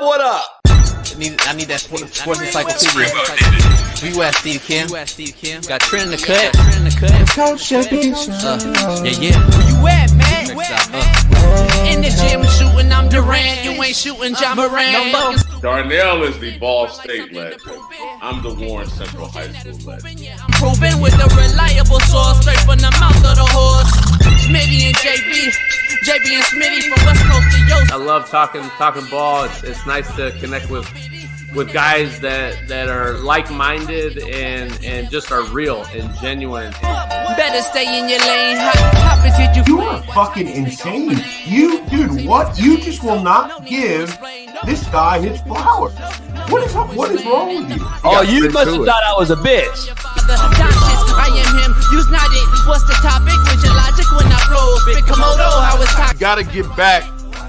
What up? I need that sports encyclopedia. Where you at, Steve Kim? Got Trent in the cut. Coach Shabby. Yeah. Where you at, man? In the gym shooting, I'm Durant. You ain't shooting John Moran. Darnell is the Ball State legend. I'm the Warren Central High School legend. I'm proving with a reliable source, straight from the mouth of the horse. Smitty and JB and Smitty from West Coast to Yost. I love talking ball. It's nice to connect with guys that are like-minded and just are real and genuine. Better stay in your lane. Hop until You are fucking insane. Dude, what? You just will not give this guy his flowers. What is wrong with you? Oh, you must have thought I was a bitch. I am him. Use not it. What's the topic? With your logic when I flow. Big Komodo, how it's talking. Got to get back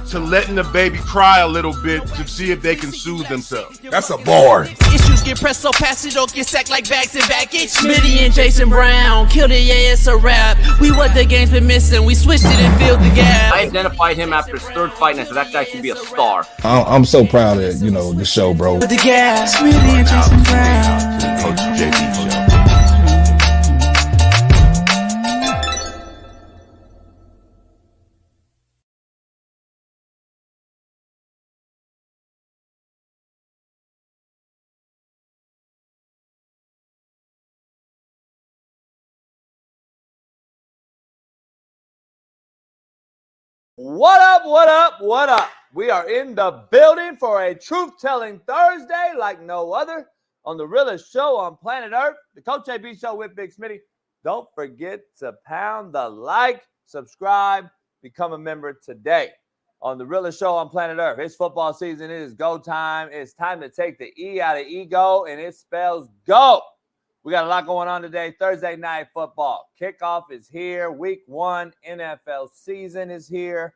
to letting the baby cry a little bit to see if they can soothe themselves. That's a bar. Issues get pressed so past it don't get sacked like bags and baggage. Smitty and Jason Brown killed it, yeah, it's a rap. We what the game's been missing, we switched it and filled the gap. I identified him after his third fight, and I said that guy should be a star. I'm so proud of the show, bro. The gap. Smitty and Jason Brown. Coach JB show. What up? We are in the building for a truth-telling Thursday like no other on the realest show on planet Earth, the Coach AB Show with Big Smitty. Don't forget to pound the like, subscribe, become a member today on the realest show on planet Earth. It's football season. It is go time. It's time to take the E out of ego, and it spells go. We got a lot going on today. Thursday night football. Kickoff is here. Week 1 NFL season is here.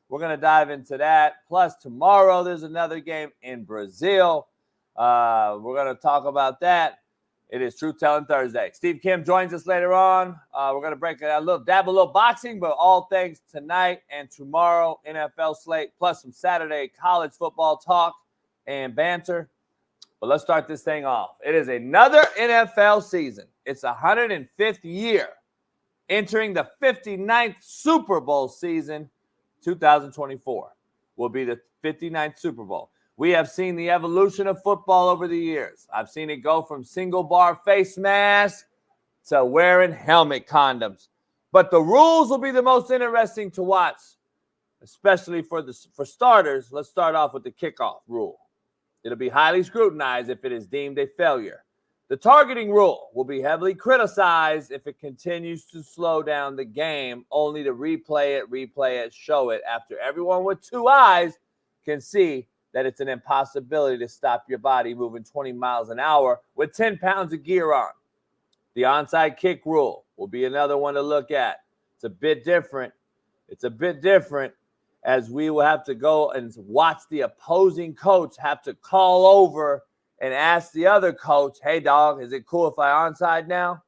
We're going to dive into that. Plus, tomorrow there's another game in Brazil. We're going to talk about that. It is Truth Telling Thursday. Steve Kim joins us later on. We're going to break it out a little boxing, but all things tonight and tomorrow, NFL slate, plus some Saturday college football talk and banter. But let's start this thing off. It is another NFL season. It's 105th year, entering the 59th Super Bowl season. 2024 will be the 59th Super Bowl. We have seen the evolution of football over the years. I've seen it go from single bar face mask to wearing helmet condoms. But the rules will be the most interesting to watch, especially for starters. Let's start off with the kickoff rule. It'll be highly scrutinized if it is deemed a failure. The targeting rule will be heavily criticized if it continues to slow down the game, only to replay it, show it after everyone with 2 eyes can see that it's an impossibility to stop your body moving 20 miles an hour with 10 pounds of gear on. The onside kick rule will be another one to look at. It's a bit different as we will have to go and watch the opposing coach have to call over and ask the other coach, hey, dog, is it cool if I onside now?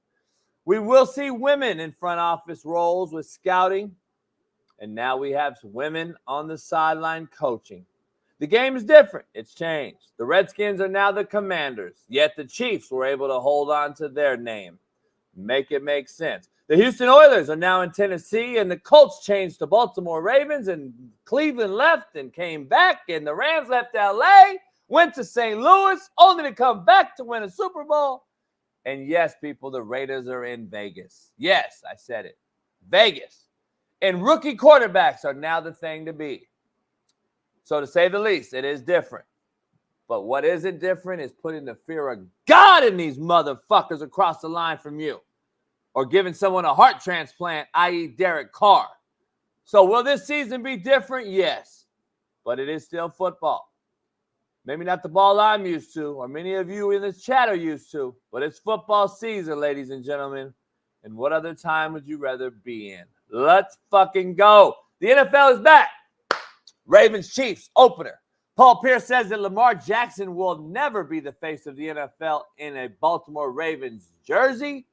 We will see women in front office roles with scouting, and now we have women on the sideline coaching. The game is different. It's changed. The Redskins are now the Commanders, yet the Chiefs were able to hold on to their name. Make it make sense. The Houston Oilers are now in Tennessee, and the Colts changed to Baltimore Ravens, and Cleveland left and came back, and the Rams left L.A., went to St. Louis, only to come back to win a Super Bowl. And yes, people, the Raiders are in Vegas. Yes, I said it. Vegas. And rookie quarterbacks are now the thing to be. So to say the least, it is different. But what isn't different is putting the fear of God in these motherfuckers across the line from you. Or giving someone a heart transplant, i.e. Derek Carr. So will this season be different? Yes. But it is still football. Maybe not the ball I'm used to, or many of you in this chat are used to, but it's football season, ladies and gentlemen. And what other time would you rather be in? Let's fucking go. The NFL is back. Ravens Chiefs opener. Paul Pierce says that Lamar Jackson will never be the face of the NFL in a Baltimore Ravens jersey.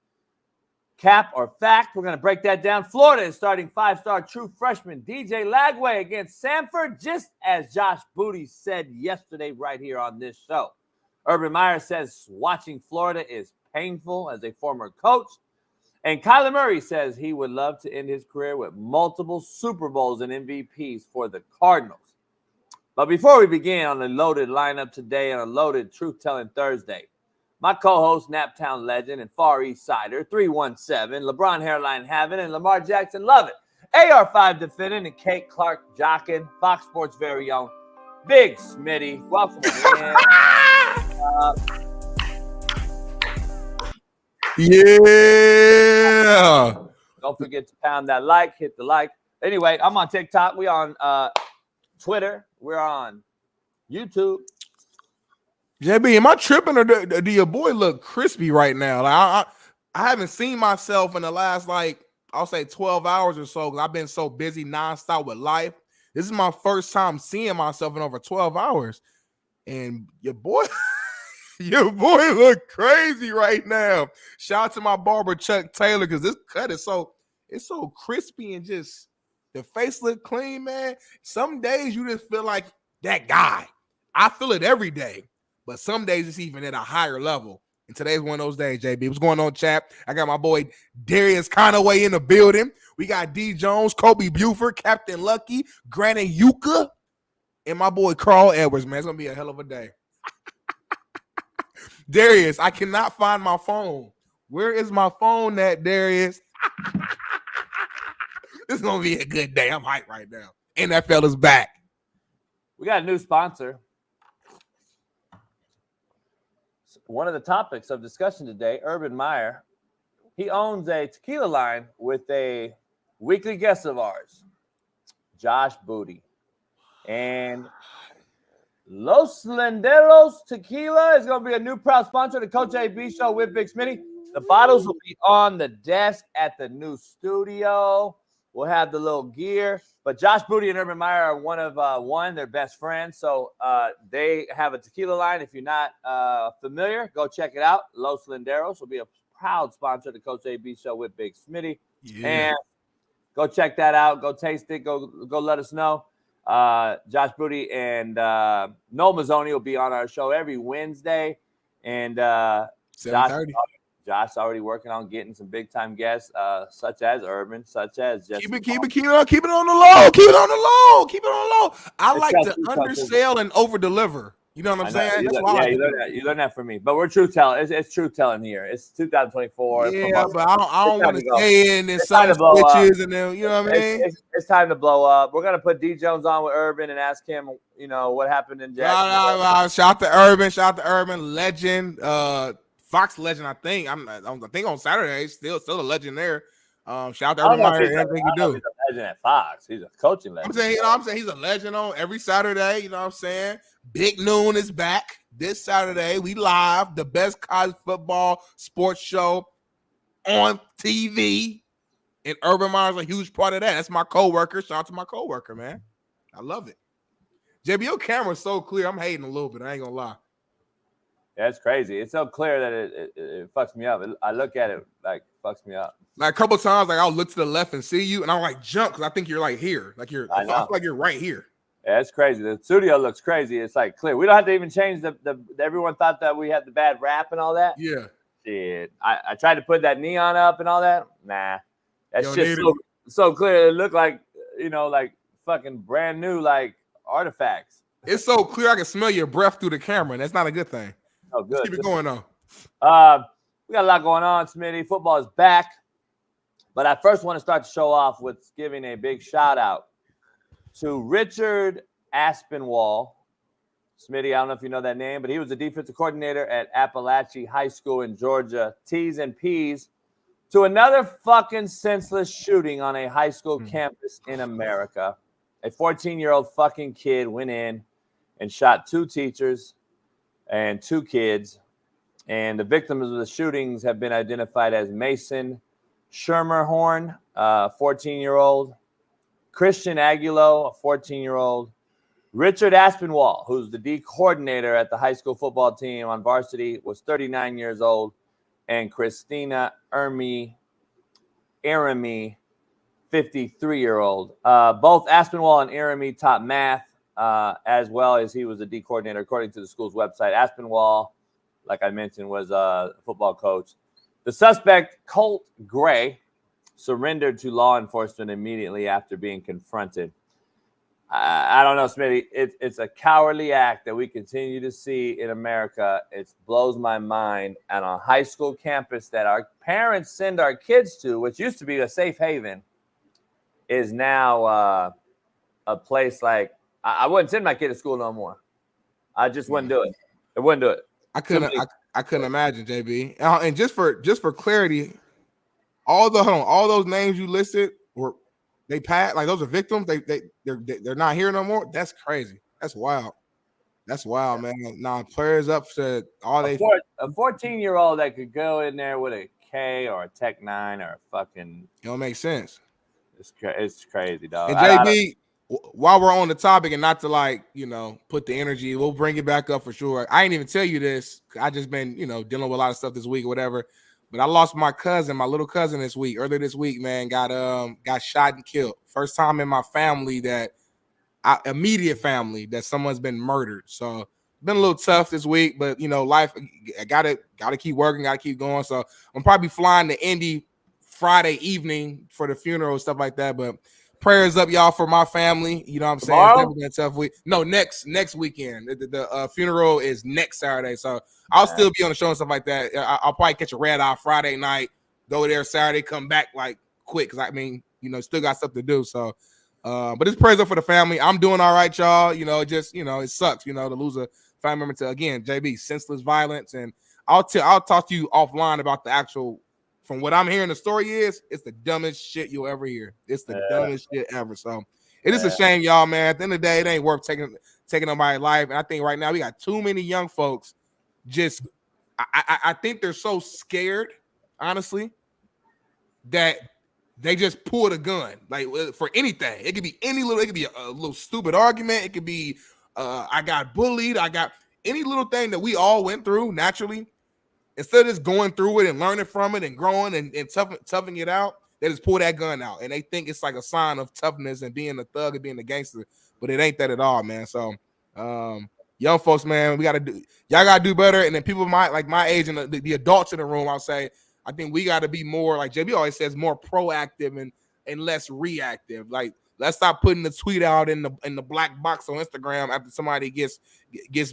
Cap or fact? We're going to break that down. Florida is starting 5-star true freshman DJ Lagway against Samford, just as Josh Booty said yesterday right here on this show. Urban Meyer says watching Florida is painful as a former coach. And Kyler Murray says he would love to end his career with multiple Super Bowls and MVPs for the Cardinals. But before we begin on the loaded lineup today on a loaded Truth-Telling Thursday, my co-host, Naptown legend and Far East Sider, 317, LeBron Hairline Having, and Lamar Jackson Lovin', AR5 Defendant, and Kate Clark Jockin, Fox Sports' very own Big Smitty. Welcome in. Yeah. Don't forget to pound that like, hit the like. Anyway, I'm on TikTok. We on Twitter. We're on YouTube. JB, am I tripping or do your boy look crispy right now? Like I haven't seen myself in the last, like, I'll say 12 hours or so because I've been so busy nonstop with life. This is my first time seeing myself in over 12 hours. And your boy, your boy look crazy right now. Shout out to my barber, Chuck Taylor, because this cut is so crispy and just the face look clean, man. Some days you just feel like that guy. I feel it every day. But some days it's even at a higher level. And today's one of those days, JB. What's going on, chap? I got my boy Darius Conaway in the building. We got D. Jones, Kobe Buford, Captain Lucky, Granny Yuka, and my boy Carl Edwards, man. It's going to be a hell of a day. Darius, I cannot find my phone. Where is my phone at, Darius? This is going to be a good day. I'm hyped right now. NFL is back. We got a new sponsor. One of the topics of discussion today, Urban Meyer, he owns a tequila line with a weekly guest of ours, Josh Booty. And Los Lenderos Tequila is going to be a new proud sponsor of the Coach AB show with Big Smitty. The bottles will be on the desk at the new studio. We'll have the little gear. But Josh Booty and Urban Meyer are one of their best friends. So they have a tequila line. If you're not familiar, go check it out. Los Lenderos will be a proud sponsor of the Coach AB show with Big Smitty. Yeah. And go check that out. Go taste it. Go let us know. Josh Booty and Noel Mazzoni will be on our show every Wednesday. And 7:30. Josh already working on getting some big time guests, such as Urban, such as Jesse. Keep it on the low. Keep it on the low. I like to undersell and over deliver. You know what I'm saying? You learn that from me. But we're truth telling. It's truth telling here. It's 2024. Yeah, but I don't want to stay in and some switches and then you know what I mean. It's time to blow up. We're gonna put D Jones on with Urban and ask him, what happened in Jacksonville. Shout out to Urban, legend. Fox legend, I think. I think on Saturday, still a legend there. Shout out to Urban Meyer and everything he do. He's a legend at Fox. He's a coaching legend. I'm saying he's a legend on every Saturday. You know what I'm saying? Big Noon is back this Saturday. We live, the best college football sports show on TV. And Urban Meyer's a huge part of that. That's my coworker. Shout out to my coworker, man. I love it. JB, your camera's so clear. I'm hating a little bit. I ain't gonna lie. Yeah, it's crazy. It's so clear that it fucks me up. I look at it like fucks me up. Like a couple times, like I'll look to the left and see you, and I'll like jump because I think you're like here. I feel like you're right here. Yeah, it's crazy. The studio looks crazy. It's like clear. We don't have to even change the everyone thought that we had the bad rap and all that. Yeah. Shit. I tried to put that neon up and all that. Nah. That's just so clear. It looked like, like fucking brand new, like artifacts. It's so clear I can smell your breath through the camera, and that's not a good thing. Oh, good. Let's keep it going on. We got a lot going on, Smitty. Football is back. But I first want to start the show off with giving a big shout out to Richard Aspinwall. Smitty, I don't know if you know that name, but he was the defensive coordinator at Appalachian High School in Georgia. T's and P's to another fucking senseless shooting on a high school campus in America. A 14-year-old fucking kid went in and shot 2 teachers and 2 kids. And the victims of the shootings have been identified as Mason Schermerhorn, 14-year-old, Christian Aguilo, a 14-year-old, Richard Aspinwall, who's the D coordinator at the high school football team on varsity, was 39 years old, and Christina Ermi Aramie, 53-year-old. Both Aspinwall and Aramie taught math, as well as he was a D coordinator, according to the school's website. Aspinwall, like I mentioned, was a football coach. The suspect, Colt Gray, surrendered to law enforcement immediately after being confronted. I don't know, Smitty. It's a cowardly act that we continue to see in America. It blows my mind. On a high school campus that our parents send our kids to, which used to be a safe haven, is now a place like I wouldn't send my kid to school no more. I just wouldn't do it. I wouldn't do it. I couldn't imagine, JB. And just for clarity, all those names you listed were they passed, like those are victims. They're not here no more. That's crazy. That's wild. That's wild, man. Nah, prayers up to all they. A 14-year-old that could go in there with a K or a Tech 9 or a fucking. It don't make sense. It's crazy, dog. And JB, while we're on the topic, and not to put the energy, we'll bring it back up for sure. I ain't even tell you this. I just been dealing with a lot of stuff this week or whatever. But I lost my little cousin earlier this week, man, got shot and killed. First time in my family immediate family that someone's been murdered. So been a little tough this week, but life, I gotta keep working, gotta keep going. So I'm probably flying to Indy Friday evening for the funeral and stuff like that. But prayers up, y'all, for my family. You know what I'm saying? It's never been a tough week. No, next weekend. The funeral is next Saturday. So I'll still be on the show and stuff like that. I'll probably catch a red eye Friday night, go there Saturday, come back quick. Cause still got stuff to do. So, but it's prayers up for the family. I'm doing all right, y'all. It sucks, to lose a family member to, again, JB, senseless violence. And I'll talk to you offline about the actual, from what I'm hearing, the story is, it's the dumbest shit you'll ever hear. It's the dumbest shit ever. So it is a shame, y'all, man. At the end of the day, it ain't worth taking nobody's life. And I think right now we got too many young folks. I think they're so scared, honestly, that they just pull the gun for anything. It could be it could be a little stupid argument. It could be I got bullied. I got any little thing that we all went through naturally. Instead of just going through it and learning from it and growing and toughing it out, they just pull that gun out. And they think it's like a sign of toughness and being a thug and being a gangster. But it ain't that at all, man. So young folks, man, y'all got to do better. And then people my age and the adults in the room, I'll say, I think we got to be more, like JB always says, more proactive and less reactive. Like, let's stop putting the tweet out in the black box on Instagram after somebody gets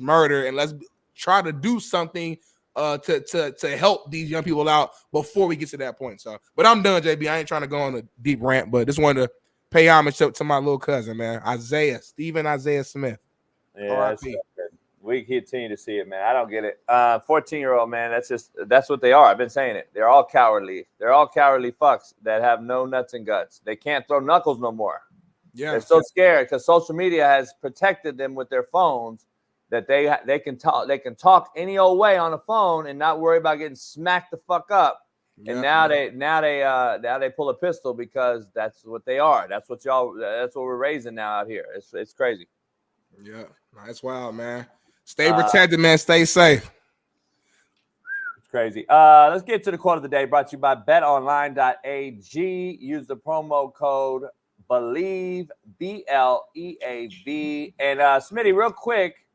murdered, and let's try to do something to help these young people out before we get to that point. So, but I'm done, JB. I ain't trying to go on a deep rant, but just wanted to pay homage to my little cousin, man, Stephen Isaiah Smith. Yeah, we continue to see it, man. I don't get it. 14-year-old, man, that's what they are. I've been saying it. They're all cowardly. They're all cowardly fucks that have no nuts and guts. They can't throw knuckles no more. Yeah, they're so scared because social media has protected them with their phones that they can talk any old way on the phone and not worry about getting smacked the fuck up. Yeah. And now they pull a pistol because that's what they are. That's what we're raising now out here. It's crazy. Yeah, that's wild, man. Stay protected, man. Stay safe. It's crazy. Let's get to the quote of the day, brought to you by betonline.ag. Use the promo code BELIEVE, BLEAV. And Smitty, real quick,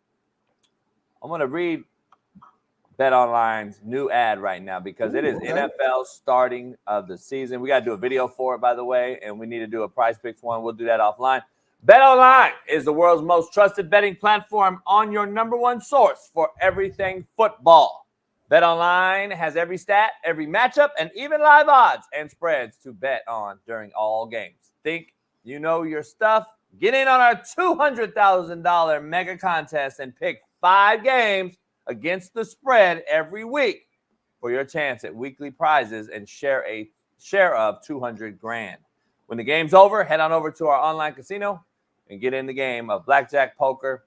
I'm going to read BetOnline's new ad right now because it is NFL starting of the season. We got to do a video for it, by the way, and we need to do a prize picks one. We'll do that offline. BetOnline is the world's most trusted betting platform on your number one source for everything football. BetOnline has every stat, every matchup, and even live odds and spreads to bet on during all games. Think you know your stuff? Get in on our $200,000 mega contest and pick 5 games against the spread every week for your chance at weekly prizes and share of $200,000. When the game's over, head on over to our online casino and get in the game of blackjack, poker,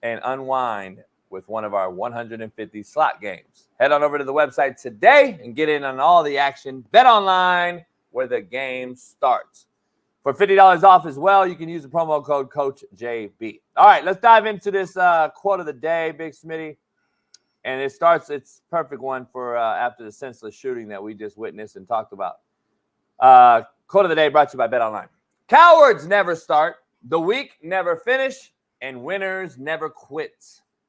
and unwind with one of our 150 slot games. Head on over to the website today and get in on all the action. Bet online where the game starts. For $50 off as well, you can use the promo code CoachJB. All right, let's dive into this quote of the day, Big Smitty. And it's perfect one for after the senseless shooting that we just witnessed and talked about. Quote of the day brought to you by BetOnline. Cowards never start, the weak never finish, and winners never quit.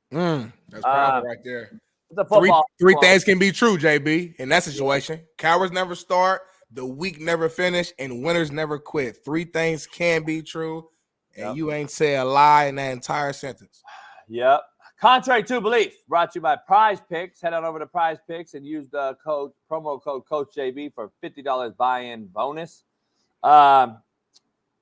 That's powerful right there. The football Three things can be true, JB, in that situation. Cowards never start, the weak never finish, and winners never quit. 3 things can be true, and you ain't say a lie in that entire sentence. Yep. Contrary to belief, brought to you by Prize Picks. Head on over to Prize Picks and use the promo code Coach JB for $50 buy-in bonus.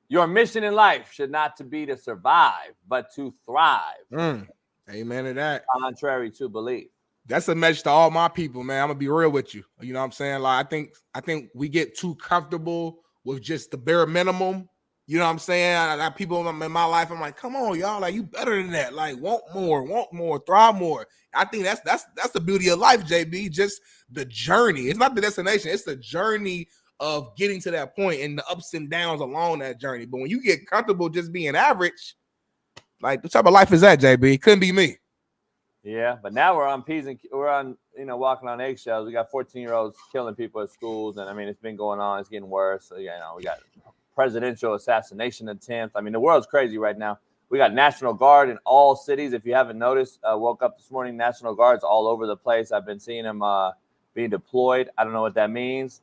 Your mission in life should not to be to survive, but to thrive. Amen to that. Contrary to belief. That's a message to all my people, man. I'm gonna be real with you. You know what I'm saying? Like I think we get too comfortable with just the bare minimum. You know what I'm saying? I got people in my life. I'm like, come on, y'all. Like, you better than that. Like, want more, thrive more. I think that's the beauty of life, JB. Just the journey. It's not the destination. It's the journey of getting to that point and the ups and downs along that journey. But when you get comfortable just being average, like, what type of life is that, JB? Couldn't be me. Yeah, but now we're on walking on eggshells. We got 14-year-olds killing people at schools, and I mean, it's been going on. It's getting worse. So, we got presidential assassination attempts. I mean, the world's crazy right now. We got National Guard in all cities. If you haven't noticed, woke up this morning, National Guards all over the place. I've been seeing them being deployed. I don't know what that means.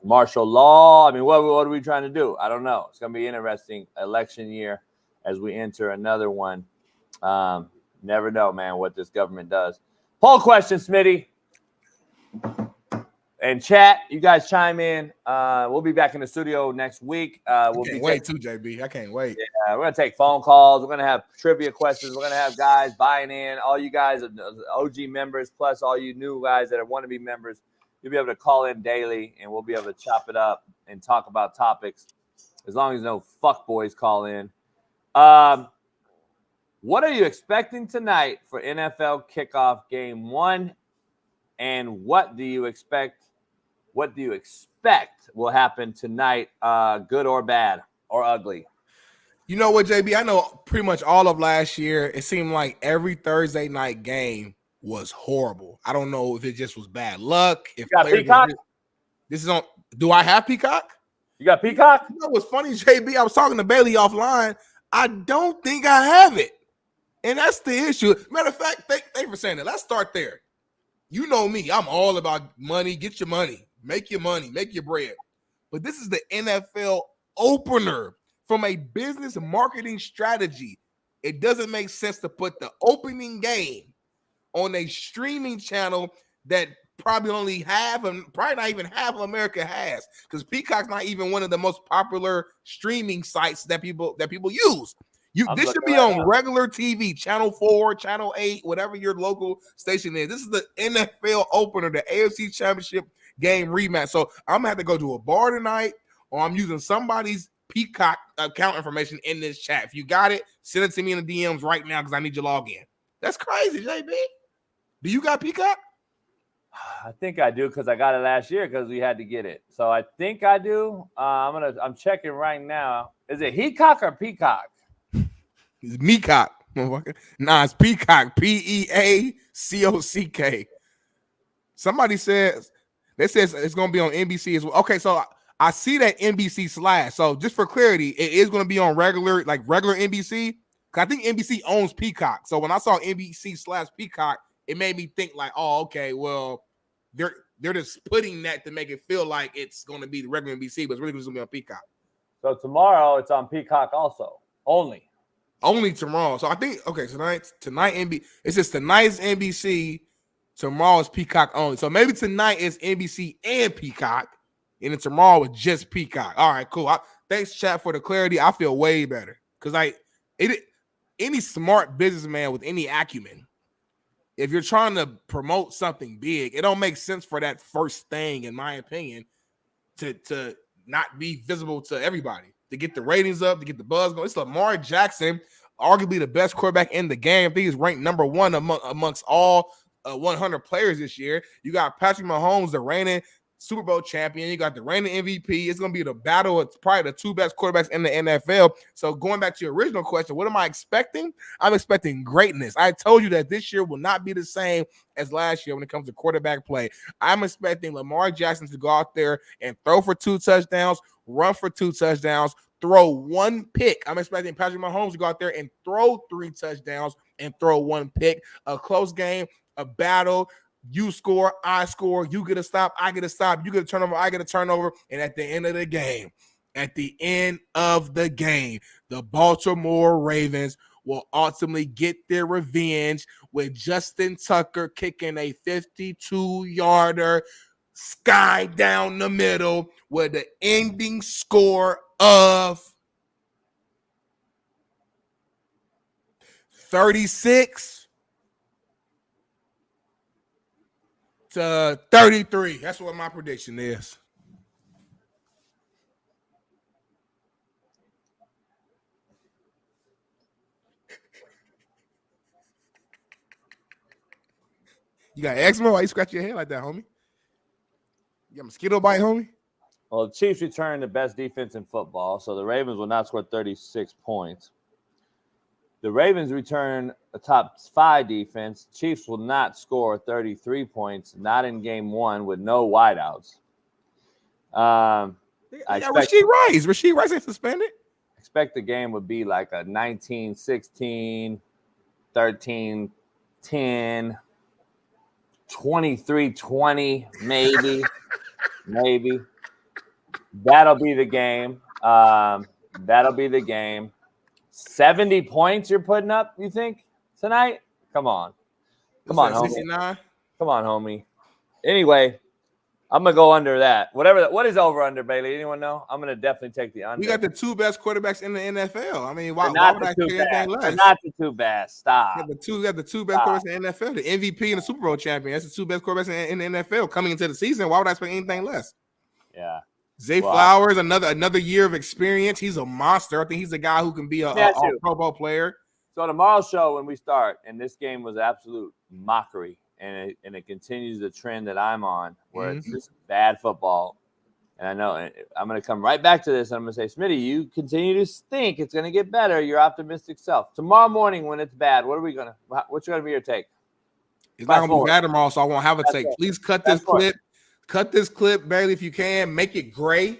Martial law. I mean, what are we trying to do? I don't know. It's going to be interesting election year as we enter another one. Never know, man, what this government does. Poll question, Smitty. And chat, you guys chime in. We'll be back in the studio next week. We'll can't wait too, JB. I can't wait. Yeah, we're going to take phone calls. We're going to have trivia questions. We're going to have guys buying in. All you guys are OG members, plus all you new guys that want to be members. You'll be able to call in daily, and we'll be able to chop it up and talk about topics as long as no fuckboys call in. What are you expecting tonight for NFL kickoff game 1? And what do you expect will happen tonight, good or bad or ugly? You know what, JB? I know pretty much all of last year, it seemed like every Thursday night game was horrible. I don't know if it just was bad luck. If you got Peacock? This is on. Do I have Peacock? You got Peacock? You know what's funny, JB? I was talking to Bailey offline. I don't think I have it. And that's the issue. Matter of fact, thank you for saying that. Let's start there. You know me. I'm all about money. Get your money. Make your money. Make your bread. But this is the NFL opener from a business marketing strategy. It doesn't make sense to put the opening game on a streaming channel that probably only probably not even half of America has, because Peacock's not even one of the most popular streaming sites that people use. This should be on regular TV, Channel 4, Channel 8, whatever your local station is. This is the NFL opener, the AFC Championship game rematch. So I'm gonna have to go to a bar tonight, or I'm using somebody's Peacock account information in this chat. If you got it, send it to me in the DMs right now because I need your login. That's crazy, JB. Do you got Peacock? I think I do because I got it last year because we had to get it. So I think I do. I'm checking right now. Is it Heacock or Peacock? It's Meacock. Nah, it's Peacock. Peacock. Somebody says it's going to be on NBC as well. Okay, so I see that NBC/. So just for clarity, it is going to be on regular NBC. I think NBC owns Peacock. So when I saw NBC/Peacock, it made me think like, oh, okay, well, they're just putting that to make it feel like it's going to be the regular NBC, but it's really just going to be on Peacock. So tomorrow it's on Peacock also. Only tomorrow. So I think, okay, tonight NBC. It says tonight's NBC, tomorrow's Peacock only. So maybe tonight is NBC and Peacock, and then tomorrow is just Peacock. All right, cool. Thanks, chat, for the clarity. I feel way better because any smart businessman with any acumen, if you're trying to promote something big, it don't make sense for that first thing, in my opinion, to not be visible to everybody, to get the ratings up, to get the buzz going. It's Lamar Jackson, arguably the best quarterback in the game. I think he's ranked number 1 amongst all 100 players this year. You got Patrick Mahomes, the reigning Super Bowl champion. You got the reigning MVP. It's going to be the battle of probably the two best quarterbacks in the NFL. So going back to your original question, what am I expecting? I'm expecting greatness. I told you that this year will not be the same as last year when it comes to quarterback play. I'm expecting Lamar Jackson to go out there and throw for 2 touchdowns, run for 2 touchdowns, throw 1 pick. I'm expecting Patrick Mahomes to go out there and throw 3 touchdowns and throw 1 pick. A close game, a battle. You score, I score, you get a stop, I get a stop, you get a turnover, I get a turnover. And at the end of the game, the Baltimore Ravens will ultimately get their revenge with Justin Tucker kicking a 52-yarder sky down the middle with the ending score of 36-33. That's what my prediction is. You got eczema? Why you scratch your head like that, homie? You got mosquito bite, homie? Well, the Chiefs return the best defense in football, so the Ravens will not score 36 points. The Ravens return a top 5 defense. Chiefs will not score 33 points, not in game 1 with no wideouts. Rasheed Rice ain't suspended. Expect the game would be like a 19-16, 13-10, 23-20, maybe. That'll be the game. 70 points you're putting up, you think, tonight? Come on, homie. 69? Come on, homie. Anyway, I'm going to go under that. What is over under, Bailey? Anyone know? I'm going to definitely take the under. We got the 2 best quarterbacks in the NFL. I mean, why would I say anything less? They're not the 2 best. Stop. We got the 2 best quarterbacks in the NFL, the MVP and the Super Bowl champion. That's the 2 best quarterbacks in the NFL coming into the season. Why would I expect anything less? Yeah. Zay Flowers, another year of experience. He's a monster. I think he's a guy who can be a Pro Bowl player. So tomorrow's show when we start, and this game was absolute mockery, and it continues the trend that I'm on, where it's just bad football. And I know I'm going to come right back to this. And I'm going to say, Smitty, you continue to think it's going to get better. Your optimistic self. Tomorrow morning when it's bad, what's going to be your take? It's not going to be bad tomorrow, so I won't have a take. Please cut this clip. Cut this clip, Bailey, if you can. Make it gray.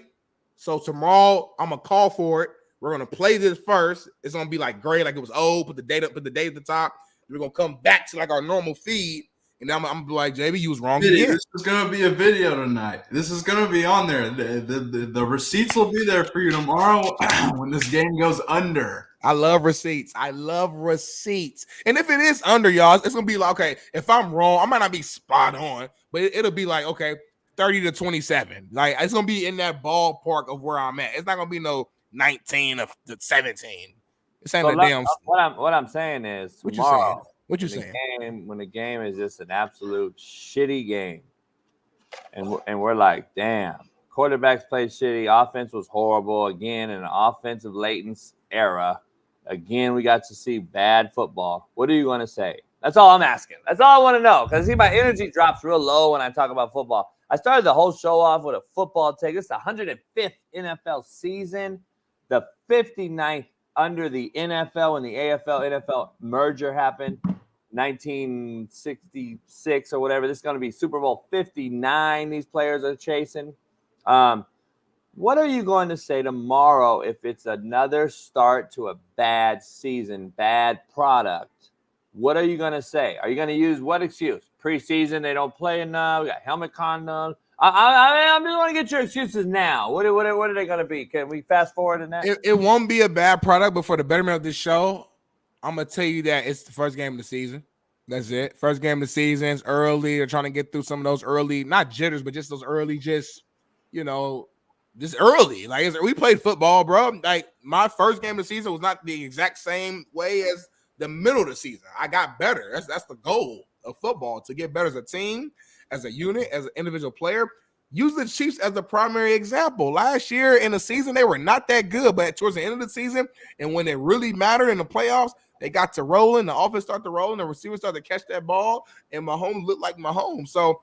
So tomorrow, I'm gonna call for it. We're gonna play this first. It's gonna be like gray, like it was old. Put the date at the top. We're gonna come back to like our normal feed, and I'm gonna be like, JB, you was wrong again. This is gonna be a video tonight. This is gonna be on there. The receipts will be there for you tomorrow when this game goes under. I love receipts. And if it is under, y'all, it's gonna be like, okay, if I'm wrong, I might not be spot on, but it'll be like, okay, 30-27. Like it's gonna be in that ballpark of where I'm at. It's not gonna be no 19 of the 17. This ain't damn. What I'm saying is tomorrow. What you saying? When the game is just an absolute shitty game, and we're like, damn, quarterbacks played shitty. Offense was horrible again in an offensive latent era. Again, we got to see bad football. What are you going to say? That's all I'm asking. That's all I want to know. Because see, my energy drops real low when I talk about football. I started the whole show off with a football take. This is the 105th NFL season, the 59th under the NFL when the AFL-NFL merger happened, 1966 or whatever. This is going to be Super Bowl 59 these players are chasing. What are you going to say tomorrow if it's another start to a bad season, bad product? What are you going to say? Are you going to use what excuse? Preseason, they don't play enough. We got helmet condoms. I just want to get your excuses now. What are they going to be? Can we fast forward in that? It won't be a bad product, but for the betterment of this show, I'm going to tell you that it's the first game of the season. That's it. First game of the season. It's early. They're trying to get through some of those early, not jitters, but just those early, just early. Like we played football, bro. Like my first game of the season was not the exact same way as the middle of the season. I got better. That's the goal of football, to get better as a team, as a unit, as an individual player. Use the Chiefs as the primary example. Last year in the season, they were not that good, but towards the end of the season, and when it really mattered in the playoffs, they got to rolling. The offense started to roll, and the receivers started to catch that ball, and Mahomes looked like Mahomes. So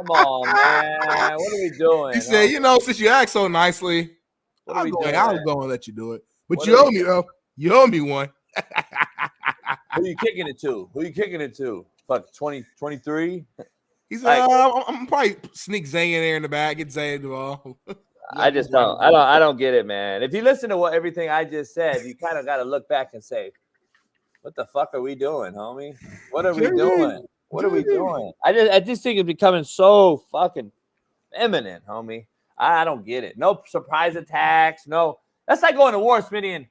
Come on, man. What are we doing? He said, since you act so nicely, What are we doing? I'll go and let you do it. But What you are owe me, though. You owe me one. Who you kicking it to? Fuck, 2023? He said, I'm probably sneak Zay in there in the back, get Zay the ball. I just don't. I don't get it, man. If you listen to everything I just said, you kind of got to look back and say, what the fuck are we doing, homie? What are we doing? What are we doing? I just think it's becoming so fucking feminine, homie. I don't get it. No surprise attacks. No. That's like going to war, Smitty, and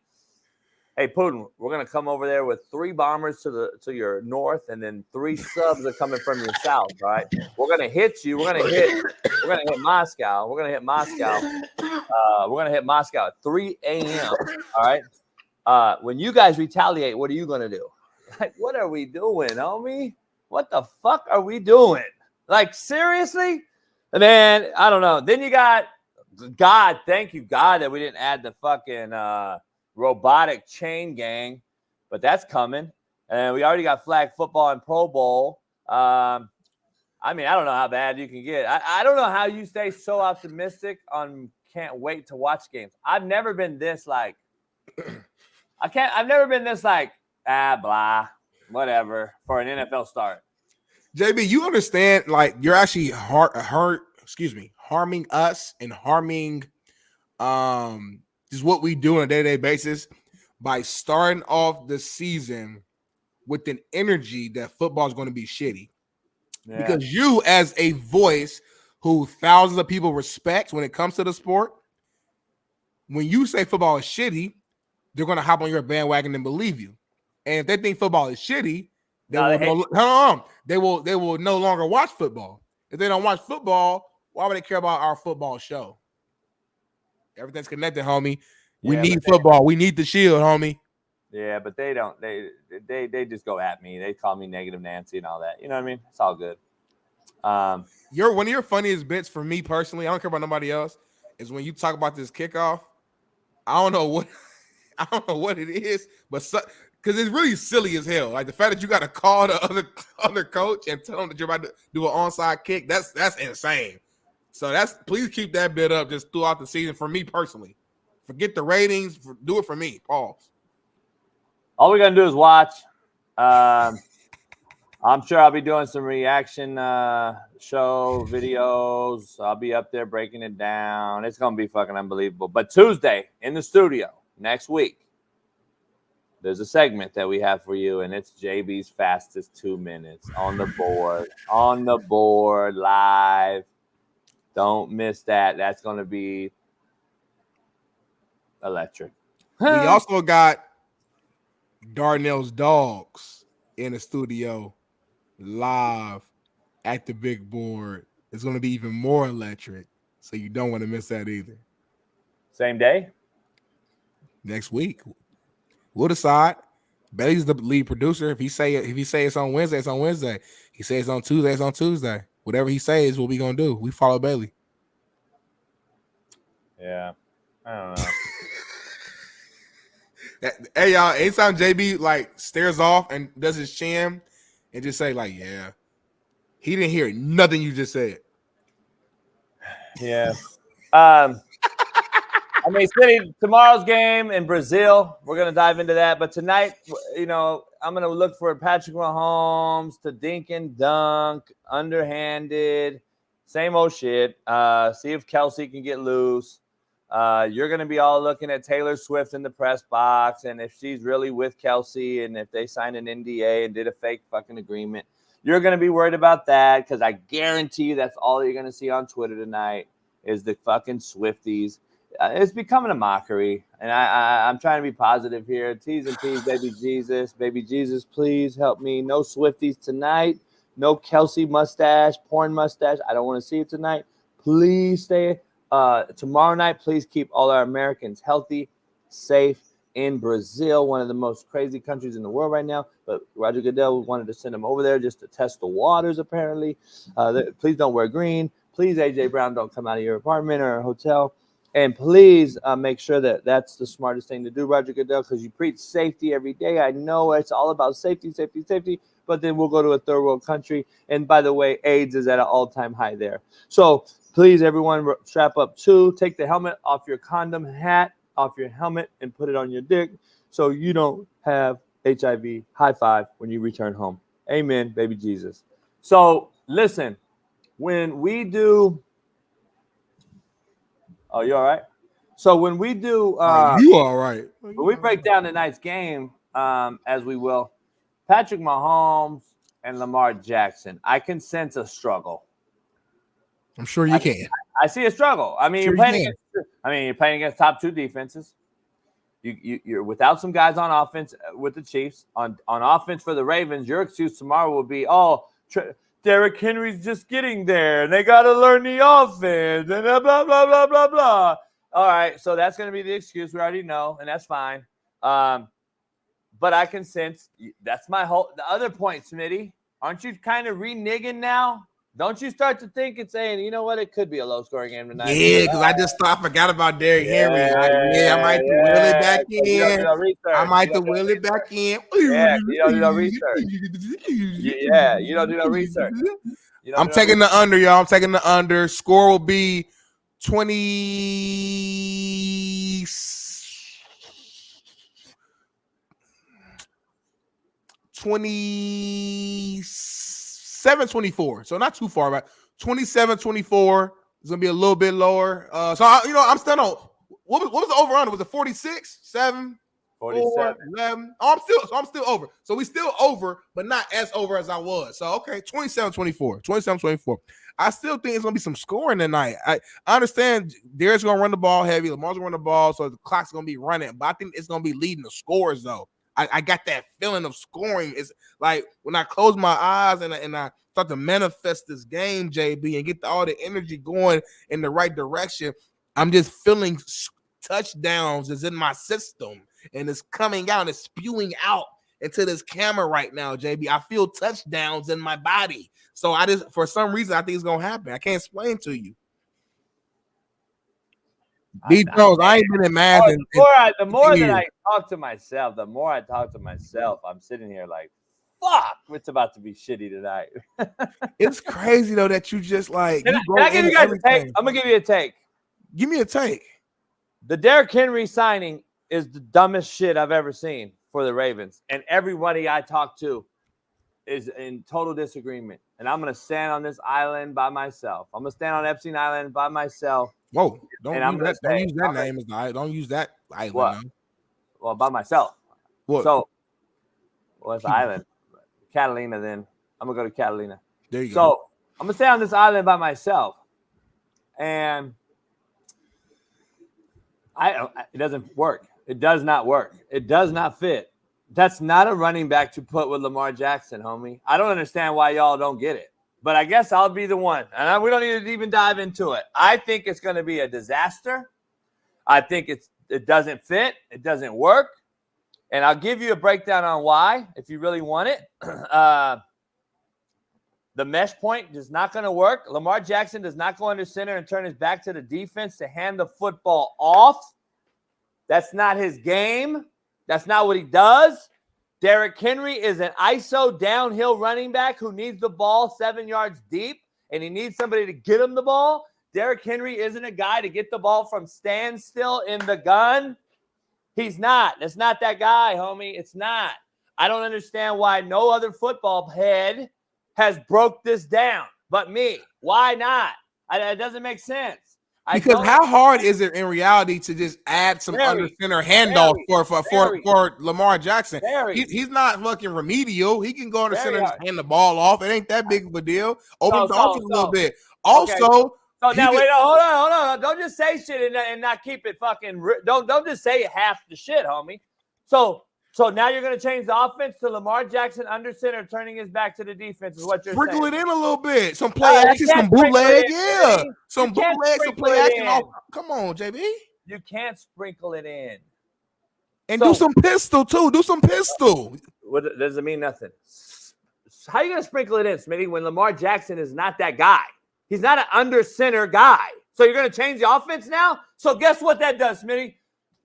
hey, Putin, we're gonna come over there with 3 bombers to your north, and then 3 subs are coming from your south. All right, we're gonna hit you. We're gonna hit Moscow. We're gonna hit Moscow. We're gonna hit Moscow at 3 a.m. All right. When you guys retaliate, what are you gonna do? Like, what are we doing, homie? What the fuck are we doing? Like, seriously, man. I don't know. Then you got God. Thank you, God, that we didn't add the fucking robotic chain gang, but that's coming. And we already got flag football and Pro Bowl. I mean, I don't know how bad you can get. I don't know how you stay so optimistic on can't wait to watch games. I've never been this like I've never been this like blah, whatever for an NFL start. JB, you understand, like, you're actually harming us and harming just what we do on a day-to-day basis by starting off the season with an energy that football is going to be shitty. Yeah. Because you, as a voice who thousands of people respect when it comes to the sport, when you say football is shitty, they're going to hop on your bandwagon and believe you. And if they think football is shitty, they will no longer watch football. If they don't watch football, why would they care about our football show? Everything's connected, homie. We need football. We need the shield, homie. Yeah, but they don't. They just go at me. They call me Negative Nancy and all that. You know what I mean? It's all good. One of your funniest bits for me personally, I don't care about nobody else, is when you talk about this kickoff. I don't know what it is, but because it's really silly as hell. Like the fact that you got to call the other coach and tell them that you're about to do an onside kick. That's insane. So please keep that bit up just throughout the season for me personally. Forget the ratings. Do it for me. Pause. All we're gonna do is watch. I'm sure I'll be doing some reaction show videos. I'll be up there breaking it down. It's gonna be fucking unbelievable. But Tuesday in the studio next week, there's a segment that we have for you, and it's JB's fastest 2 minutes on the board live. Don't miss that. That's going to be electric. We also got Darnell's dogs in the studio live at the big board. It's going to be even more electric, so you don't want to miss that either. Same day? Next week. We'll decide. Bailey's the lead producer. If he say it's on Wednesday, it's on Wednesday. He says it's on Tuesday, it's on Tuesday. Whatever he says is what we gonna do. We follow Bailey. Yeah. I don't know. Hey y'all, anytime JB like stares off and does his chin and just say, like, yeah, he didn't hear nothing you just said. Yeah. I mean, Smitty, tomorrow's game in Brazil, we're going to dive into that. But tonight, I'm going to look for Patrick Mahomes to dink and dunk, underhanded, same old shit. See if Kelsey can get loose. You're going to be all looking at Taylor Swift in the press box, and if she's really with Kelsey and if they signed an NDA and did a fake fucking agreement, you're going to be worried about that because I guarantee you that's all you're going to see on Twitter tonight is the fucking Swifties. It's becoming a mockery, and I'm trying to be positive here. T's and P's, baby Jesus. Baby Jesus, please help me. No Swifties tonight. No Kelsey mustache, porn mustache. I don't want to see it tonight. Please stay. Tomorrow night, please keep all our Americans healthy, safe in Brazil, one of the most crazy countries in the world right now. But Roger Goodell wanted to send him over there just to test the waters, apparently. Please don't wear green. Please, AJ Brown, don't come out of your apartment or hotel. And please make sure that that's the smartest thing to do, Roger Goodell, because you preach safety every day. I know it's all about safety, but then we'll go to a third world country. And by the way, AIDS is at an all-time high there. So please, everyone, strap up too. Take the helmet off your condom hat, off your helmet, and put it on your dick so you don't have HIV. High five when you return home. Amen, baby Jesus. So listen, when we do, oh, you all right? So when we do, you all right? When we break down tonight's game, as we will, Patrick Mahomes and Lamar Jackson, I can sense a struggle. I'm sure you can. I see a struggle. I mean, Sure you're playing against top two defenses. You're without some guys on offense with the Chiefs. On offense for the Ravens, your excuse tomorrow will be, Derrick Henry's just getting there, and they got to learn the offense, and blah, blah, blah, blah, blah, blah. All right, so that's going to be the excuse. We already know, and that's fine. But I can sense that's the other point, Smitty. Aren't you kind of reneging now? Don't you start to think and saying, you know what, it could be a low-scoring game tonight. Yeah, because I forgot about Derrick Henry. I might will it back in. I might will it back in. Yeah, you don't do no research. Yeah, you don't do no research. I'm taking the under, y'all. I'm taking the under. Score will be 27-24. So not too far back. 27-24 is gonna be a little bit lower. I'm still on. What was the over under? Was it 46? 7? 47. 11. I'm still over. So we still over, but not as over as I was. So okay, 27-24. 27-24. I still think it's gonna be some scoring tonight. I understand Derrick's gonna run the ball heavy, Lamar's gonna run the ball, so the clock's gonna be running, but I think it's gonna be leading the scores though. I got that feeling of scoring. It's like when I close my eyes and I start to manifest this game, JB, and get all the energy going in the right direction, I'm just feeling touchdowns is in my system, and it's coming out and it's spewing out into this camera right now, JB. I feel touchdowns in my body. So for some reason, I think it's going to happen. I can't explain to you. I ain't been in math. The more that I talk to myself, I'm sitting here like, fuck, it's about to be shitty tonight. It's crazy, though, that you just like. Can I give you guys a take? I'm going to give you a take. Give me a take. The Derrick Henry signing is the dumbest shit I've ever seen for the Ravens. And everybody I talk to is in total disagreement. And I'm going to stand on this island by myself. I'm going to stand on Epstein Island by myself. Whoa, don't use that name as the island. Don't use that island. What? Now. Well, by myself. What? So, it's the island. Catalina, then. I'm going to go to Catalina. There you go. So, I'm going to stay on this island by myself. And it doesn't work. It does not work. It does not fit. That's not a running back to put with Lamar Jackson, homie. I don't understand why y'all don't get it. But I guess I'll be the one. And we don't need to even dive into it. I think it's going to be a disaster. I think it doesn't fit. It doesn't work. And I'll give you a breakdown on why, if you really want it. The mesh point is not going to work. Lamar Jackson does not go under center and turn his back to the defense to hand the football off. That's not his game. That's not what he does. Derrick Henry is an ISO downhill running back who needs the ball 7 yards deep, and he needs somebody to get him the ball. Derrick Henry isn't a guy to get the ball from standstill in the gun. He's not. That's not that guy, homie. It's not. I don't understand why no other football head has broke this down but me. Why not? It doesn't make sense. Because how hard is it in reality to just add some under center handoff for Lamar Jackson? He's not fucking remedial. He can go under center and hand the ball off. It ain't that big of a deal. Open the offense a little bit. Also, so now wait, hold on. Don't just say shit and not keep it fucking. Don't just say half the shit, homie. So now you're going to change the offense to Lamar Jackson under center, turning his back to the defense is what you're saying. Sprinkle it in a little bit. Some play action, some bootleg, yeah. Some bootleg, some play action. Come on, JB. You can't sprinkle it in. And do some pistol, too. Do some pistol. What does it mean? Nothing. How are you going to sprinkle it in, Smitty, when Lamar Jackson is not that guy? He's not an under center guy. So you're going to change the offense now? So guess what that does, Smitty?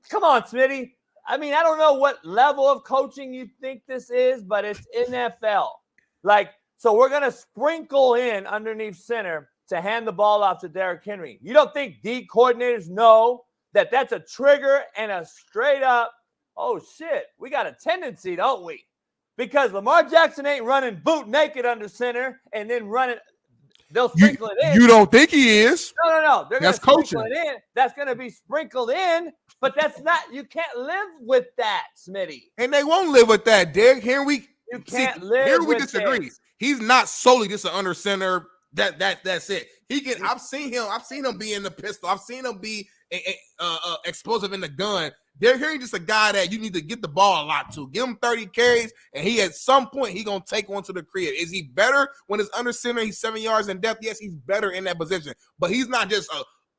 Come on, Smitty. I mean, I don't know what level of coaching you think this is, but it's NFL. Like, so we're going to sprinkle in underneath center to hand the ball off to Derrick Henry. You don't think D coordinators know that that's a trigger and a straight up, oh shit, we got a tendency, don't we? Because Lamar Jackson ain't running boot naked under center and then running. They'll sprinkle it in. You don't think he is? No. They're going to That's sprinkle it in. That's going to be sprinkled in, but that's not. You can't live with that, Smitty. And they won't live with that, Derrick Henry. You can't live. Here we with disagree. this. He's not solely just an under center. That's it. He can. I've seen him be in the pistol. I've seen him be explosive in the gun. Derrick Henry just a guy that you need to get the ball a lot to. Give him 30 carries, and he at some point he gonna take one to the crib. Is he better when it's under center? He's 7 yards in depth. Yes, he's better in that position, but he's not just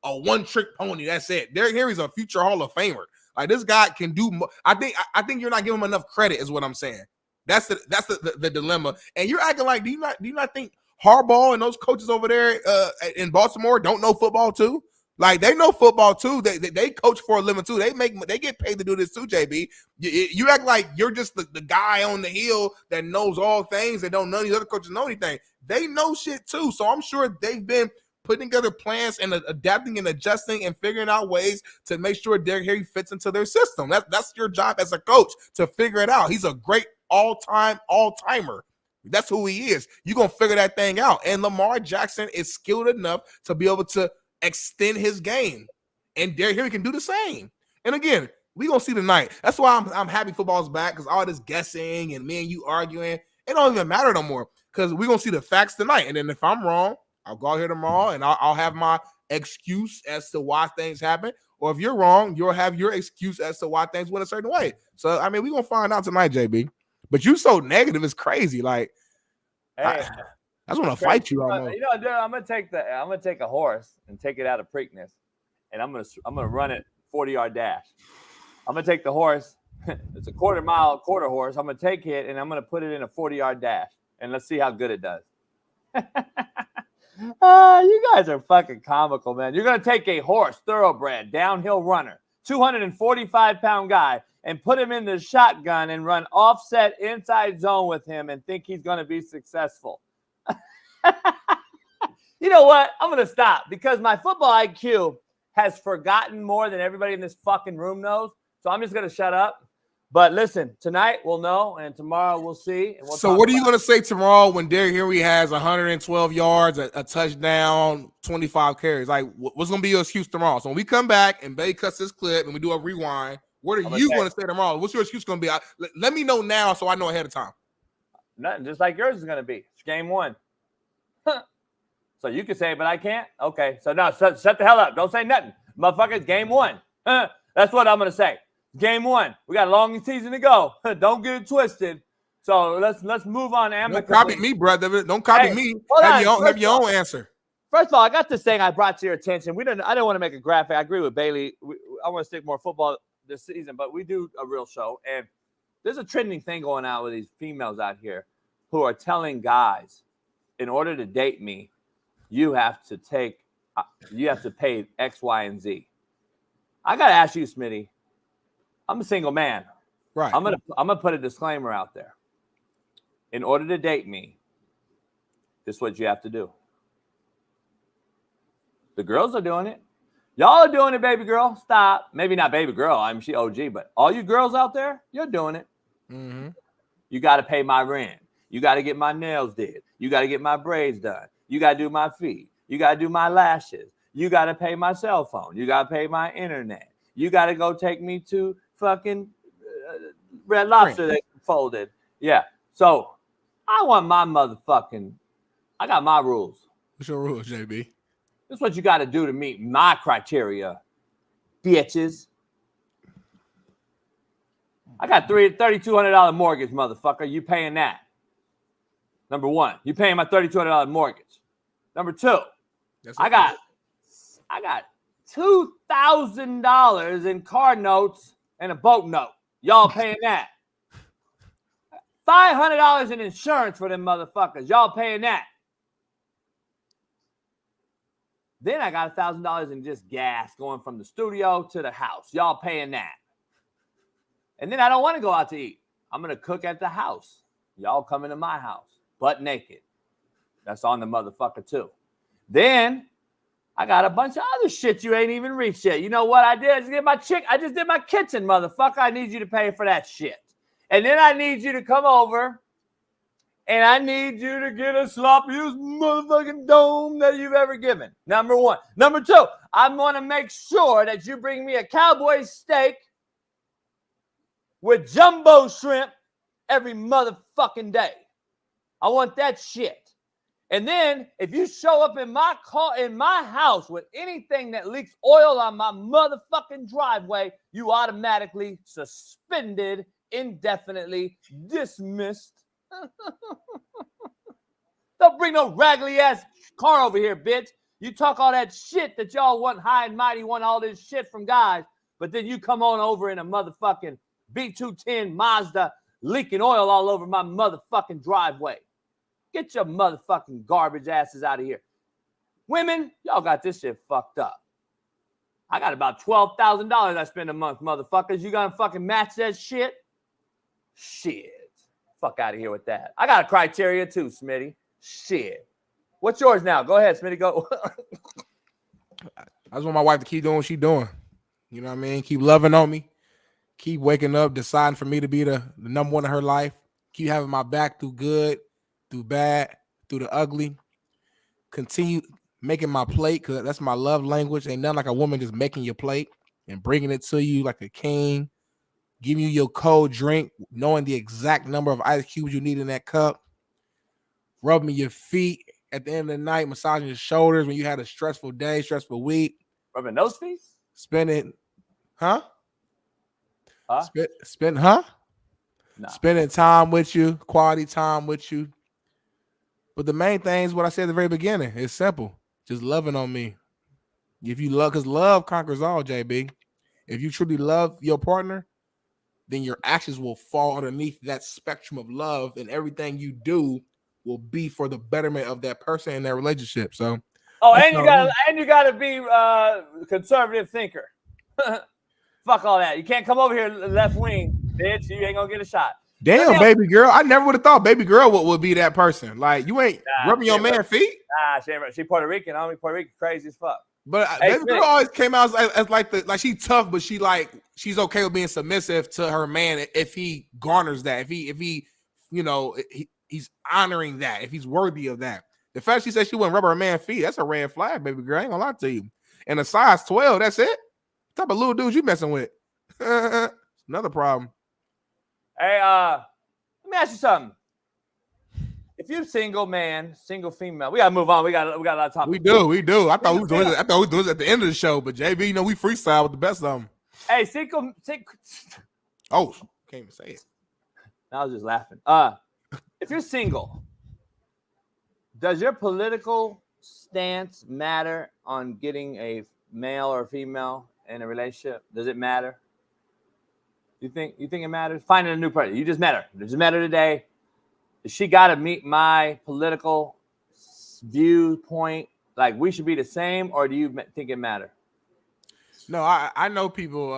a one-trick pony. That's it. Derrick Henry's a future Hall of Famer. Like, this guy can do more. I think you're not giving him enough credit, is what I'm saying. That's the dilemma. And you're acting like, do you not think Harbaugh and those coaches over there in Baltimore don't know football too? Like, they know football too. They coach for a living too. They get paid to do this too, JB. You act like you're just the guy on the hill that knows all things and don't none of these other coaches know anything. They know shit too. So I'm sure they've been putting together plans and adapting and adjusting and figuring out ways to make sure Derrick Henry fits into their system. That's your job as a coach, to figure it out. He's a great all-timer. That's who he is. You're going to figure that thing out. And Lamar Jackson is skilled enough to be able to extend his game. And Derrick Henry can do the same. And again, we're going to see tonight. That's why I'm happy football's back, because all this guessing and me and you arguing, it don't even matter no more, because we're going to see the facts tonight. And then if I'm wrong, I'll go out here tomorrow and I'll have my excuse as to why things happen. Or if you're wrong, you'll have your excuse as to why things went a certain way. So, I mean, we're going to find out tonight, JB. But you so negative, it's crazy. Like, hey, I just want to fight you. You know, dude, I'm gonna take a horse and take it out of Preakness, and I'm gonna run it 40-yard dash. I'm gonna take the horse. It's a quarter horse. I'm gonna take it and I'm gonna put it in a 40-yard dash, and let's see how good it does. You guys are fucking comical, man. You're gonna take a horse, thoroughbred, downhill runner, 245-pound guy, and put him in the shotgun and run offset inside zone with him and think he's going to be successful. You know what? I'm going to stop, because my football IQ has forgotten more than everybody in this fucking room knows. So I'm just going to shut up. But listen, tonight we'll know, and tomorrow we'll see. And so what are you going to say tomorrow when Derrick Henry has 112 yards, a touchdown, 25 carries? Like, what's going to be your excuse tomorrow? So when we come back and Bay cuts this clip and we do a rewind, what are you going to say tomorrow? What's your excuse going to be? Let me know now so I know ahead of time. Nothing, just like yours is going to be. It's game one. So you can say it, but I can't? Okay. So now shut the hell up. Don't say nothing. Motherfucker, it's game one. That's what I'm going to say. Game one. We got a long season to go. Don't get it twisted. So let's move on amicably. Don't copy me, brother. Don't copy me. Have your own answer. First of all, I got this thing I brought to your attention. I don't want to make a graphic. I agree with Bailey. I want to stick more football this season, but we do a real show. And there's a trending thing going on with these females out here who are telling guys, in order to date me, you have to pay X, Y, and Z. I got to ask you, Smitty. I'm a single man. Right. I'm gonna put a disclaimer out there. In order to date me, this is what you have to do. The girls are doing it. Y'all are doing it, baby girl. Stop. Maybe not baby girl. She OG, but all you girls out there, you're doing it. Mm-hmm. You got to pay my rent. You got to get my nails did. You got to get my braids done. You got to do my feet. You got to do my lashes. You got to pay my cell phone. You got to pay my internet. You got to go take me to fucking Red Lobster that folded. Yeah. So I want my motherfucking, I got my rules. What's your rules, JB? This is what you got to do to meet my criteria, bitches. I got $3,200 mortgage, motherfucker. You paying that? Number one, you paying my $3,200 mortgage. Number two, I got $2,000 in car notes and a boat note. Y'all paying that? $500 in insurance for them motherfuckers. Y'all paying that? Then I got $1,000 in just gas going from the studio to the house. Y'all paying that? And then I don't want to go out to eat. I'm going to cook at the house. Y'all coming to my house. butt naked. That's on the motherfucker too. Then I got a bunch of other shit you ain't even reached yet. You know what I did? I just did my kitchen, motherfucker. I need you to pay for that shit. And then I need you to come over and I need you to get a sloppiest motherfucking dome that you've ever given. Number one. Number two, I'm going to make sure that you bring me a cowboy steak with jumbo shrimp every motherfucking day. I want that shit. And then if you show up in my car, in my house with anything that leaks oil on my motherfucking driveway, you automatically suspended, indefinitely dismissed. Don't bring no raggedy ass car over here, bitch. You talk all that shit that y'all want high and mighty, want all this shit from guys, but then you come on over in a motherfucking B210 Mazda leaking oil all over my motherfucking driveway. Get your motherfucking garbage asses out of here. Women, y'all got this shit fucked up. I got about $12,000 I spend a month, motherfuckers. You gonna fucking match that shit? Shit. Fuck out of here with that. I got a criteria too, Smitty. Shit. What's yours now? Go ahead, Smitty. Go. I just want my wife to keep doing what she's doing. You know what I mean? Keep loving on me. Keep waking up, deciding for me to be the number one in her life. Keep having my back through good, through bad, through the ugly. Continue making my plate because that's my love language. Ain't nothing like a woman just making your plate and bringing it to you like a king. Giving you your cold drink, knowing the exact number of ice cubes you need in that cup. Rubbing your feet at the end of the night, massaging your shoulders when you had a stressful day, stressful week. Rubbing those feet? Spending, huh? Huh? Huh? Nah. Spending time with you, quality time with you. But the main thing is what I said at the very beginning. It's simple. Just loving on me. If you love, because love conquers all, JB. If you truly love your partner, then your actions will fall underneath that spectrum of love, and everything you do will be for the betterment of that person and their relationship. So, and you gotta be conservative thinker. Fuck all that. You can't come over here left wing, bitch. You ain't gonna get a shot. Damn, baby girl. I never would have thought baby girl would be that person. Like, you ain't rubbing your man's feet. Nah, she Puerto Rican. Homie, Puerto Rican, crazy as fuck. But baby girl always came out as like she tough, but she's okay with being submissive to her man if he garners that, if he he's honoring that, if he's worthy of that. The fact she said she wouldn't rub her man's feet, that's a red flag, baby girl. I ain't gonna lie to you. And a size 12, that's it. What type of little dudes you messing with? Another problem. Hey, let me ask you something. If you're single man, single female, we gotta move on. We got a lot of time. We do. I thought we was doing it at the end of the show, but JB, we freestyle with the best of them. Hey, single. Oh, can't even say it. I was just laughing. If you're single, does your political stance matter on getting a male or female in a relationship? Does it matter? You think it matters? Finding a new person. You just met her. Does it matter today? Does she got to meet my political viewpoint? Like, we should be the same, or do you think it matter? No, I know people.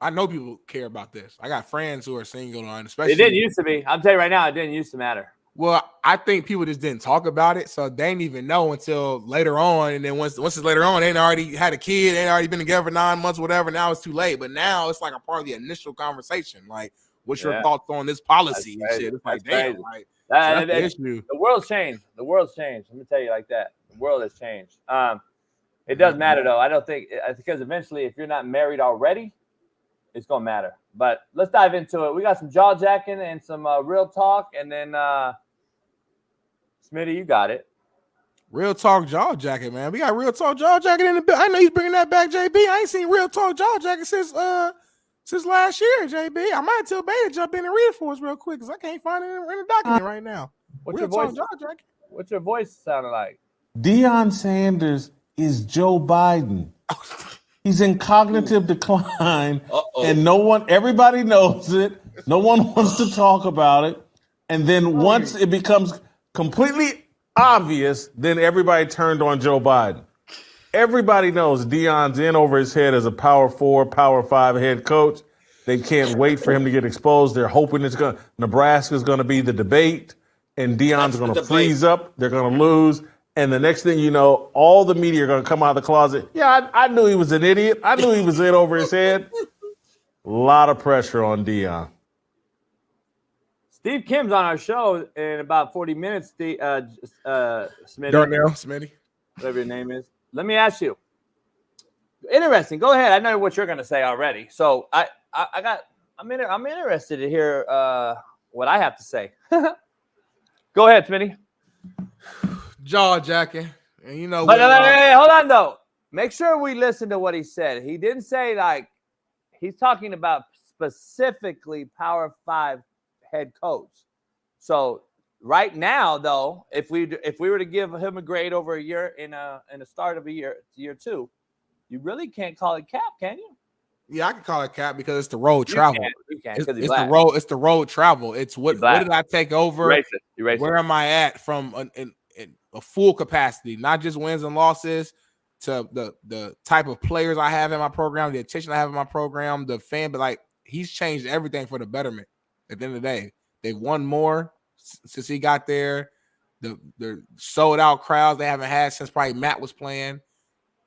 I know people care about this. I got friends who are single, and especially it didn't used to be. I'm telling you right now, it didn't used to matter. Well, I think people just didn't talk about it, so they didn't even know until later on. And then once it's later on, they already had a kid, they already been together for 9 months, whatever. Now it's too late. But now it's like a part of the initial conversation. Like, what's your thoughts on this policy and shit? It's like, damn, like, that's the issue. The world's changed. The world's changed. Let me tell you like that. The world has changed. It does matter though. I don't think because eventually, if you're not married already, it's gonna matter. But let's dive into it. We got some jaw jacking and some real talk, and then Smitty, you got it. Real talk jaw jacket, man. We got real talk jaw jacket in the bill. I know he's bringing that back, JB. I ain't seen real talk jaw jacket since last year, JB. I might tell Bay to jump in and read it for us real quick because I can't find it in the document right now. What's your voice sounding like? Deion Sanders is Joe Biden. He's in cognitive decline, and everybody knows it. No one wants to talk about it. And then once it becomes completely obvious, then everybody turned on Joe Biden. Everybody knows Deion's in over his head as a Power 4, Power 5 head coach. They can't wait for him to get exposed. They're hoping Nebraska's going to be the debate. and Deion's going to freeze up. They're going to lose. And the next thing you know, all the media are going to come out of the closet. Yeah, I knew he was an idiot. I knew he was in over his head. A lot of pressure on Deion. Steve Kim's on our show in about 40 minutes. Smitty. Darnell Smitty. Whatever your name is. Let me ask you. Interesting. Go ahead. I know what you're going to say already. So I'm interested to hear what I have to say. Go ahead, Smitty. Jaw jacking. And you know, but hey, hold on though. Make sure we listen to what he said. He didn't say like he's talking about specifically Power 5 head coach. So right now, though, if we were to give him a grade over a year in the start of a year 2, you really can't call it cap, can you? Yeah, I can call it cap because it's the road travel. You can, it's the road travel. It's what did I take over? Erase Where am I at from a full capacity, not just wins and losses, to the type of players I have in my program, the attention I have in my program, the fan, but like he's changed everything for the betterment. At the end of the day, they've won more since he got there. The sold out crowds they haven't had since probably Matt was playing.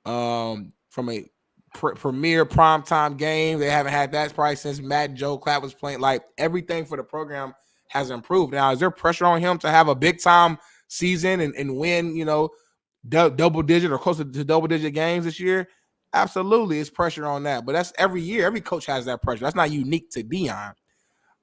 From a premier primetime game, they haven't had that probably since Matt Joe Clapp was playing. Like everything for the program has improved. Now, is there pressure on him to have a big time season and win, double digit or close to double digit games this year? Absolutely, it's pressure on that. But that's every year. Every coach has that pressure. That's not unique to Deion.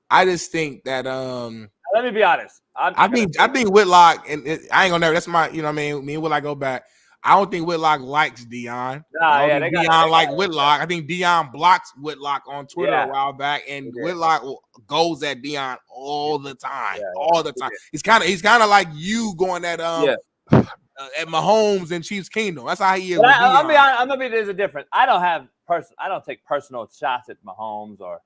I just think that let me be honest. I think Whitlock, and I ain't gonna never. That's my, me and Whitlock go back. I don't think Whitlock likes Deion. Deion like Whitlock. I think Deion blocks Whitlock on Twitter a while back, and Whitlock goes at Deion all the time, all the time. He's kind of like you going at at Mahomes and Chiefs Kingdom. That's how he is. I'm gonna be. There's a difference. I don't take personal shots at Mahomes or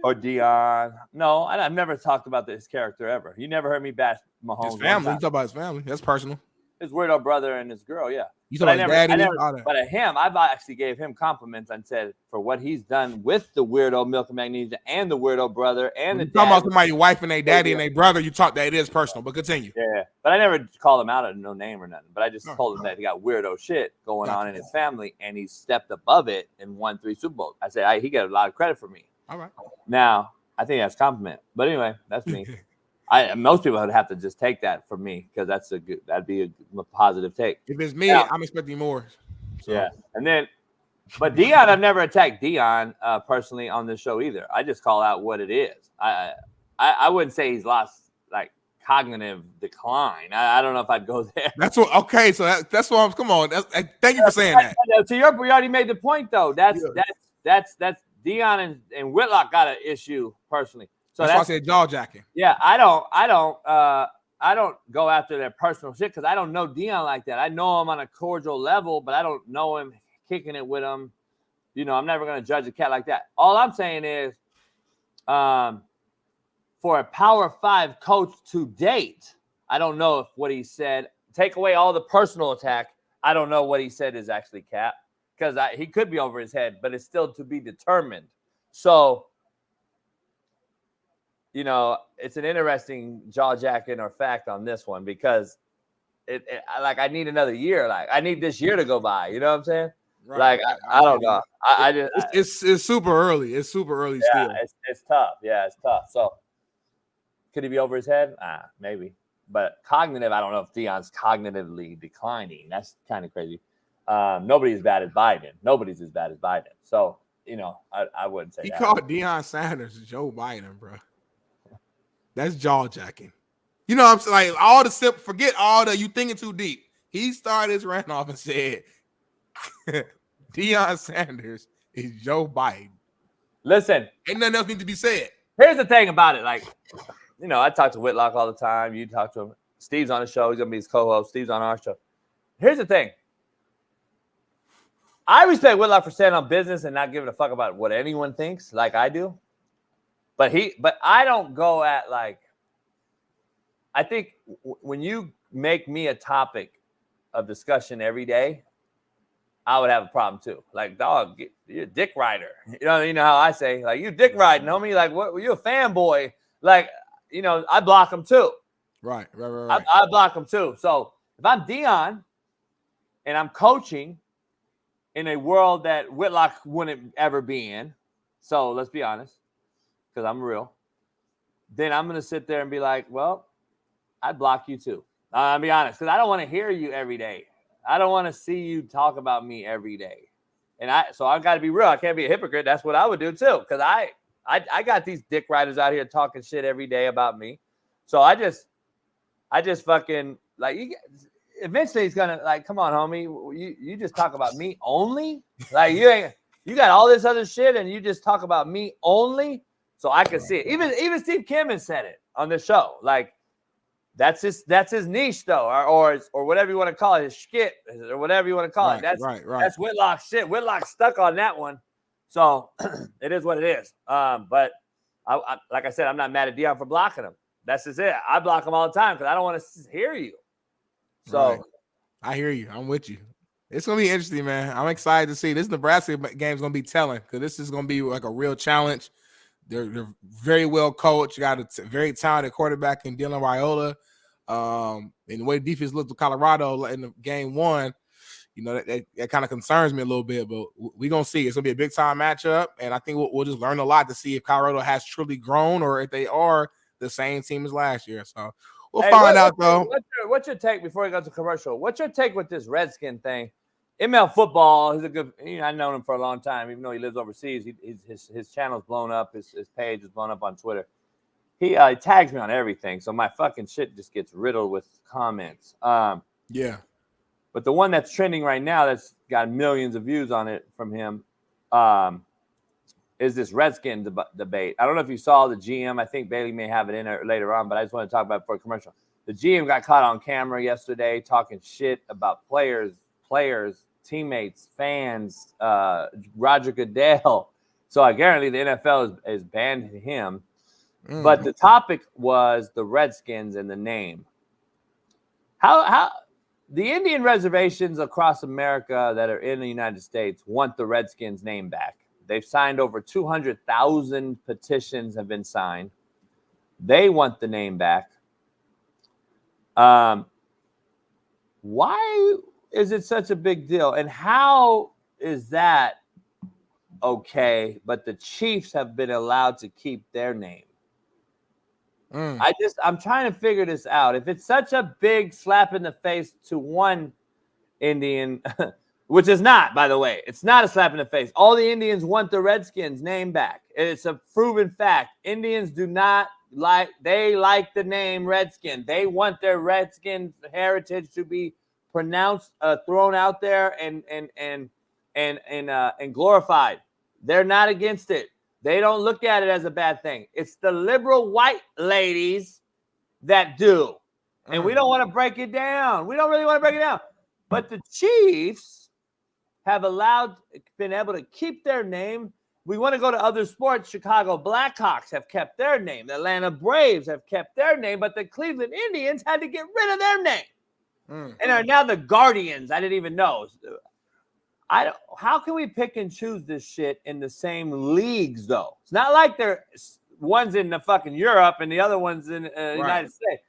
Deion. No, I've never talked about his character ever. You never heard me bash Mahomes. His family. You talk about his family. That's personal. His weirdo brother and his girl, yeah. You talk about daddy. But at him, I've actually gave him compliments and said for what he's done with the weirdo Milk and Magnesia and the weirdo brother and the dad. Talking about somebody's wife and their daddy and their brother, you talk that it is personal, but continue. Yeah, but I never called him out of no name or nothing. But I just told him that he got weirdo shit going on in his family and he stepped above it and won 3 Super Bowls. I said he got a lot of credit for me. All right. Now, I think that's a compliment. But anyway, that's me. Most people would have to just take that from me because that'd be a positive take. If it's me, I'm expecting more. So. Yeah, but Deion, I've never attacked Deion personally on this show either. I just call out what it is. I wouldn't say he's lost like cognitive decline. I don't know if I'd go there. That's what. Okay, so that's what I'm. Come on. Thank you for saying that. To your, we already made the point though. That's Deion and Whitlock got an issue personally. So that's why I said jaw jacking. Yeah, I don't go after their personal shit because I don't know Deion like that. I know him on a cordial level, but I don't know him kicking it with him. I'm never going to judge a cat like that. All I'm saying is, for a Power 5 coach to date, I don't know if what he said, take away all the personal attack, I don't know what he said is actually cap because he could be over his head, but it's still to be determined. So, it's an interesting jaw jacking or fact on this one because I need another year. Like I need this year to go by. You know what I'm saying? Right. Like I don't know. It's super early. It's super early still. It's tough. Yeah, it's tough. So could he be over his head? Maybe. But cognitive, I don't know if Deion's cognitively declining. That's kind of crazy. Nobody's as bad as Biden. So, I wouldn't say that. He called Deion Sanders Joe Biden, bro. That's jaw jacking. You know what I'm saying? Like forget all the you thinking too deep. He started his rant off and said Deion Sanders is Joe Biden. Listen. Ain't nothing else need to be said. Here's the thing about it. Like, I talk to Whitlock all the time. You talk to him. Steve's on the show. He's gonna be his co-host. Steve's on our show. Here's the thing. I respect Whitlock for standing on business and not giving a fuck about what anyone thinks, like I do. But I don't go at I think when you make me a topic of discussion every day, I would have a problem too. Like, dog, you're a dick rider. You know how I say, like, you dick riding, homie. Like, what? You a fanboy? Like, I block them too. Right. I block them too. So if I'm Dion and I'm coaching in a world that Whitlock wouldn't ever be in, so let's be honest, because I'm real, then I'm going to sit there and be like, well, I'd block you too. I'll be honest, because I don't want to hear you every day. I don't want to see you talk about me every day. And so I've got to be real. I can't be a hypocrite. That's what I would do too, because I got these dick riders out here talking shit every day about me. So I just fucking like eventually he's gonna like, come on, homie, you just talk about me only? Like you got all this other shit and you just talk about me only? So I can see it. Even Steve Kieman said it on the show. Like that's his niche though, or whatever you want to call it, his shit or whatever you want to call it. That's Whitlock's shit. Whitlock's stuck on that one. So it is what it is. But I like I said, I'm not mad at Dion for blocking him. That's just it. I block him all the time because I don't want to hear you. So right. I hear you. I'm with you. It's gonna be interesting, man. I'm excited to see this Nebraska game is gonna be telling because this is gonna be like a real challenge. They're very well coached. You got a very talented quarterback in Dylan Raiola. And the way defense looked to Colorado in the game one, that kind of concerns me a little bit. But we're gonna see. It's gonna be a big time matchup, and I think we'll just learn a lot to see if Colorado has truly grown or if they are the same team as last year. So we'll find out, though. What's your take before we go to commercial? What's your take with this Redskin thing? ML Football, he's a good. I've known him for a long time, even though he lives overseas. His channel's blown up. His page is blown up on Twitter. He tags me on everything, so my fucking shit just gets riddled with comments. Yeah. But the one that's trending right now, that's got millions of views on it from him, is this Redskin debate. I don't know if you saw the GM. I think Bailey may have it in there later on, but I just want to talk about it for a commercial. The GM got caught on camera yesterday talking shit about players, teammates, fans, Roger Goodell. So I guarantee the NFL is banned him. But the topic was the Redskins and the name. How the Indian reservations across America that are in the United States want the Redskins name back. They've signed over 200,000 petitions have been signed. They want the name back. Why is it such a big deal? And how is that okay, but the Chiefs have been allowed to keep their name? I'm trying to figure this out. If it's such a big slap in the face to one Indian, which is not, by the way, it's not a slap in the face. All the Indians want the Redskins name back. It's a proven fact. Indians do not they like the name Redskin. They want their Redskin heritage to be pronounced, thrown out there and glorified. They're not against it. They don't look at it as a bad thing. It's the liberal white ladies that do. And we don't want to break it down. We don't really want to break it down. But the Chiefs have been able to keep their name. We want to go to other sports. Chicago Blackhawks have kept their name. The Atlanta Braves have kept their name. But the Cleveland Indians had to get rid of their name. And are now the Guardians. I didn't even know. How can we pick and choose this shit in the same leagues, though? It's not like one's in the fucking Europe and the other one's in the United States.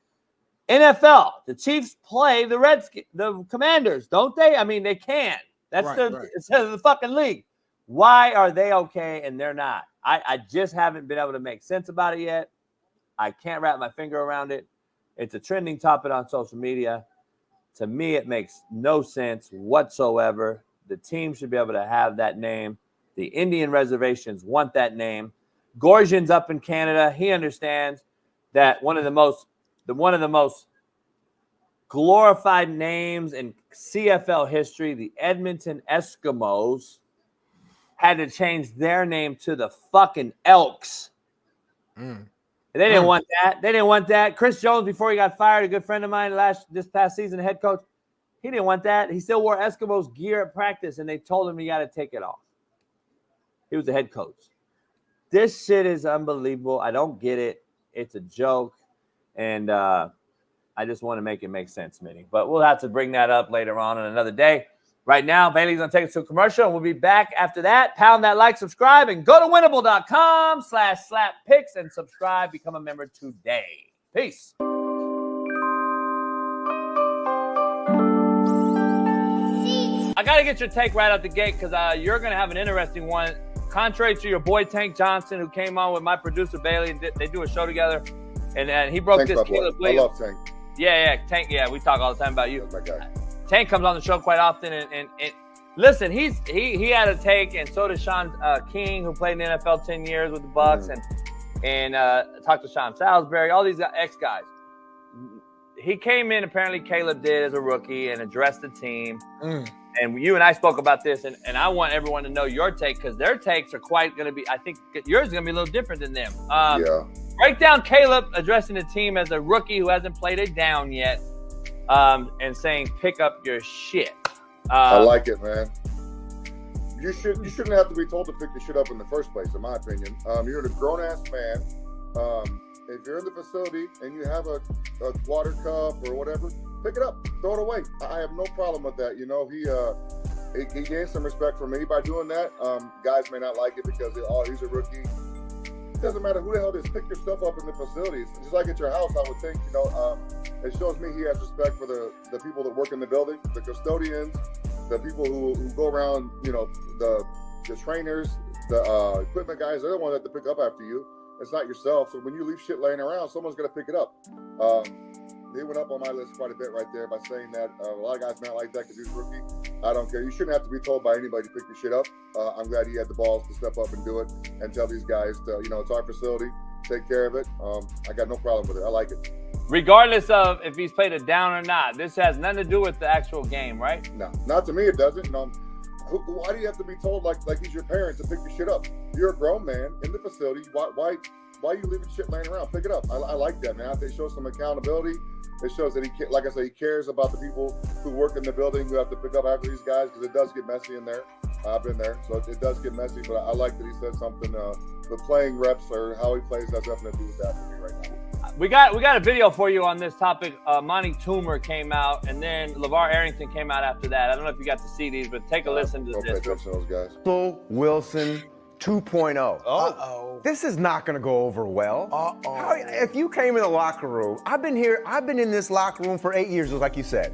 NFL, the Chiefs play the Commanders, don't they? I mean, they can. That's it's the fucking league. Why are they okay and they're not? I just haven't been able to make sense about it yet. I can't wrap my finger around it. It's a trending topic on social media. To me, it makes no sense whatsoever. The team should be able to have that name. The Indian reservations want that name. Gorgian's up in Canada. He understands that one of the most glorified names in CFL history, the Edmonton Eskimos, had to change their name to the fucking Elks. They didn't want that. They didn't want that. Chris Jones, before he got fired, a good friend of mine this past season, the head coach, he didn't want that. He still wore Eskimos gear at practice, and they told him he got to take it off. He was the head coach. This shit is unbelievable. I don't get it. It's a joke, and I just want to make it make sense, Smitty. But we'll have to bring that up later on another day. Right now, Bailey's going to take us to a commercial, and we'll be back after that. Pound that like, subscribe, and go to winnable.com/slap-picks and subscribe. Become a member today. Peace. I got to get your take right out the gate because you're going to have an interesting one. Contrary to your boy Tank Johnson, who came on with my producer Bailey, and they do a show together, and he broke this Caleb Williams. I love Tank. Yeah, Tank. Yeah, we talk all the time about you. That's my guy. Tank comes on the show quite often, and listen, he had a take, and so did Shaun King, who played in the NFL 10 years with the Bucks, and talked to Sean Salisbury, all these ex guys. He came in, apparently Caleb did as a rookie, and addressed the team. And you and I spoke about this, and I want everyone to know your take because their takes are quite going to be, I think yours is going to be a little different than them. Break down Caleb addressing the team as a rookie who hasn't played a down yet, and saying, pick up your shit. I like it, man. You shouldn't have to be told to pick your shit up in the first place, in my opinion. You're a grown-ass man. If you're in the facility and you have a water cup or whatever, pick it up, throw it away. I have no problem with that. You know, he gained some respect from me by doing that. Guys may not like it because he's a rookie. It doesn't matter who the hell it is. Pick your stuff up in the facilities. Just like at your house, I would think, it shows me he has respect for the people that work in the building, the custodians, the people who go around, the trainers, the equipment guys. They're the ones that have to pick up after you. It's not yourself. So when you leave shit laying around, someone's going to pick it up. He went up on my list quite a bit right there by saying that a lot of guys may not like that because he's a rookie. I don't care. You shouldn't have to be told by anybody to pick your shit up. I'm glad he had the balls to step up and do it and tell these guys to, it's our facility, take care of it. I got no problem with it. I like it. Regardless of if he's played it down or not, this has nothing to do with the actual game, right? No, not to me it doesn't. Why do you have to be told like he's your parent to pick your shit up? You're a grown man in the facility. Why are you leaving shit laying around? Pick it up. I like that, man. I think it shows some accountability. It shows that he cares about the people who work in the building who have to pick up after these guys because it does get messy in there. I've been there, so it does get messy. But I like that he said something. The playing reps or how he plays has nothing to do with that for me right now. We got a video for you on this topic. Monty Toomer came out, and then LeVar Arrington came out after that. I don't know if you got to see these, but take a listen to this. Pay attention to those guys. Wilson 2.0. Uh-oh. This is not going to go over well. If you came in the locker room, I've been in this locker room for 8 years, just like you said.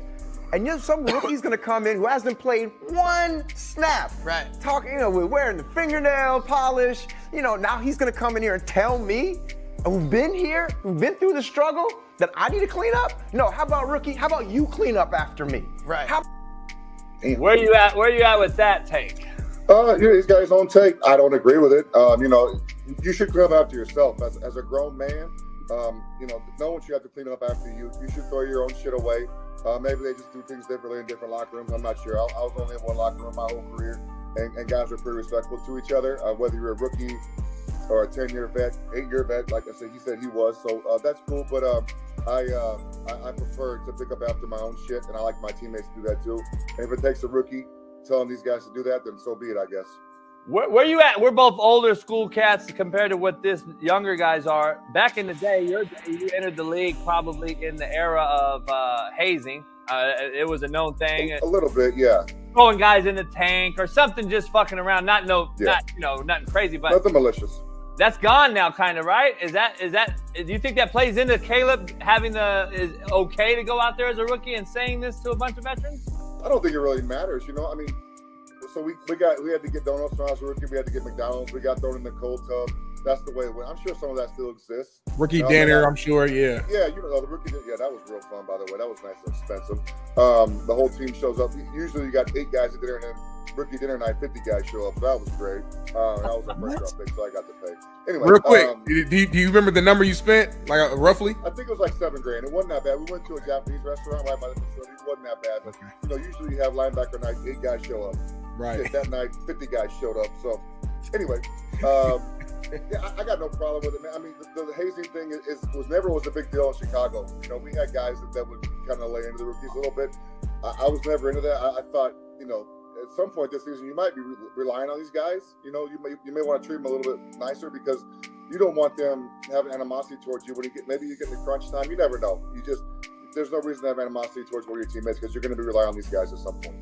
And some rookie's going to come in who hasn't played one snap. Right. Talking, we're wearing the fingernail polish. Now he's going to come in here and tell me, who've been here, who've been through the struggle, that I need to clean up? No, how about rookie? How about you clean up after me? Right. Where you at with that take? He's got his own take. I don't agree with it. You should clean up after yourself. As a grown man, no one should have to clean up after you. You should throw your own shit away. Maybe they just do things differently in different locker rooms. I'm not sure. I was only in one locker room my whole career, and guys were pretty respectful to each other, whether you're a rookie or a 10-year vet, 8-year vet, like I said, he said he was. So that's cool. But I prefer to pick up after my own shit, and I like my teammates to do that too. And if it takes a rookie telling these guys to do that, then so be it, I guess. Where you at? We're both older school cats compared to what this younger guys are. Back in the day, you entered the league probably in the era of hazing. It was a known thing. A little bit, yeah. Throwing guys in the tank or something, just fucking around. Nothing crazy, but nothing malicious. That's gone now, kind of, right? Is that? Do you think that plays into Caleb is okay to go out there as a rookie and saying this to a bunch of veterans? I don't think it really matters, So we had to get donuts when I was a rookie. We had to get McDonald's. We got thrown in the cold tub. That's the way it went. I'm sure some of that still exists. Rookie dinner, I'm sure, yeah. Yeah, the rookie dinner. Yeah, that was real fun, by the way. That was nice and expensive. The whole team shows up. Usually you got 8 guys at dinner, and then rookie dinner night, 50 guys show up. So that was great. And I was a first round pick, so I got to pay. Anyway, real quick, do you remember the number you spent, like roughly? I think it was like $7,000. It wasn't that bad. We went to a Japanese restaurant right by the facility. It wasn't that bad. Okay. Usually you have linebacker night, 8 guys show up. Right. That night, 50 guys showed up. So, anyway, I got no problem with it, man. I mean, the hazing thing was never a big deal in Chicago. We had guys that would kind of lay into the rookies a little bit. I was never into that. I thought, at some point this season, you might be relying on these guys. You may want to treat them a little bit nicer because you don't want them having animosity towards you when maybe you get in the crunch time. You never know. There's no reason to have animosity towards one of your teammates because you're going to be relying on these guys at some point.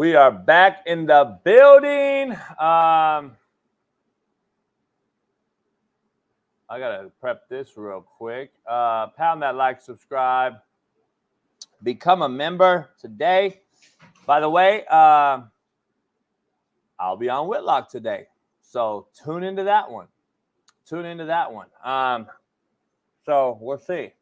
We are back in the building. I gotta prep this real quick. Pound that like, subscribe, become a member today. By the way, I'll be on Whitlock today, so tune into that one. So we'll see.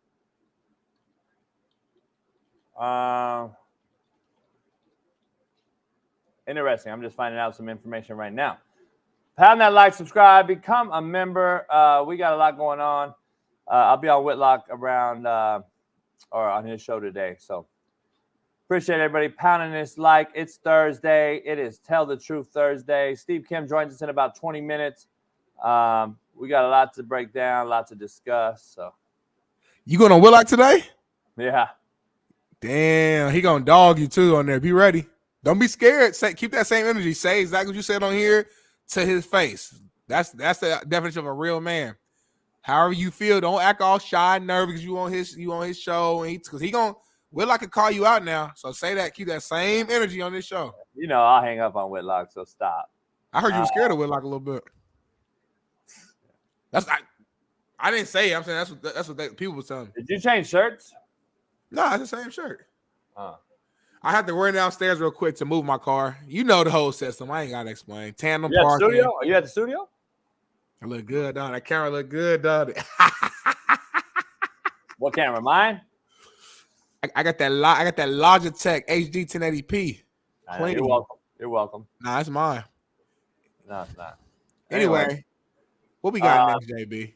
Interesting. I'm just finding out some information right now. Pound that like, subscribe, become a member. We got a lot going on. I'll be on Whitlock around or on his show today. So appreciate everybody pounding this like. It's Thursday. It is Tell the Truth Thursday. Steve Kim joins us in about 20 minutes. We got a lot to break down, a lot to discuss. So You going to Whitlock today? Yeah. Damn, he gonna dog you too on there. Be ready. Don't be scared. Keep that same energy. Say exactly what you said on here to his face. That's the definition of a real man. However you feel, don't act all shy and nervous because you on his show, and because he gonna Whitlock could call you out now. So say that. Keep that same energy on this show. You know I'll hang up on Whitlock, so stop. I heard you were scared of Whitlock a little bit. I didn't say it. I'm saying that's what people were telling me. Did you change shirts? No, it's the same shirt. I had to run downstairs real quick to move my car. You know the whole system. I ain't gotta explain. Tandem parking. Studio? Are you at the studio? I look good, dog. That camera look good, dog. What camera? Mine? I got that Logitech HD 1080p. You're welcome. You're welcome. Nah, it's mine. No, it's not. Anyway, what we got next, JB?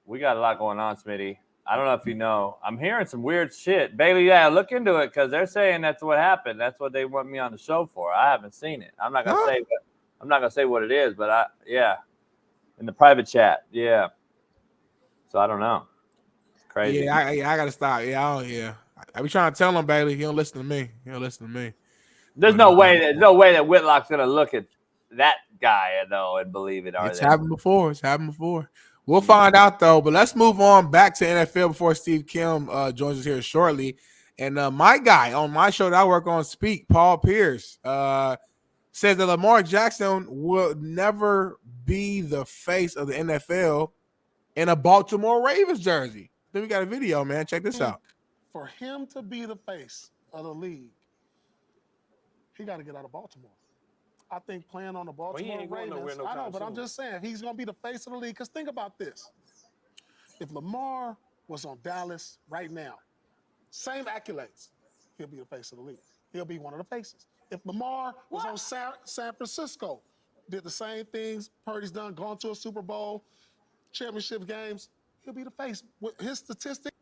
We got a lot going on, Smitty. I don't know if you know. I'm hearing some weird shit. Bailey, yeah, look into it because they're saying that's what happened. That's what they want me on the show for. I haven't seen it. I'm not gonna say what it is, but in the private chat, yeah. So I don't know. It's crazy. Yeah, I gotta stop. I be trying to tell him, Bailey. He don't listen to me. There's no way that Whitlock's gonna look at that guy though and believe it. It's happened before. We'll find out, though. But let's move on back to NFL before Steve Kim joins us here shortly. And my guy on my show that I work on, Speak, Paul Pierce, says that Lamar Jackson will never be the face of the NFL in a Baltimore Ravens jersey. Then we got a video, man. Check this out. For him to be the face of the league, he got to get out of Baltimore. I think playing on the Baltimore Ravens, I know, but I'm just saying, he's going to be the face of the league. Because think about this. If Lamar was on Dallas right now, same accolades, he'll be the face of the league. He'll be one of the faces. If Lamar was on San Francisco, did the same things Purdy's done, gone to a Super Bowl, championship games, he'll be the face. With his statistics.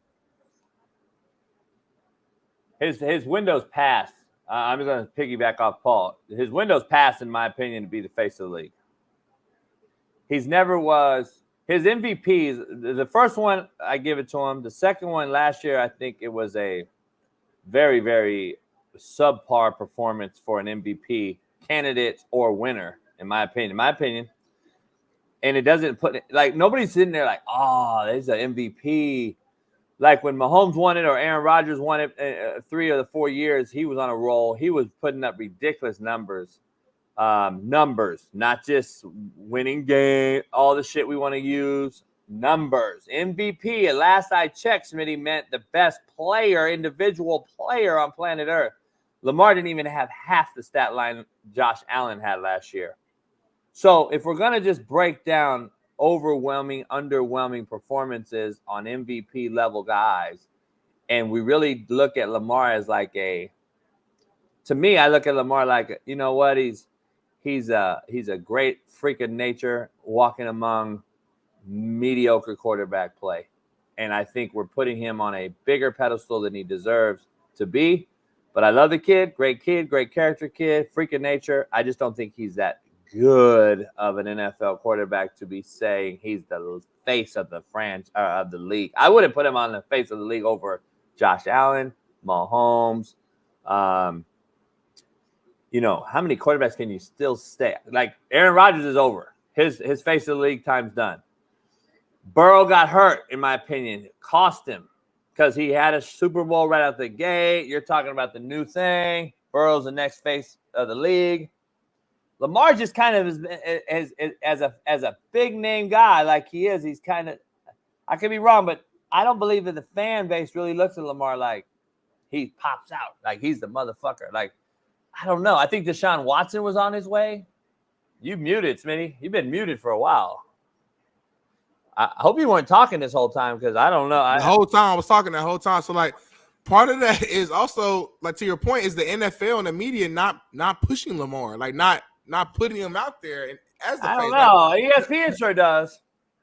His window's passed. I'm just going to piggyback off Paul. His window's passed, in my opinion, to be the face of the league. He's never was. His MVPs, the first one, I give it to him. The second one last year, I think it was a very, very subpar performance for an MVP candidate or winner, in my opinion. And it doesn't put – like, nobody's sitting there like, oh, there's an MVP. Like when Mahomes won it or Aaron Rodgers won it 3 of the 4 years, he was on a roll. He was putting up ridiculous numbers, not just winning game, all the shit we want to use. Numbers. MVP, at last I checked, Smitty, meant the best player, individual player on planet Earth. Lamar didn't even have half the stat line Josh Allen had last year. So if we're going to just break down underwhelming performances on MVP level guys, and we really look at Lamar as like to me, I look at Lamar like, you know what, he's a great freak of nature walking among mediocre quarterback play, and I think we're putting him on a bigger pedestal than he deserves to be. But I love the kid, great character kid, freak of nature. I just don't think he's that good of an NFL quarterback to be saying he's the face of the of the league. I wouldn't put him on the face of the league over Josh Allen, Mahomes. You know, how many quarterbacks can you still stay? Like Aaron Rodgers is over. His face of the league time's done. Burrow got hurt, in my opinion. It cost him because he had a Super Bowl right out the gate. You're talking about the new thing. Burrow's the next face of the league. Lamar just kind of is as a big name guy like he is. He's kind of, I could be wrong, but I don't believe that the fan base really looks at Lamar like he pops out, like he's the motherfucker. Like, I don't know. I think Deshaun Watson was on his way. You muted, Smitty. You've been muted for a while. I hope you weren't talking this whole time because I don't know. The whole time I was talking that whole time. So like part of that is also like to your point is the NFL and the media not pushing Lamar, like not putting him out there. And as the I don't know. ESPN sure does.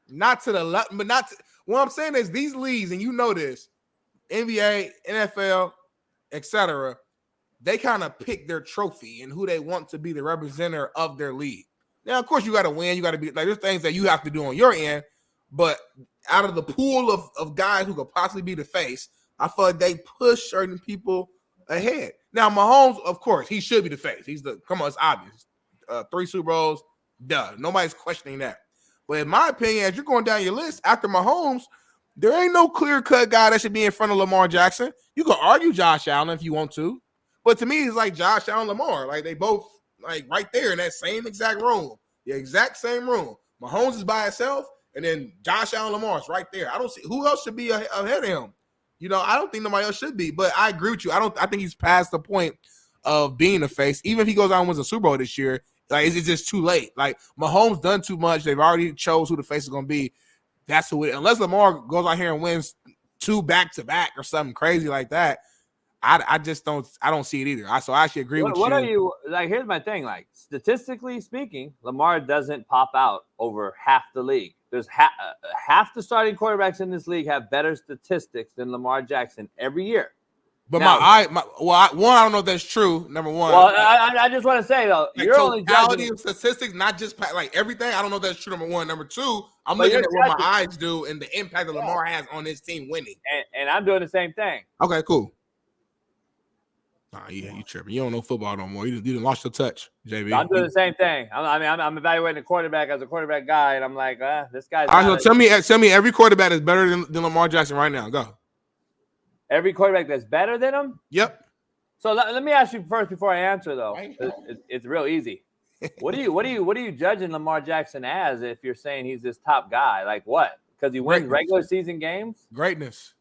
Not to the left, but not. What I'm saying is these leagues, and you know this, NBA, NFL, etc. They kind of pick their trophy and who they want to be the representative of their league. Now, of course, you got to win. You got to be like there's things that you have to do on your end, but out of the pool of guys who could possibly be the face, I feel like they push certain people ahead. Now, Mahomes, of course, he should be the face. It's obvious. 3 Super Bowls, duh. Nobody's questioning that. But in my opinion, as you're going down your list after Mahomes, there ain't no clear-cut guy that should be in front of Lamar Jackson. You can argue Josh Allen if you want to. But to me, it's like Josh Allen, Lamar. Like they both like right there in that same exact room. The exact same room. Mahomes is by himself, and then Josh Allen, Lamar is right there. I don't see who else should be ahead of him. You know, I don't think nobody else should be. But I agree with you. I think he's past the point of being a face. Even if he goes out and wins a Super Bowl this year, like it's just too late. Like Mahomes done too much. They've already chose who the face is going to be. That's who it. Unless Lamar goes out here and wins 2 back-to-back or something crazy like that, I just don't. I don't see it either. So I actually agree with you. What are you like? Here's my thing. Like statistically speaking, Lamar doesn't pop out over half the league. There's half the starting quarterbacks in this league have better statistics than Lamar Jackson every year. But now, I don't know if that's true. Number one. Well, I just want to say though, like you're only totality judging of statistics, not just like everything. I don't know if that's true. Number one. Number two, I'm looking at what my eyes do and the impact that Lamar has on his team winning. And I'm doing the same thing. Okay, cool. Nah, yeah, you tripping. You don't know football no more. You didn't lost your touch, JB. I'm doing the same thing. I'm evaluating a quarterback as a quarterback guy, and I'm like, this guy's. All right, so tell me every quarterback is better than Lamar Jackson right now. Go. Every quarterback that's better than him? Yep. So let me ask you first before I answer though. It's real easy. What are you judging Lamar Jackson as if you're saying he's this top guy? Like what? Because he wins regular season games? Greatness.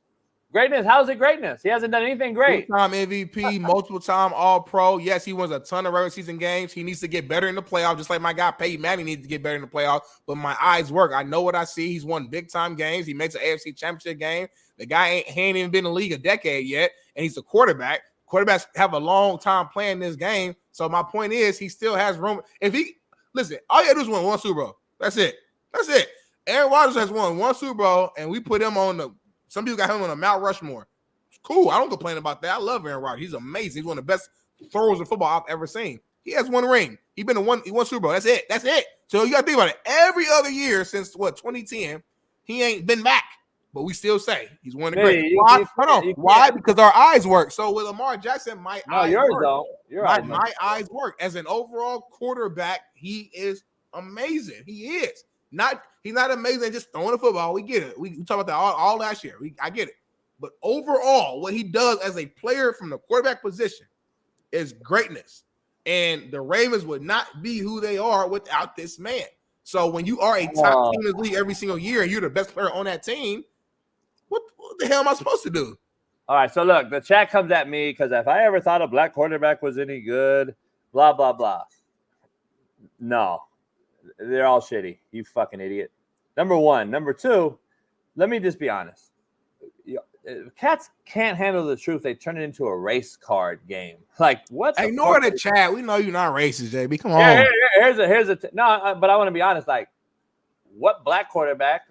Greatness? How's it greatness? He hasn't done anything great. 2-time MVP, multiple-time All-Pro. Yes, he wins a ton of regular season games. He needs to get better in the playoffs, just like my guy Peyton Manning needs to get better in the playoffs. But my eyes work. I know what I see. He's won big-time games. He makes an AFC Championship game. The guy ain't even been in the league a decade yet, and he's a quarterback. Quarterbacks have a long time playing this game. So my point is he still has room. Listen, all you got to do is win 1 Super Bowl. That's it. Aaron Rodgers has won 1 Super Bowl, and we put him on some people got him on a Mount Rushmore. It's cool. I don't complain about that. I love Aaron Rodgers. He's amazing. He's one of the best throwers in football I've ever seen. He has 1 ring. He won Super Bowl. That's it. So you got to think about it. Every other year since 2010, he ain't been back. But we still say he's one of the great. Why? Why? Because our eyes work. So with Lamar Jackson, my eyes work. My eyes work. As an overall quarterback, he is amazing. He is. He's not amazing at just throwing the football. We get it. We talked about that all last year. I get it. But overall, what he does as a player from the quarterback position is greatness. And the Ravens would not be who they are without this man. So when you are a top team in the league every single year and you're the best player on that team, what the hell am I supposed to do? All right, so look, the chat comes at me because if I ever thought a black quarterback was any good, blah, blah, blah. No, they're all shitty. You fucking idiot. Number one. Number two, let me just be honest. Cats can't handle the truth. They turn it into a race card game. Like, what? Ignore the chat. We know you're not racist, JB. Come on. But I want to be honest. Like, what black quarterback,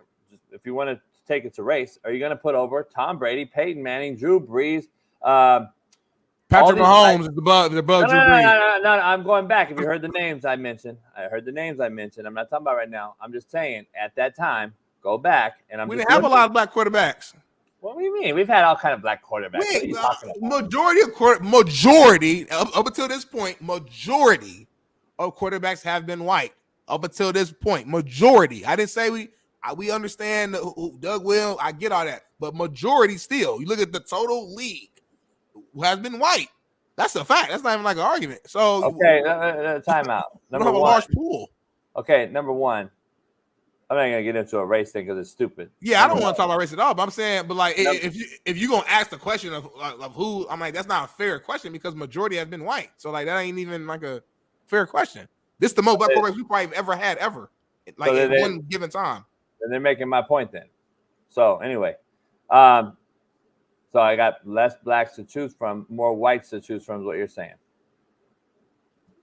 if you want to take it to race, are you going to put over Tom Brady, Peyton Manning, Drew Brees, Patrick Mahomes is above Drew Brees? No, I'm going back. If you heard the names I mentioned, I'm not talking about right now. I'm just saying at that time, go back. And we didn't have a lot of black quarterbacks. What do you mean? We've had all kind of black quarterbacks. Majority up until this point, majority of quarterbacks have been white up until this point. Majority. I didn't say we understand Doug Will. I get all that, but majority still. You look at the total league who has been white. That's a fact. That's not even like an argument. So okay, timeout. We don't have a large pool. Okay, number one. I'm not gonna get into a race thing because it's stupid. Yeah, I don't want to talk about race at all. But I'm saying, but like, if you gonna ask the question of who, I'm like, that's not a fair question because majority have been white. So like, that ain't even like a fair question. This is the most black quarterbacks we probably ever had ever, like at one given time. And they're making my point then. So anyway, so I got less blacks to choose from, more whites to choose from, is what you're saying.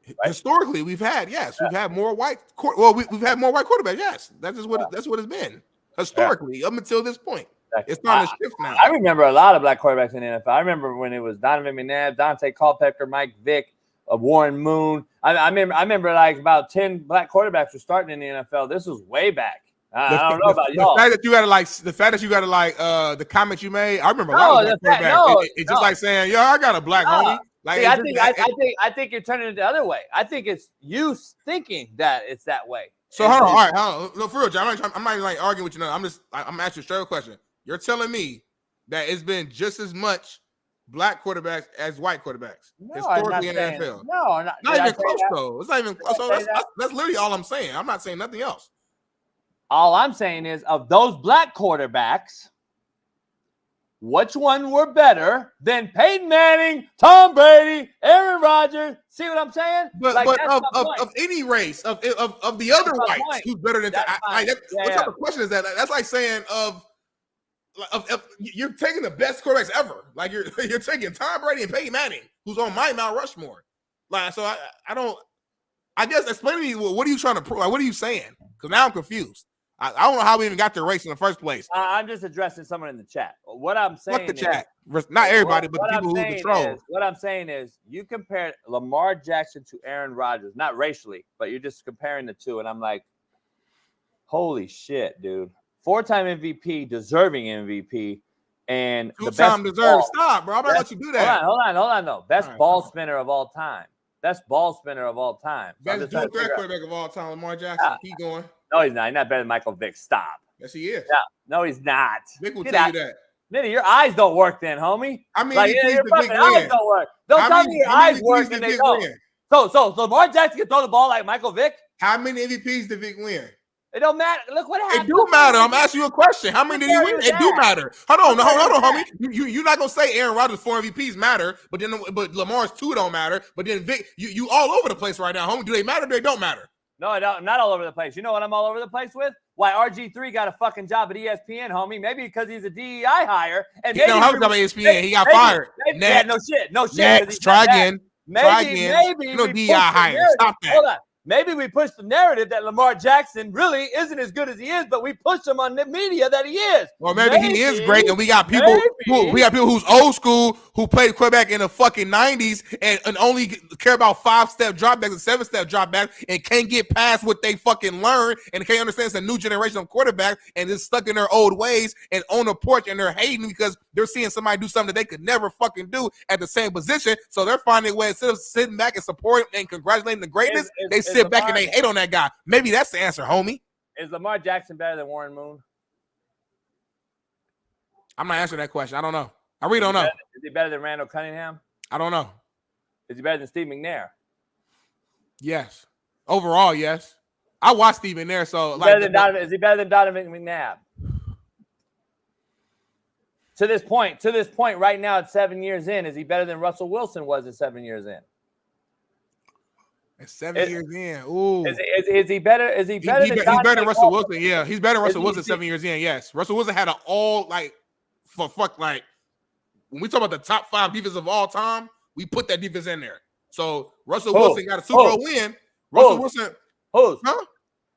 Right? Historically, we've had we've had more white. We've had more white quarterbacks. Yes, that's what it's been historically up until this point. It's starting to shift now. I remember a lot of black quarterbacks in the NFL. I remember when it was Donovan McNabb, Dante Culpepper, Mike Vick, Warren Moon. I remember like about 10 black quarterbacks were starting in the NFL. This was way back. I don't know about y'all. The fact that you got the comment you made. I remember a lot of black quarterbacks. It's just like saying, "Yo, I got a black homie." Like, see, I think you're turning it the other way. I think it's you thinking that it's that way. So hold on, all right, no, for real, John. I'm not even like arguing with you. I'm asking a straight question. You're telling me that it's been just as much black quarterbacks as white quarterbacks historically in the NFL. No, not even close though. It's not even close. So that's literally all I'm saying. I'm not saying nothing else. All I'm saying is, of those black quarterbacks, which one were better than Peyton Manning, Tom Brady, Aaron Rodgers? See what I'm saying? But of any race, of the other whites, who's better than what type of question is that? That's like saying of you're taking the best quarterbacks ever. Like you're taking Tom Brady and Peyton Manning, who's on my Mount Rushmore. Like, so I don't. I guess explain to me what are you trying to prove? Like, what are you saying? Because now I'm confused. I don't know how we even got to race in the first place. I'm just addressing someone in the chat. What I'm saying is, chat. Not everybody, but the people who control. What I'm saying is, you compared Lamar Jackson to Aaron Rodgers, not racially, but you're just comparing the two. And I'm like, holy shit, dude. 4-time MVP, deserving MVP, and the best deserved. Stop, bro. I'm not let you do that. Hold on. No, best ball spinner of all time. Best ball spinner of all time. So best dual threat quarterback of all time, Lamar Jackson. Keep going. No, he's not. He's not better than Michael Vick. Stop. Yes, he is. No, he's not. Vick will tell you that. Mitty, your eyes don't work then, homie. I mean, like, your fucking eyes don't work. Don't tell me your eyes work and they don't. So Lamar Jackson can throw the ball like Michael Vick? How many MVPs did Vick win? It don't matter. Look what happened. It do matter. I'm asking you a question. How many did he win? It do matter. Hold on, homie. You're not gonna say Aaron Rodgers 4 MVPs matter, but Lamar's 2 don't matter. But then Vick, you all over the place right now, homie. Do they matter? Or they don't matter? No, I don't. I'm not all over the place. You know what I'm all over the place with? Why RG3 got a fucking job at ESPN, homie? Maybe because he's a DEI hire. And he don't have a job at ESPN. He got fired. Yeah, no shit. Next, try again. Maybe no DEI hire. Stop that. Hold on. Maybe we push the narrative that Lamar Jackson really isn't as good as he is, but we push him on the media that he is. Or maybe he is great, and we got people who's old school who played quarterback in the fucking 90s and only care about 5-step dropbacks and 7-step dropbacks and can't get past what they fucking learn and can't understand it's a new generation of quarterback and is stuck in their old ways and on the porch and they're hating because they're seeing somebody do something that they could never fucking do at the same position. So they're finding a way instead of sitting back and supporting and congratulating the greatness, they sit back and they hate on that guy. Maybe that's the answer, homie. Is Lamar Jackson better than Warren Moon? I'm not answering that question. I don't know. I really don't know. Is he better than Randall Cunningham? I don't know. Is he better than Steve McNair? Yes. Overall, yes. I watched Steve McNair, so is he better than Donovan McNabb? To this point, right now at 7 years in, is he better than Russell Wilson was at 7 years in? At 7 years in, ooh, is he better? Is he better? He's better than Russell Wilson. Yeah, he's better than Russell Wilson 7 years in. Yes, Russell Wilson had when we talk about the top 5 defenses of all time, we put that defense in there. So Russell Wilson got a Super Bowl win. Russell Wilson,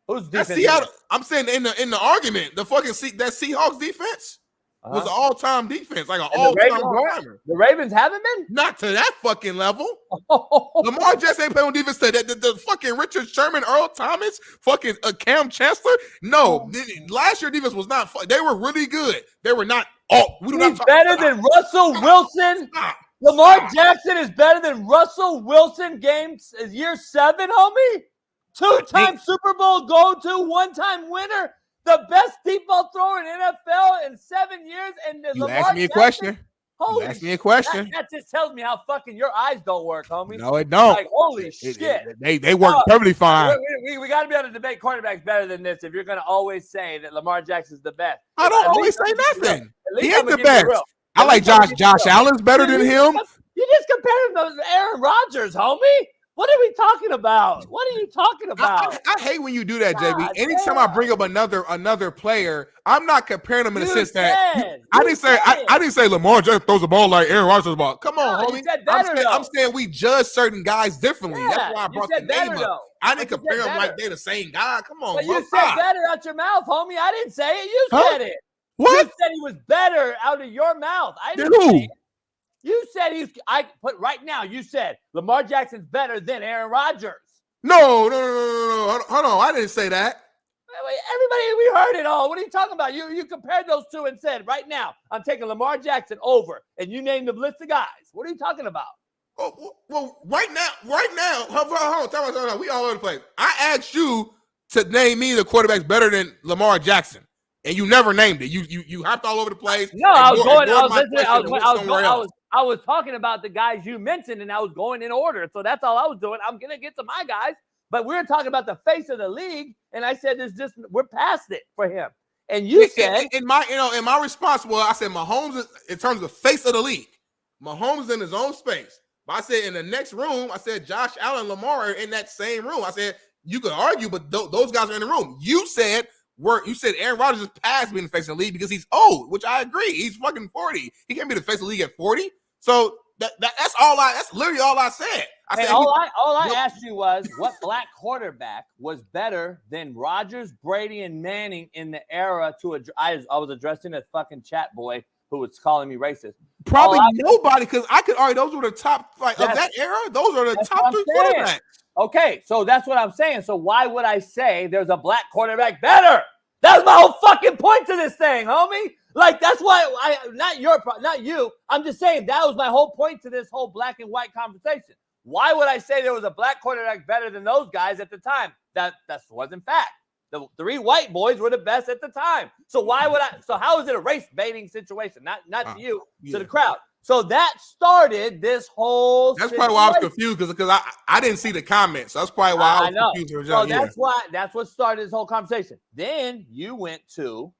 who's defense? I'm saying in the argument, the fucking that Seahawks defense. Was an all-time defense, like an all-time grinder. The Ravens haven't been? Not to that fucking level. Lamar Jackson ain't playing on defense to the fucking Richard Sherman, Earl Thomas, fucking Cam Chancellor. No, last year defense was not. They were really good. They were not. He's better than Russell Wilson. Lamar Jackson is better than Russell Wilson. Year 7, homie. 2-time Super Bowl go-to, 1-time winner. The best deep ball thrower in NFL in 7 years, and you asked me a question. Holy Ask me a question. That just tells me how fucking your eyes don't work, homie. No, it don't. Like, holy shit. They work perfectly fine. We got to be able to debate quarterbacks better than this if you're going to always say that Lamar Jackson's the best. I don't always say nothing. He ain't the the best. I like Josh Allen's better than him. You just compared him to Aaron Rodgers, homie. What are we talking about? What are you talking about? I hate when you do that, JB. Anytime I bring up another player, I'm not comparing them in the sense that I didn't say Lamar Jackson throws the ball like Aaron Rodgers ball. Come on, homie. I'm saying we judge certain guys differently. That's why I brought the name up. I didn't compare them like they're the same guy. Come on, but you said better out your mouth, homie. I didn't say it. You said it. What? You said he was better out of your mouth. I didn't say it. You said you said Lamar Jackson's better than Aaron Rodgers. No. Hold on. I didn't say that. Everybody, we heard it all. What are you talking about? You compared those two and said, right now, I'm taking Lamar Jackson over, and you named the list of guys. What are you talking about? Well, right now, hold on, time out. We all over the place. I asked you to name me the quarterbacks better than Lamar Jackson. And you never named it. You hopped all over the place. No, I was talking about the guys you mentioned, and I was going in order. So that's all I was doing. I'm gonna get to my guys, but we're talking about the face of the league, and I said we're past it for him. And you said in my response was I said Mahomes in terms of the face of the league. Mahomes is in his own space. But I said in the next room, I said Josh Allen, Lamar are in that same room. I said you could argue, but those guys are in the room. You said Aaron Rodgers is past being the face of the league because he's old, which I agree. He's fucking 40. He can't be the face of the league at 40. So that's literally all I said. All I asked you was what black quarterback was better than Rodgers, Brady, and Manning in the era I was addressing a fucking chat boy who was calling me racist. Probably nobody, because I could argue those were the top of that era. Those are the top three quarterbacks. Okay, so that's what I'm saying. So why would I say there's a black quarterback better? That's my whole fucking point to this thing, homie. Like, that's why not you. I'm just saying that was my whole point to this whole black and white conversation. Why would I say there was a black quarterback better than those guys at the time? That wasn't fact. The three white boys were the best at the time. So how is it a race baiting situation? Not to you, to the crowd. So that started this whole That's probably why I was confused because I didn't see the comments. So that's probably why I was confused. So that's what started this whole conversation. Then you went to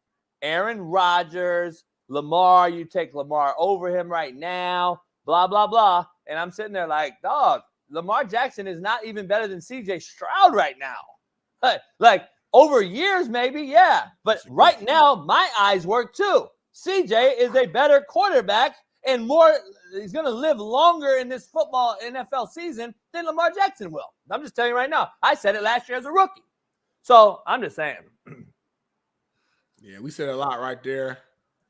Aaron Rodgers, Lamar. You take Lamar over him right now, blah, blah, blah. And I'm sitting there like, dog, Lamar Jackson is not even better than CJ Stroud right now. Like over years, maybe, yeah. But right now, my eyes work too. CJ is a better quarterback and he's going to live longer in this football NFL season than Lamar Jackson will. I'm just telling you right now. I said it last year as a rookie. So I'm just saying. Yeah, we said a lot right there.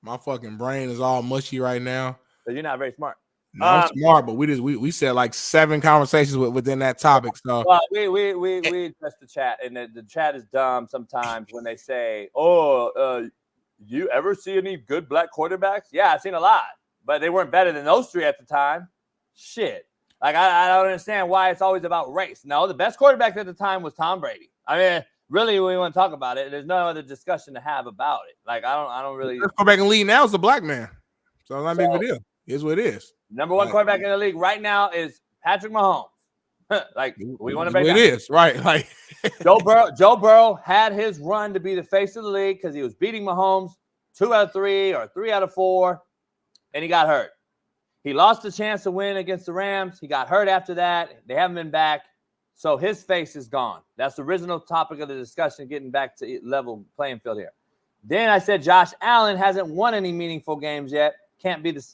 My fucking brain is all mushy right now. But you're not very smart. No, I'm smart, but we said like 7 conversations within that topic. So well, we address the chat, and the chat is dumb sometimes when they say, you ever see any good black quarterbacks? Yeah, I've seen a lot. But they weren't better than those 3 at the time. Shit. Like, I don't understand why it's always about race. No, the best quarterback at the time was Tom Brady. I mean, really, we want to talk about it. There's no other discussion to have about it. Like, I don't really. The best quarterback in the league now is a black man. So it's not big of a deal. Here's what it is. Number 1 quarterback in the league right now is Patrick Mahomes. Like, we want to break it is, right? Like Joe Burrow had his run to be the face of the league because he was beating Mahomes 2 out of 3 or 3 out of 4. And he got hurt. He lost the chance to win against the Rams. He got hurt after that. They haven't been back. So his face is gone. That's the original topic of the discussion, getting back to level playing field here. Then I said Josh Allen hasn't won any meaningful games yet. Can't be the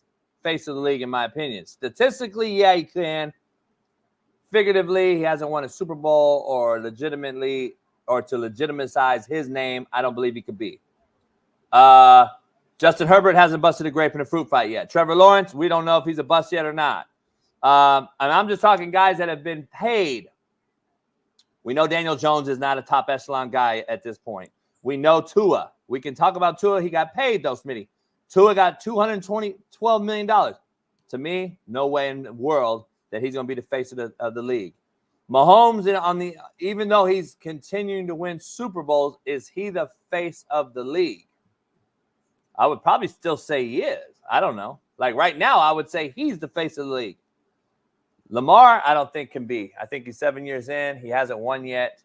face of the league, in my opinion. Statistically, yeah, he can. Figuratively, he hasn't won a Super Bowl or to legitimize his name. I don't believe he could be. Justin Herbert hasn't busted a grape in a fruit fight yet. Trevor Lawrence, we don't know if he's a bust yet or not. And I'm just talking guys that have been paid. We know Daniel Jones is not a top echelon guy at this point. We know Tua. We can talk about Tua. He got paid, though, Smitty. Tua got $12 million. To me, no way in the world that he's going to be the face of the league. Mahomes, even though he's continuing to win Super Bowls, is he the face of the league? I would probably still say he is. I don't know. Like right now, I would say he's the face of the league. Lamar, I don't think can be. I think he's 7 years in. He hasn't won yet.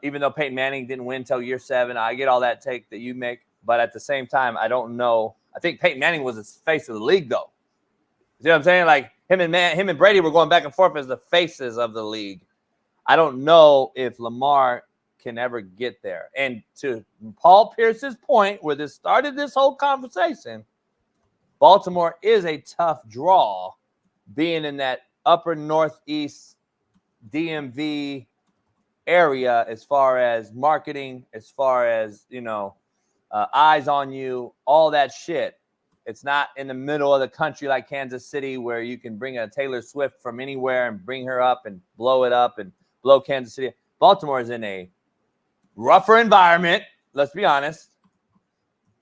Even though Peyton Manning didn't win till year 7, I get all that take that you make. But at the same time, I don't know. I think Peyton Manning was the face of the league, though. You see what I'm saying? Like him and Brady were going back and forth as the faces of the league. I don't know if Lamar can ever get there. And to Paul Pierce's point, where this started this whole conversation, Baltimore is a tough draw, being in that upper northeast DMV area as far as marketing, as far as, eyes on you, all that shit. It's not in the middle of the country like Kansas City where you can bring a Taylor Swift from anywhere and bring her up and blow it up and blow Kansas City. Baltimore is in a rougher environment, let's be honest.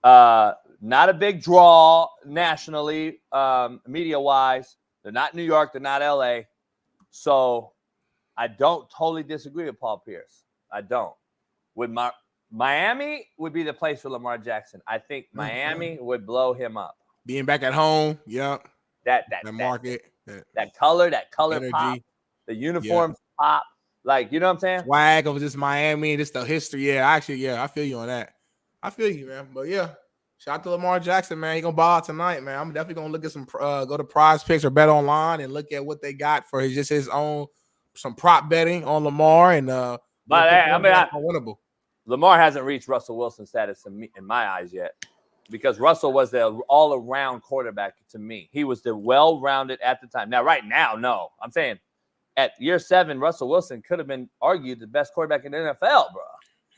Not a big draw nationally, media-wise. They're not New York. They're not L.A. So I don't totally disagree with Paul Pierce. I don't. Miami would be the place for Lamar Jackson. I think Miami would blow him up. Being back at home, yeah. That market. That color energy. pop. The uniforms pop. Like, you know what I'm saying? Swag of just Miami, just the history. Yeah, actually, I feel you on that. I feel you, man. But yeah, shout out to Lamar Jackson, man. He gonna ball out tonight, man. I'm definitely gonna look at some go to Prize Picks or Bet Online and look at what they got for his own some prop betting on Lamar and winnable. Lamar hasn't reached Russell Wilson status in my eyes yet, because Russell was the all-around quarterback to me. He was the well-rounded at the time. Now, right now, no. I'm saying at year 7, Russell Wilson could have been argued the best quarterback in the NFL, bro.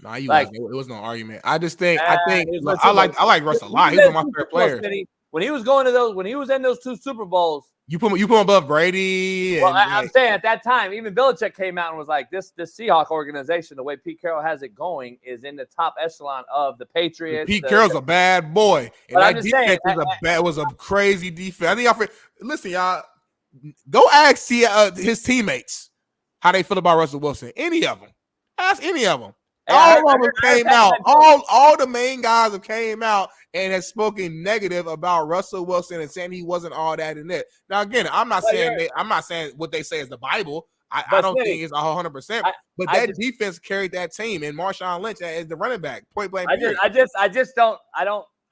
No, it was no argument. I like Russell a lot. He was one of my favorite players. When he was going to those, when he was in those 2 Super Bowls, you put him above Brady. Well, I'm saying at that time, even Belichick came out and was like, "This Seahawks organization, the way Pete Carroll has it going, is in the top echelon of the Patriots." Pete Carroll's a bad boy, and that defense was a crazy defense. I think listen, y'all, go ask his teammates how they feel about Russell Wilson. Any of them, ask any of them. All of them came out. All the main guys have came out and has spoken negative about Russell Wilson and saying he wasn't all that in it. Now, again, I'm not saying what they say is the Bible. I don't think it's 100%. But that defense carried that team, and Marshawn Lynch as the running back. Point blank. I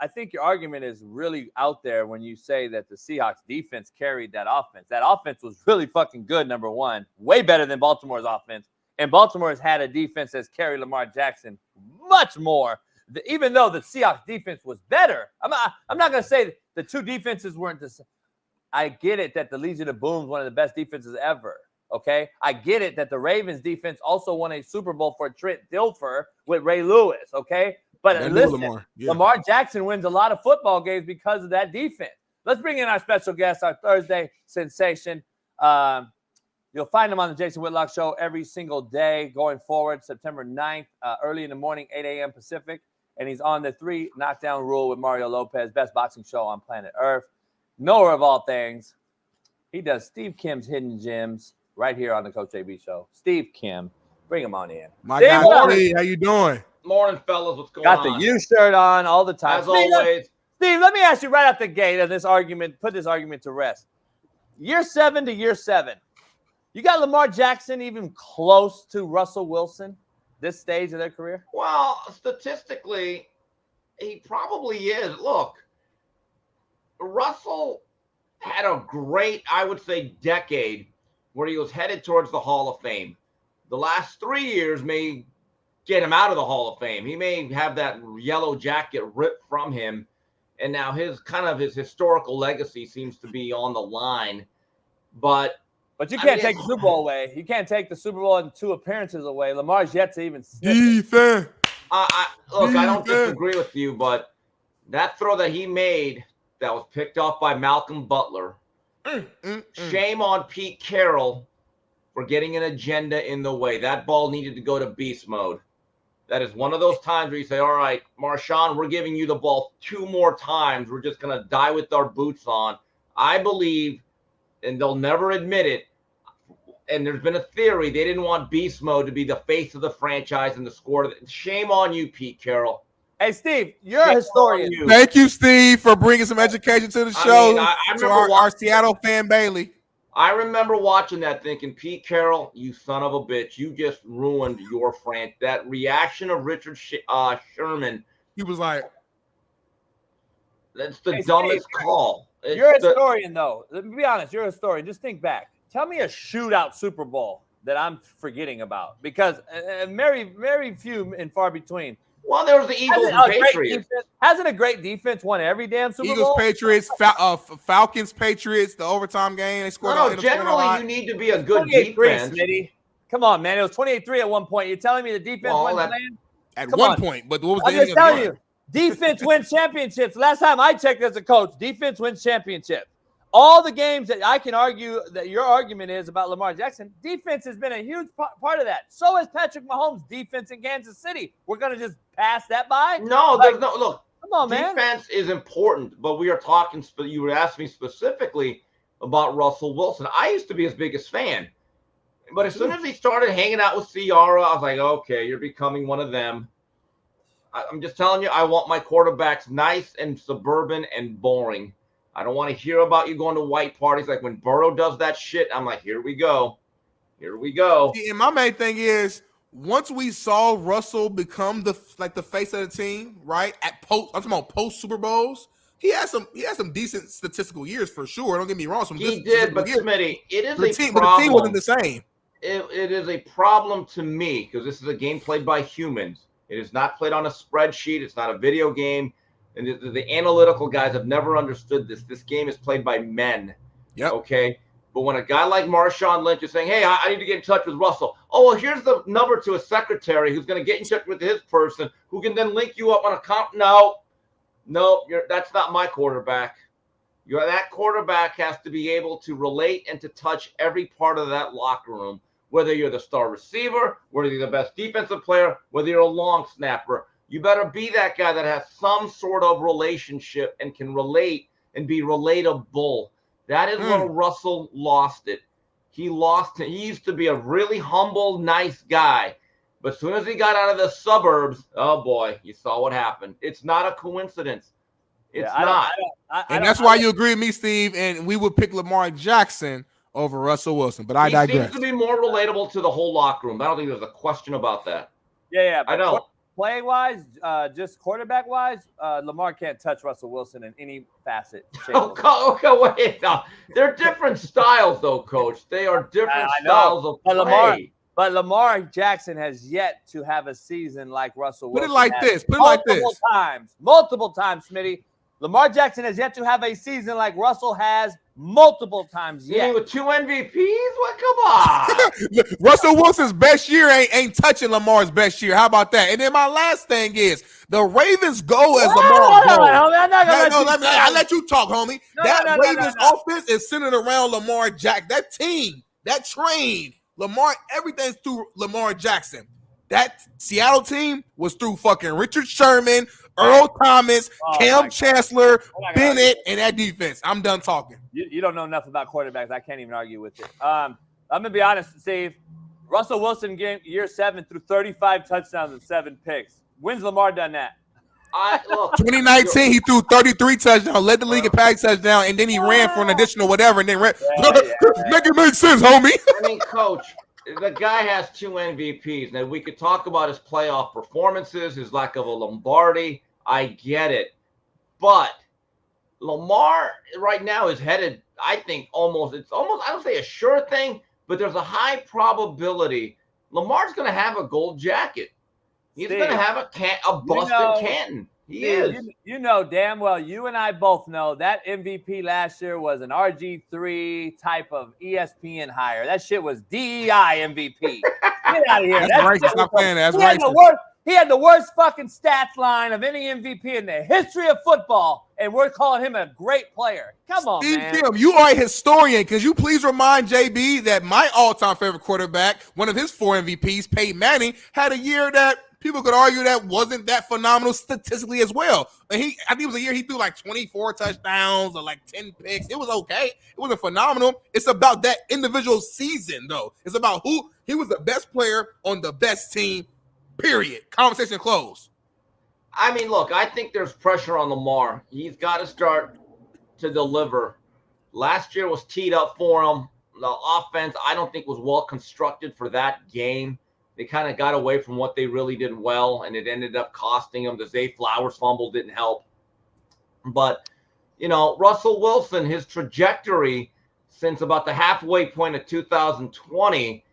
think your argument is really out there when you say that the Seahawks defense carried that offense. That offense was really fucking good. Number one, way better than Baltimore's offense. And Baltimore has had a defense that's carried Lamar Jackson much more. Even though the Seahawks defense was better, I'm not going to say the 2 defenses weren't the same. I get it that the Legion of Boom is one of the best defenses ever. Okay, I get it that the Ravens defense also won a Super Bowl for Trent Dilfer with Ray Lewis. Okay, but listen, Lamar Jackson wins a lot of football games because of that defense. Let's bring in our special guest, our Thursday sensation. You'll find him on the Jason Whitlock Show every single day going forward, September 9th, early in the morning, 8 a.m. Pacific. And he's on the 3 Knockdown Rule with Mario Lopez, best boxing show on planet Earth. Knower of all things. He does Steve Kim's Hidden Gems right here on the Coach AB Show. Steve Kim, bring him on in. My guy, Steve, how you doing? Morning, fellas. What's going on? on? Got the U shirt on all the time. As always. Steve, let me ask you right out the gate of this argument, put this argument to rest. Year 7 to year 7. You got Lamar Jackson even close to Russell Wilson this stage of their career? Well, statistically, he probably is. Look, Russell had a great, I would say, decade where he was headed towards the Hall of Fame. The last 3 years may get him out of the Hall of Fame. He may have that yellow jacket ripped from him, and now his historical legacy seems to be on the line. But you can't take the Super Bowl away. You can't take the Super Bowl and 2 appearances away. Lamar's yet to even defense. I don't disagree with you, but that throw that he made that was picked off by Malcolm Butler, shame on Pete Carroll for getting an agenda in the way. That ball needed to go to beast mode. That is one of those times where you say, all right, Marshawn, we're giving you the ball 2 more times. We're just going to die with our boots on. I believe, and they'll never admit it, and there's been a theory, they didn't want beast mode to be the face of the franchise and the score. Shame on you, Pete Carroll. Hey, Steve, you're a historian. Thank you, Steve, for bringing some education to the show. I to remember our Seattle fan, Bailey. I remember watching that thinking, Pete Carroll, you son of a bitch. You just ruined your franchise. That reaction of Richard Sherman. He was like, that's the dumbest call. You're a historian, though. Let me be honest. You're a historian. Just think back. Tell me a shootout Super Bowl that I'm forgetting about, because very few and far between. Well, there was the Eagles and Patriots. Hasn't a great defense won every damn Super Bowl? Eagles, Patriots, Falcons, Patriots, the overtime game. They scored. No, generally you need to be a good defense. Smitty. Come on, man. It was 28-3 at one point. You're telling me the defense went playing? At one point, but what was the I'm just telling you, defense wins championships. Last time I checked as a coach, defense wins championships. All the games that I can argue that your argument is about Lamar Jackson, defense has been a huge part of that. So has Patrick Mahomes' defense in Kansas City. We're going to just pass that by? No, there's no – look, come on, man. Defense is important, but we are talking – you were asking me specifically about Russell Wilson. I used to be his biggest fan. But as soon as he started hanging out with Ciara, I was like, okay, you're becoming one of them. I'm just telling you, I want my quarterbacks nice and suburban and boring. I don't want to hear about you going to white parties. Like when Burrow does that shit, I'm like, here we go. Here we go. See, and my main thing is, once we saw Russell become the face of the team, right? I'm talking about post Super Bowls. He has some decent statistical years for sure. Don't get me wrong. He did, but Smitty, it is a problem. But the team wasn't the same. It is a problem to me because this is a game played by humans. It is not played on a spreadsheet. It's not a video game. And the analytical guys have never understood this. This game is played by men. Yep. Okay. But when a guy like Marshawn Lynch is saying, hey, I need to get in touch with Russell. Oh, well, here's the number to a secretary who's going to get in touch with his person who can then link you up on a comp. No, that's not my quarterback. That quarterback has to be able to relate and to touch every part of that locker room, whether you're the star receiver, whether you're the best defensive player, whether you're a long snapper. You better be that guy that has some sort of relationship and can relate and be relatable. That is where Russell lost it. He lost it. He used to be a really humble, nice guy. But as soon as he got out of the suburbs, oh, boy, you saw what happened. It's not a coincidence. It's not. And that's why you agree with me, Steve, and we would pick Lamar Jackson over Russell Wilson. But I digress. He seems to be more relatable to the whole locker room. I don't think there's a question about that. Yeah. I don't. Play-wise, just quarterback-wise, Lamar can't touch Russell Wilson in any facet. Okay, wait. No. They're different styles, though, Coach. They are different styles of play. But Lamar Jackson has yet to have a season like Russell Wilson. Put it like this. Multiple times, Smitty. Lamar Jackson has yet to have a season like Russell has multiple times yet. With 2 MVPs? What? Come on. Russell Wilson's best year ain't touching Lamar's best year. How about that? And then my last thing is the Ravens go as Lamar goes. I let you talk, homie. Ravens offense is centered around Lamar Jackson. That team, that train, Lamar, everything's through Lamar Jackson. That Seattle team was through fucking Richard Sherman, Earl Thomas, Cam Chancellor, Bennett, and that defense. I'm done talking. You don't know enough about quarterbacks. I can't even argue with it. I'm going to be honest, Steve. Russell Wilson, year 7 threw 35 touchdowns and 7 picks. When's Lamar done that? 2019, he threw 33 touchdowns, led the league in passing touchdown, and then he ran for an additional whatever, and then make it make sense, homie. I mean, Coach, the guy has 2 MVPs. Now, we could talk about his playoff performances, his lack of a Lombardi. I get it. But Lamar right now is headed, I think, it's almost, I don't say a sure thing, but there's a high probability Lamar's going to have a gold jacket. He's going to have a bust in Canton. He is. You know damn well, you and I both know that MVP last year was an RG3 type of ESPN hire. That shit was DEI MVP. Get out of here. That's racist. Stop playing that. That's racist. He had the worst fucking stats line of any MVP in the history of football, and we're calling him a great player. Come on, Steve man. Kim, you are a historian. Could you please remind JB that my all-time favorite quarterback, one of his 4 MVPs, Peyton Manning, had a year that people could argue that wasn't that phenomenal statistically as well. And I think it was a year he threw like 24 touchdowns or like 10 picks. It was okay. It wasn't phenomenal. It's about that individual season, though. It's about who he was the best player on the best team, period. Conversation closed. I mean, look, I think there's pressure on Lamar. He's got to start to deliver. Last year was teed up for him. The offense, I don't think, was well constructed for that game. They kind of got away from what they really did well, and it ended up costing them. The Zay Flowers fumble didn't help. But, you know, Russell Wilson, his trajectory since about the halfway point of 2020,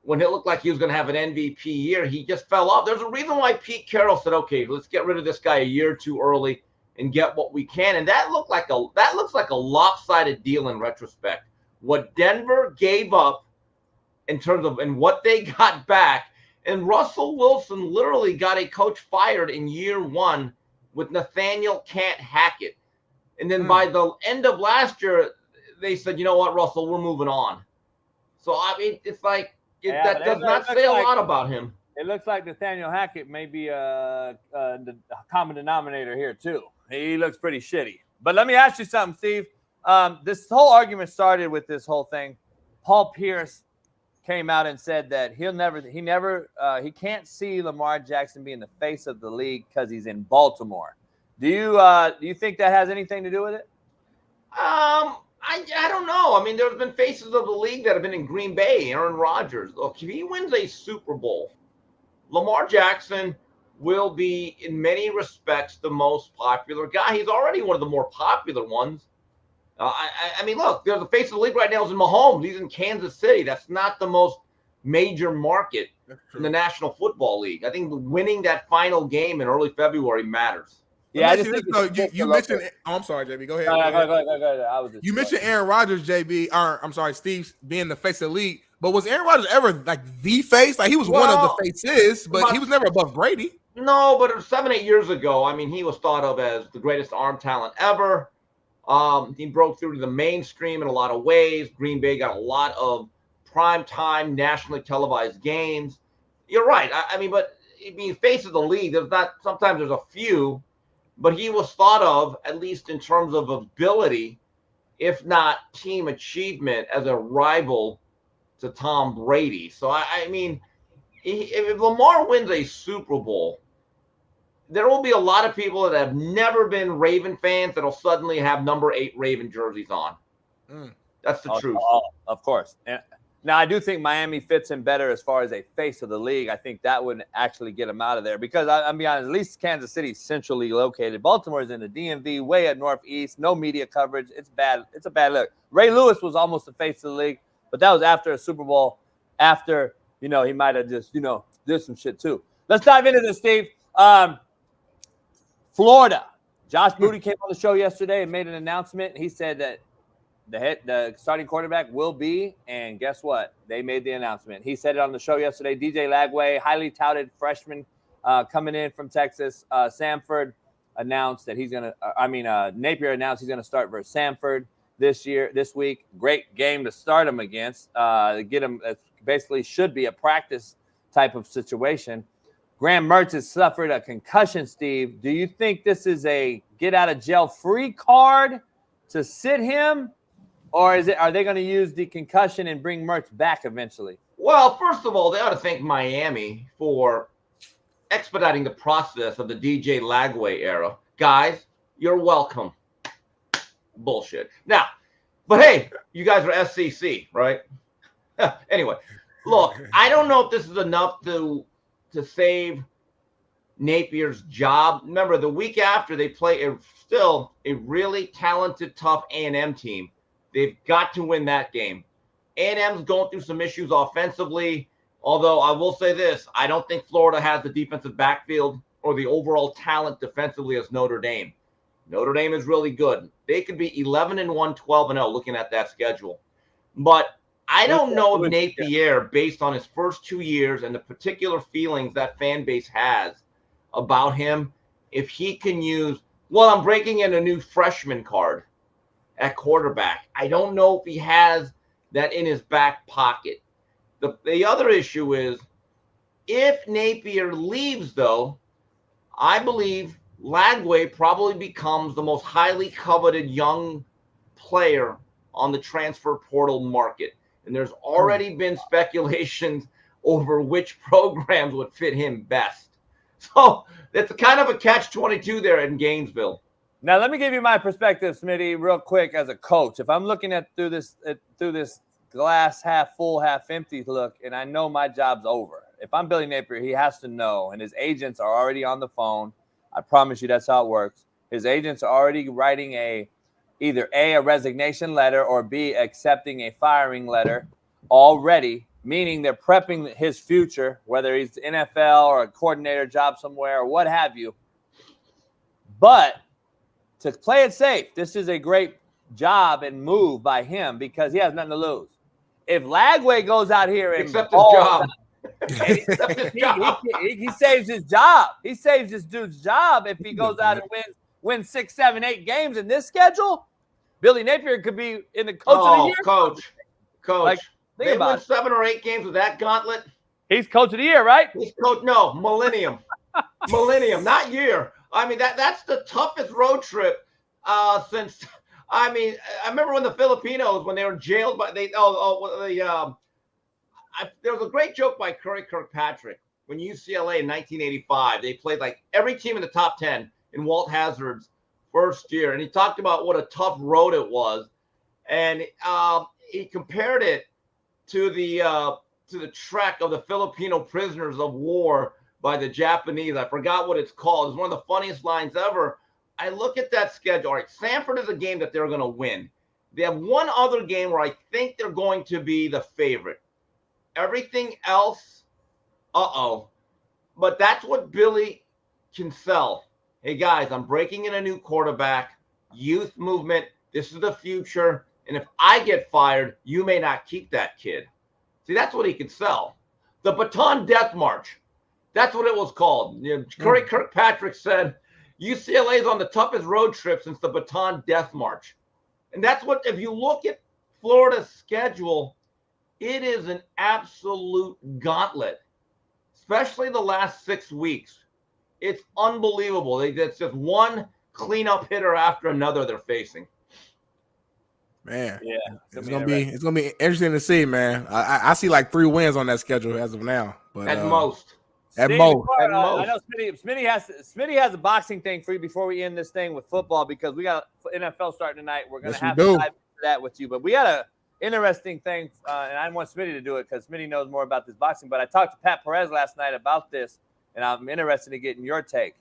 when it looked like he was going to have an MVP year, he just fell off. There's a reason why Pete Carroll said, okay, let's get rid of this guy a year too early and get what we can. And that looks like a lopsided deal in retrospect. What Denver gave up in terms of and what they got back, and Russell Wilson literally got a coach fired in year one with Nathaniel Can't Hackett. And then by the end of last year, they said, you know what, Russell, we're moving on. So, I mean, it's like, that does not say a lot about him. It looks like Nathaniel Hackett may be the common denominator here, too. He looks pretty shitty. But let me ask you something, Steve. This whole argument started with this whole thing. Paul Pierce came out and said that he can't see Lamar Jackson being the face of the league because he's in Baltimore. Do you think that has anything to do with it? I don't know. I mean, there's been faces of the league that have been in Green Bay. Aaron Rodgers. Look, if he wins a Super Bowl, Lamar Jackson will be, in many respects, the most popular guy. He's already one of the more popular ones. I mean, look, there's a face of the league right now is in Mahomes. He's in Kansas City. That's not the most major market in the National Football League. I think winning that final game in early February matters. Yeah, I just think you mentioned. Oh, I'm sorry, JB. Go ahead. Go ahead. You mentioned Aaron Rodgers, JB. I'm sorry, Steve, being the face of the league. But was Aaron Rodgers ever like the face? Like he was one of the faces, but he was never above Brady. No, but 7-8 years ago, I mean, he was thought of as the greatest arm talent ever. He broke through to the mainstream in a lot of ways. Green Bay got a lot of primetime, nationally televised games. You're right. I mean, face of the league, sometimes there's a few. But he was thought of, at least in terms of ability, if not team achievement, as a rival to Tom Brady. So, I mean, if Lamar wins a Super Bowl, there will be a lot of people that have never been Raven fans that will suddenly have number 8 Raven jerseys on. That's the truth. Of course. Now, I do think Miami fits him better as far as a face of the league. I think that would actually get him out of there because, I'll be honest, at least Kansas City's centrally located. Baltimore is in the DMV, way at Northeast, no media coverage. It's bad. It's a bad look. Ray Lewis was almost the face of the league, but that was after a Super Bowl, after, he might have just, did some shit too. Let's dive into this, Steve. Florida. Josh Moody came on the show yesterday and made an announcement. He said that the starting quarterback will be, and guess what? They made the announcement. He said it on the show yesterday. DJ Lagway, highly touted freshman coming in from Texas. Samford announced that Napier announced he's going to start versus Samford this week. Great game to start him against. Get him, basically should be a practice type of situation. Graham Mertz has suffered a concussion, Steve. Do you think this is a get out of jail free card to sit him? Or are they going to use the concussion and bring Mertz back eventually? Well, first of all, they ought to thank Miami for expediting the process of the DJ Lagway era. Guys, you're welcome. Bullshit. Now, but hey, you guys are SEC, right? Anyway, look, I don't know if this is enough to save Napier's job. Remember, the week after they play still a really talented, tough A&M team. They've got to win that game. A&M's going through some issues offensively, although I will say this, I don't think Florida has the defensive backfield or the overall talent defensively as Notre Dame. Notre Dame is really good. They could be 11-1, 12-0 looking at that schedule. But I don't know if Napier, based on his first 2 years and the particular feelings that fan base has about him, if he can use, I'm breaking in a new freshman card at quarterback. I don't know if he has that in his back pocket. The other issue is if Napier leaves, though, I believe Lagway probably becomes the most highly coveted young player on the transfer portal market. And there's already been speculations over which programs would fit him best. So it's kind of a catch-22 there in Gainesville. Now, let me give you my perspective, Smitty, real quick as a coach. If I'm looking at through this glass half full, half empty look, and I know my job's over. If I'm Billy Napier, he has to know, and his agents are already on the phone. I promise you that's how it works. His agents are already writing either A, a resignation letter, or B, accepting a firing letter already, meaning they're prepping his future, whether he's NFL or a coordinator job somewhere or what have you. But to play it safe, this is a great job and move by him because he has nothing to lose. If Lagway goes out here and accept his job, he saves his job. He saves this dude's job if he goes out and wins 6, 7, 8 games in this schedule. Billy Napier could be in the coach of the year. Coach. Like, They win 7 or 8 games with that gauntlet. He's coach of the year, right? He's coach. No, millennium, not year. I mean that's the toughest road trip since. I mean, I remember when the Filipinos, when they were jailed by there was a great joke by Curry Kirkpatrick when UCLA in 1985 they played like every team in the top 10 in Walt Hazzard's first year, and he talked about what a tough road it was, and he compared it to the trek of the Filipino prisoners of war by the Japanese. I forgot what it's called. It's one of the funniest lines ever. I look at that schedule. All right, Sanford is a game that they're going to win. They have one other game where I think they're going to be the favorite. Everything else, but that's what Billy can sell. Hey, guys, I'm breaking in a new quarterback, youth movement. This is the future. And if I get fired, you may not keep that kid. See, that's what he could sell. The Baton Death March. That's what it was called. Curry Kirkpatrick said UCLA is on the toughest road trip since the Baton Death March. And that's what, if you look at Florida's schedule, it is an absolute gauntlet, especially the last 6 weeks. It's unbelievable. It's just one cleanup hitter after another they're facing. Man, yeah, it's gonna be interesting to see, man. I see like 3 wins on that schedule as of now, but at most. I know Smitty has a boxing thing for you before we end this thing with football because we got NFL starting tonight. We're gonna have to dive into that with you, but we got a interesting thing, and I want Smitty to do it because Smitty knows more about this boxing. But I talked to Pat Perez last night about this, and I'm interested in getting your take.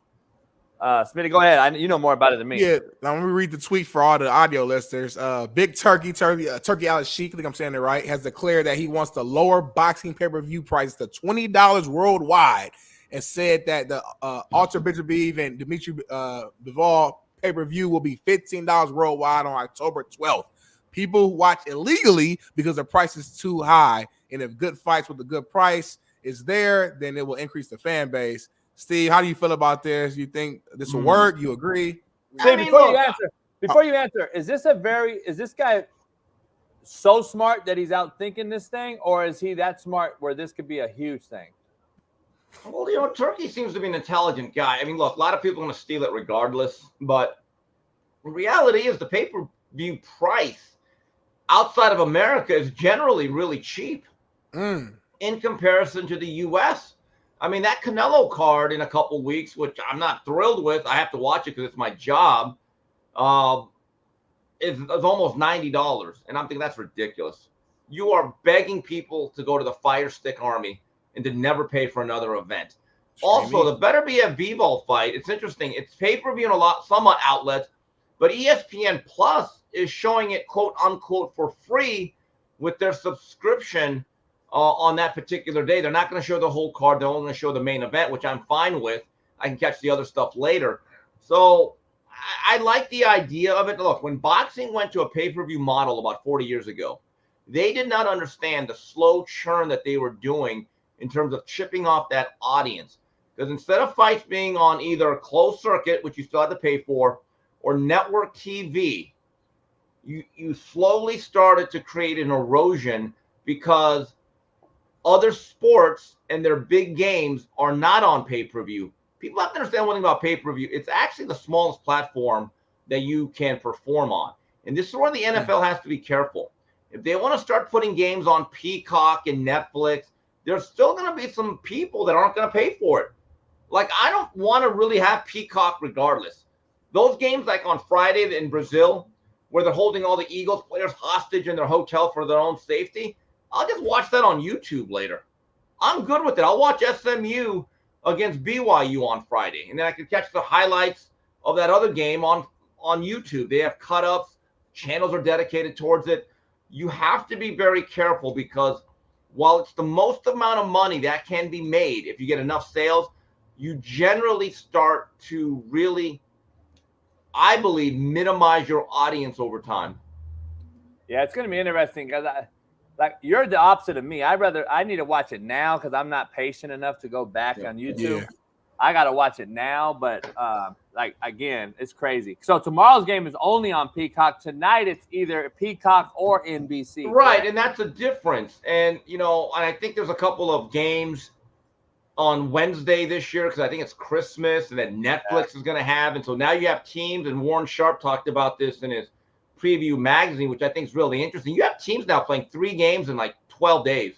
Smitty, go ahead. You know more about it than me. Yeah, now let me read the tweet for all the audio listeners. Big Turkey Alex Sheik, I think I'm saying it right, has declared that he wants to lower boxing pay-per-view price to $20 worldwide, and said that the Artur Beterbiev and Dimitri Bivol pay-per-view will be $15 worldwide on October 12th. People watch illegally because the price is too high, and if good fights with a good price is there, then it will increase the fan base. Steve, how do you feel about this? You think this will work? You agree? Steve, before you answer, is this guy so smart that he's out thinking this thing, or is he that smart where this could be a huge thing? Well, Turkey seems to be an intelligent guy. I mean, look, a lot of people are going to steal it regardless, but the reality is the pay-per-view price outside of America is generally really cheap in comparison to the U.S. I mean, that Canelo card in a couple weeks, which I'm not thrilled with, I have to watch it because it's my job, is almost $90. And I'm thinking that's ridiculous. You are begging people to go to the Fire Stick Army and to never pay for another event. Also, the better be a Bivol fight. It's interesting. It's pay-per-view in somewhat outlets, but ESPN Plus is showing it, quote unquote, for free with their subscription on that particular day. They're not going to show the whole card. They're only going to show the main event, which I'm fine with. I can catch the other stuff later. So I like the idea of it. Look, when boxing went to a pay-per-view model about 40 years ago, they did not understand the slow churn that they were doing in terms of chipping off that audience. Because instead of fights being on either a closed circuit, which you still had to pay for, or network TV, you slowly started to create an erosion because other sports and their big games are not on pay-per-view. People have to understand one thing about pay-per-view. It's actually the smallest platform that you can perform on. And this is where the NFL has to be careful. If they want to start putting games on Peacock and Netflix, there's still going to be some people that aren't going to pay for it. Like, I don't want to really have Peacock regardless. Those games like on Friday in Brazil, where they're holding all the Eagles players hostage in their hotel for their own safety, I'll just watch that on YouTube later. I'm good with it. I'll watch SMU against BYU on Friday, and then I can catch the highlights of that other game on YouTube. They have cut-ups. Channels are dedicated towards it. You have to be very careful because while it's the most amount of money that can be made, if you get enough sales, you generally start to really, I believe, minimize your audience over time. Yeah, it's going to be interesting because you're the opposite of me. I need to watch it now because I'm not patient enough to go back on YouTube. Yeah. I got to watch it now, but again, it's crazy. So tomorrow's game is only on Peacock. Tonight, it's either Peacock or NBC. Right, and that's a difference. And, and I think there's a couple of games on Wednesday this year because I think it's Christmas and that Netflix is going to have. And so now you have teams, and Warren Sharp talked about this in his preview magazine, which I think is really interesting. You have teams now playing 3 games in like 12 days.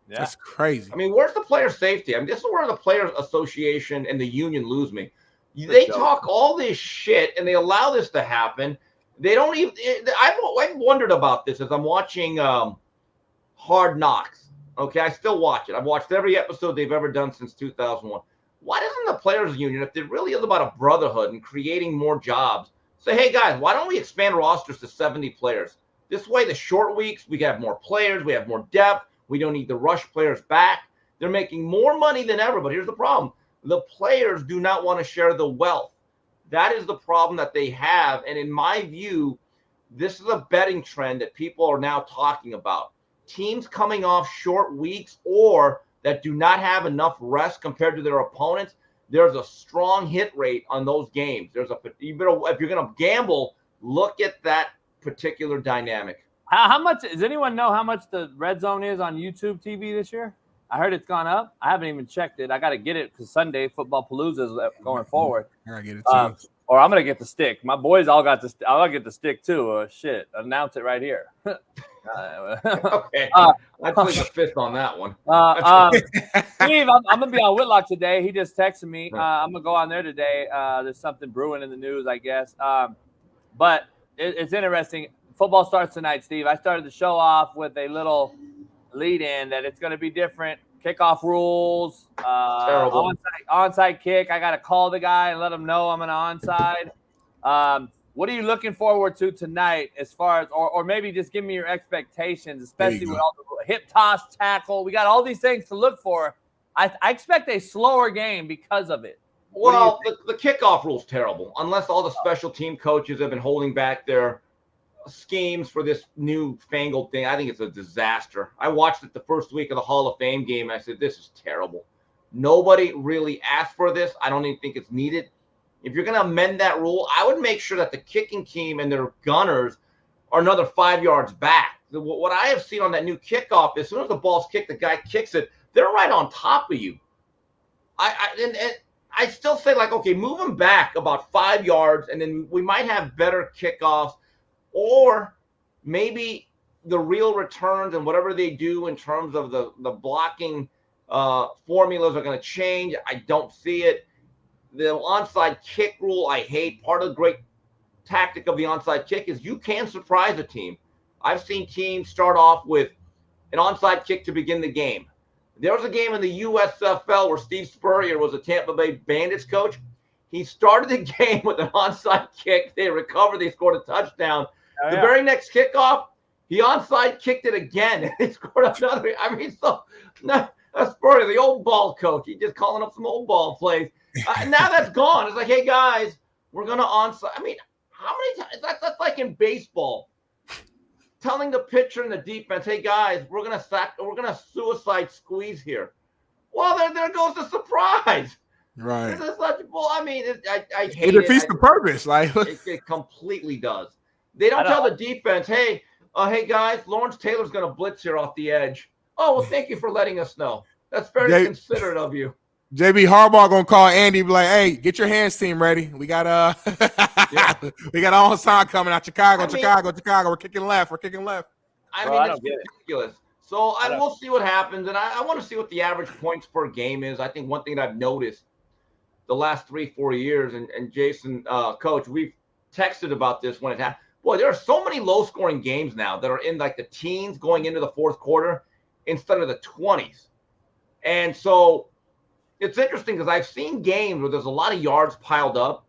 Yeah. That's crazy. I mean, where's the player safety? I mean, this is where the Players Association and the union lose me. They talk all this shit and they allow this to happen. They don't even. I've wondered about this as I'm watching Hard Knocks. Okay, I still watch it. I've watched every episode they've ever done since 2001. Why doesn't the Players Union, if it really is about a brotherhood and creating more jobs, say, hey guys, why don't we expand rosters to 70 players? This way, the short weeks, we have more players, we have more depth. We don't need to rush players back. They're making more money than ever, but here's the problem. The players do not want to share the wealth. That is the problem that they have. And in my view, this is a betting trend that people are now talking about. Teams coming off short weeks or that do not have enough rest compared to their opponents, there's a strong hit rate on those games. If you're going to gamble, look at that particular dynamic. How much does anyone know how much the red zone is on YouTube TV this year? I heard it's gone up. I haven't even checked it. I got to get it because Sunday Football Palooza is going forward. I gotta get it too. Or I'm gonna get the stick. My boys all got the. I'll get the stick too. Shit, announce it right here. Okay, I'd place a fifth on that one. Steve, I'm gonna be on Whitlock today. He just texted me. I'm gonna go on there today. There's something brewing in the news, I guess. But it's interesting. Football starts tonight, Steve. I started the show off with a little lead-in that it's going to be different. Kickoff rules, onside kick. I got to call the guy and let him know I'm an onside. What are you looking forward to tonight as far as, or maybe just give me your expectations, especially with all the hip toss, tackle. We got all these things to look for. I expect a slower game because of it. Well, the kickoff rule's terrible unless all the special team coaches have been holding back their schemes for this new fangled thing. I think it's a disaster. I watched it the first week of the Hall of Fame game. And I said, this is terrible. Nobody really asked for this. I don't even think it's needed. If you're going to amend that rule, I would make sure that the kicking team and their gunners are another 5 yards back. What I have seen on that new kickoff, as soon as the ball's kicked, the guy kicks it, they're right on top of you. I still say, like, okay, move them back about 5 yards, and then we might have better kickoffs. Or maybe the real returns and whatever they do in terms of the blocking formulas are going to change. I don't see it. The onside kick rule, I hate. Part of the great tactic of the onside kick is you can surprise a team. I've seen teams start off with an onside kick to begin the game. There was a game in the USFL where Steve Spurrier was a Tampa Bay Bandits coach. He started the game with an onside kick. They recovered. They scored a touchdown. The very next kickoff, he onside kicked it again, and he scored another. I mean, that's Spurrier, the old ball coach. He's just calling up some old ball plays. Now that's gone. It's like, hey, guys, we're going to onside. I mean, how many times? That's like in baseball. Telling the pitcher and the defense, hey, guys, we're going to suicide squeeze here. Well, there goes the surprise. Right. This is such bull. I mean, I hate it. It defeats the purpose. Like it completely does. They don't tell the defense, hey guys, Lawrence Taylor's going to blitz here off the edge. Oh, well, thank you for letting us know. That's very considerate of you. JB Harbaugh gonna call Andy, be like, "Hey, get your hands team ready. We got we got onside coming out Chicago. We're kicking left. I mean, it's ridiculous. So we'll see what happens, and I want to see what the average points per game is. I think one thing that I've noticed the last 3-4 years. And Jason, Coach, we've texted about this when it happened. Boy, there are so many low-scoring games now that are in like the teens going into the fourth quarter instead of the 20s. And so it's interesting because I've seen games where there's a lot of yards piled up,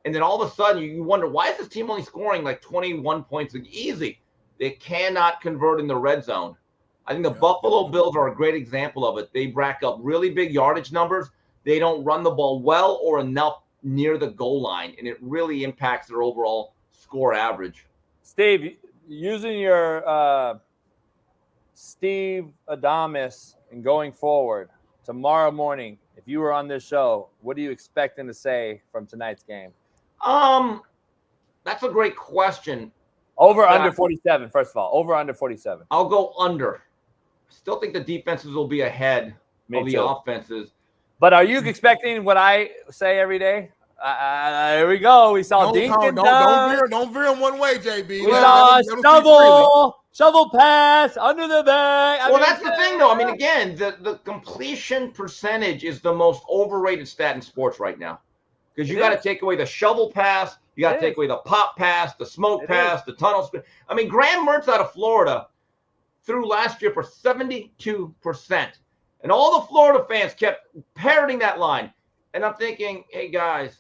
and then all of a sudden you wonder, why is this team only scoring like 21 points easy? They cannot convert in the red zone. I think the Buffalo Bills are a great example of it. They rack up really big yardage numbers. They don't run the ball well or enough near the goal line, and it really impacts their overall score average. Steve, using your Steve Adamus and going forward tomorrow morning, if you were on this show, what are you expecting to say from tonight's game? That's a great question. Over under 47, first of all. Over under 47. I'll go under. Still think the defenses will be ahead of the offenses. But are you expecting what I say every day? Here we go. We saw Dinkins. Don't veer him one way, JB. We saw shovel pass under the bag. That's the thing, though. I mean, again, the completion percentage is the most overrated stat in sports right now, because you got to take away the shovel pass, you got to take away the pop pass, the smoke pass, the tunnel spin. I mean, Graham Mertz out of Florida threw last year for 72%, and all the Florida fans kept parroting that line. And I'm thinking, hey guys,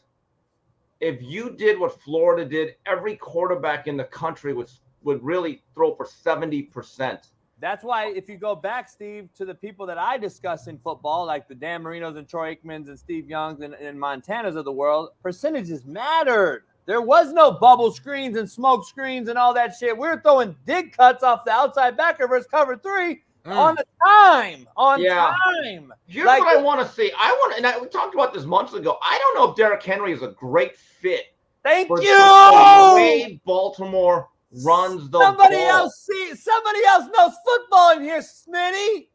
if you did what Florida did, every quarterback in the country would really throw for 70%. That's why if you go back, Steve, to the people that I discuss in football, like the Dan Marinos and Troy Aikmans and Steve Youngs and Montanas of the world, percentages mattered. There was no bubble screens and smoke screens and all that shit. We were throwing dig cuts off the outside backer versus cover 3 on time. Time. Here's what I want to see. We talked about this months ago. I don't know if Derrick Henry is a great fit. Thank you. The way Baltimore runs the somebody ball. Somebody else knows football in here, Smitty.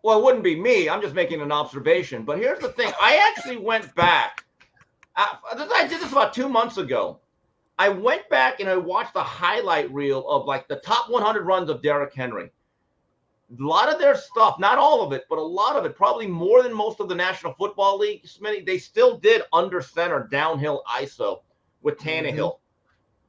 Well, it wouldn't be me. I'm just making an observation. But here's the thing. I actually went back. I did this about 2 months ago. I went back and I watched the highlight reel of like the top 100 runs of Derrick Henry. A lot of their stuff, not all of it, but a lot of it, probably more than most of the National Football League, Smitty, they still did under center downhill ISO with Tannehill.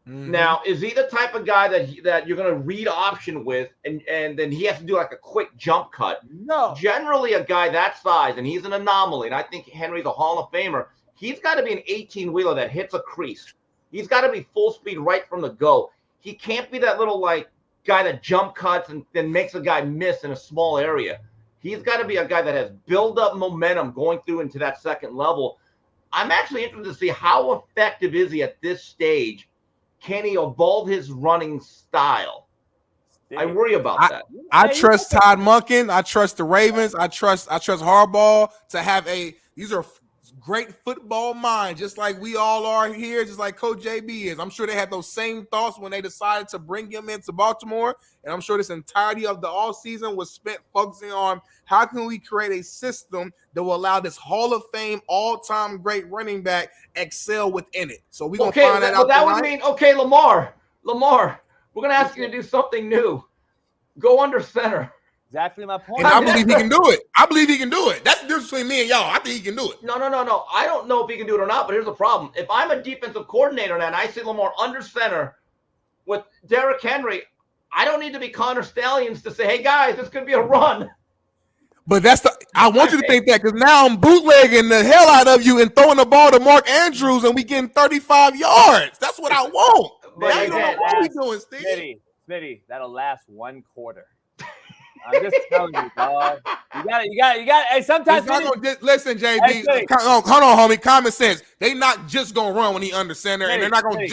Now, is he the type of guy that you're going to read option with and then he has to do like a quick jump cut? No. Generally, a guy that size, and he's an anomaly, and I think Henry's a Hall of Famer, he's got to be an 18-wheeler that hits a crease. He's got to be full speed right from the go. He can't be that little like guy that jump cuts and then makes a guy miss in a small area. He's got to be a guy that has build-up momentum going through into that second level. I'm actually interested to see how effective is he at this stage. Can he evolve his running style? I worry about that. I trust Todd Monken. I trust the Ravens. I trust Harbaugh to have these are great football minds, just like we all are here, just like Coach JB is. I'm sure they had those same thoughts when they decided to bring him into Baltimore, and I'm sure this entirety of the offseason was spent focusing on how can we create a system that will allow this Hall of Fame all-time great running back excel within it. So we're going to find that out. That would mean, Lamar, we're going to ask you to do something new. Go under center. Exactly my point. And I believe he can do it. That's the difference between me and y'all. I think he can do it. No. I don't know if he can do it or not, but here's the problem. If I'm a defensive coordinator now and I see Lamar under center with Derrick Henry, I don't need to be Connor Stallions to say, hey, guys, this could be a run. But I want you to think that, because now I'm bootlegging the hell out of you and throwing the ball to Mark Andrews and we getting 35 yards. That's what I want. But now you don't know what we doing, Steve. Smitty, that'll last one quarter. I'm just telling you, dog. You got. Hey, sometimes listen, JB. Hold on, homie. Common sense. They not just gonna run when he under center, and they're not gonna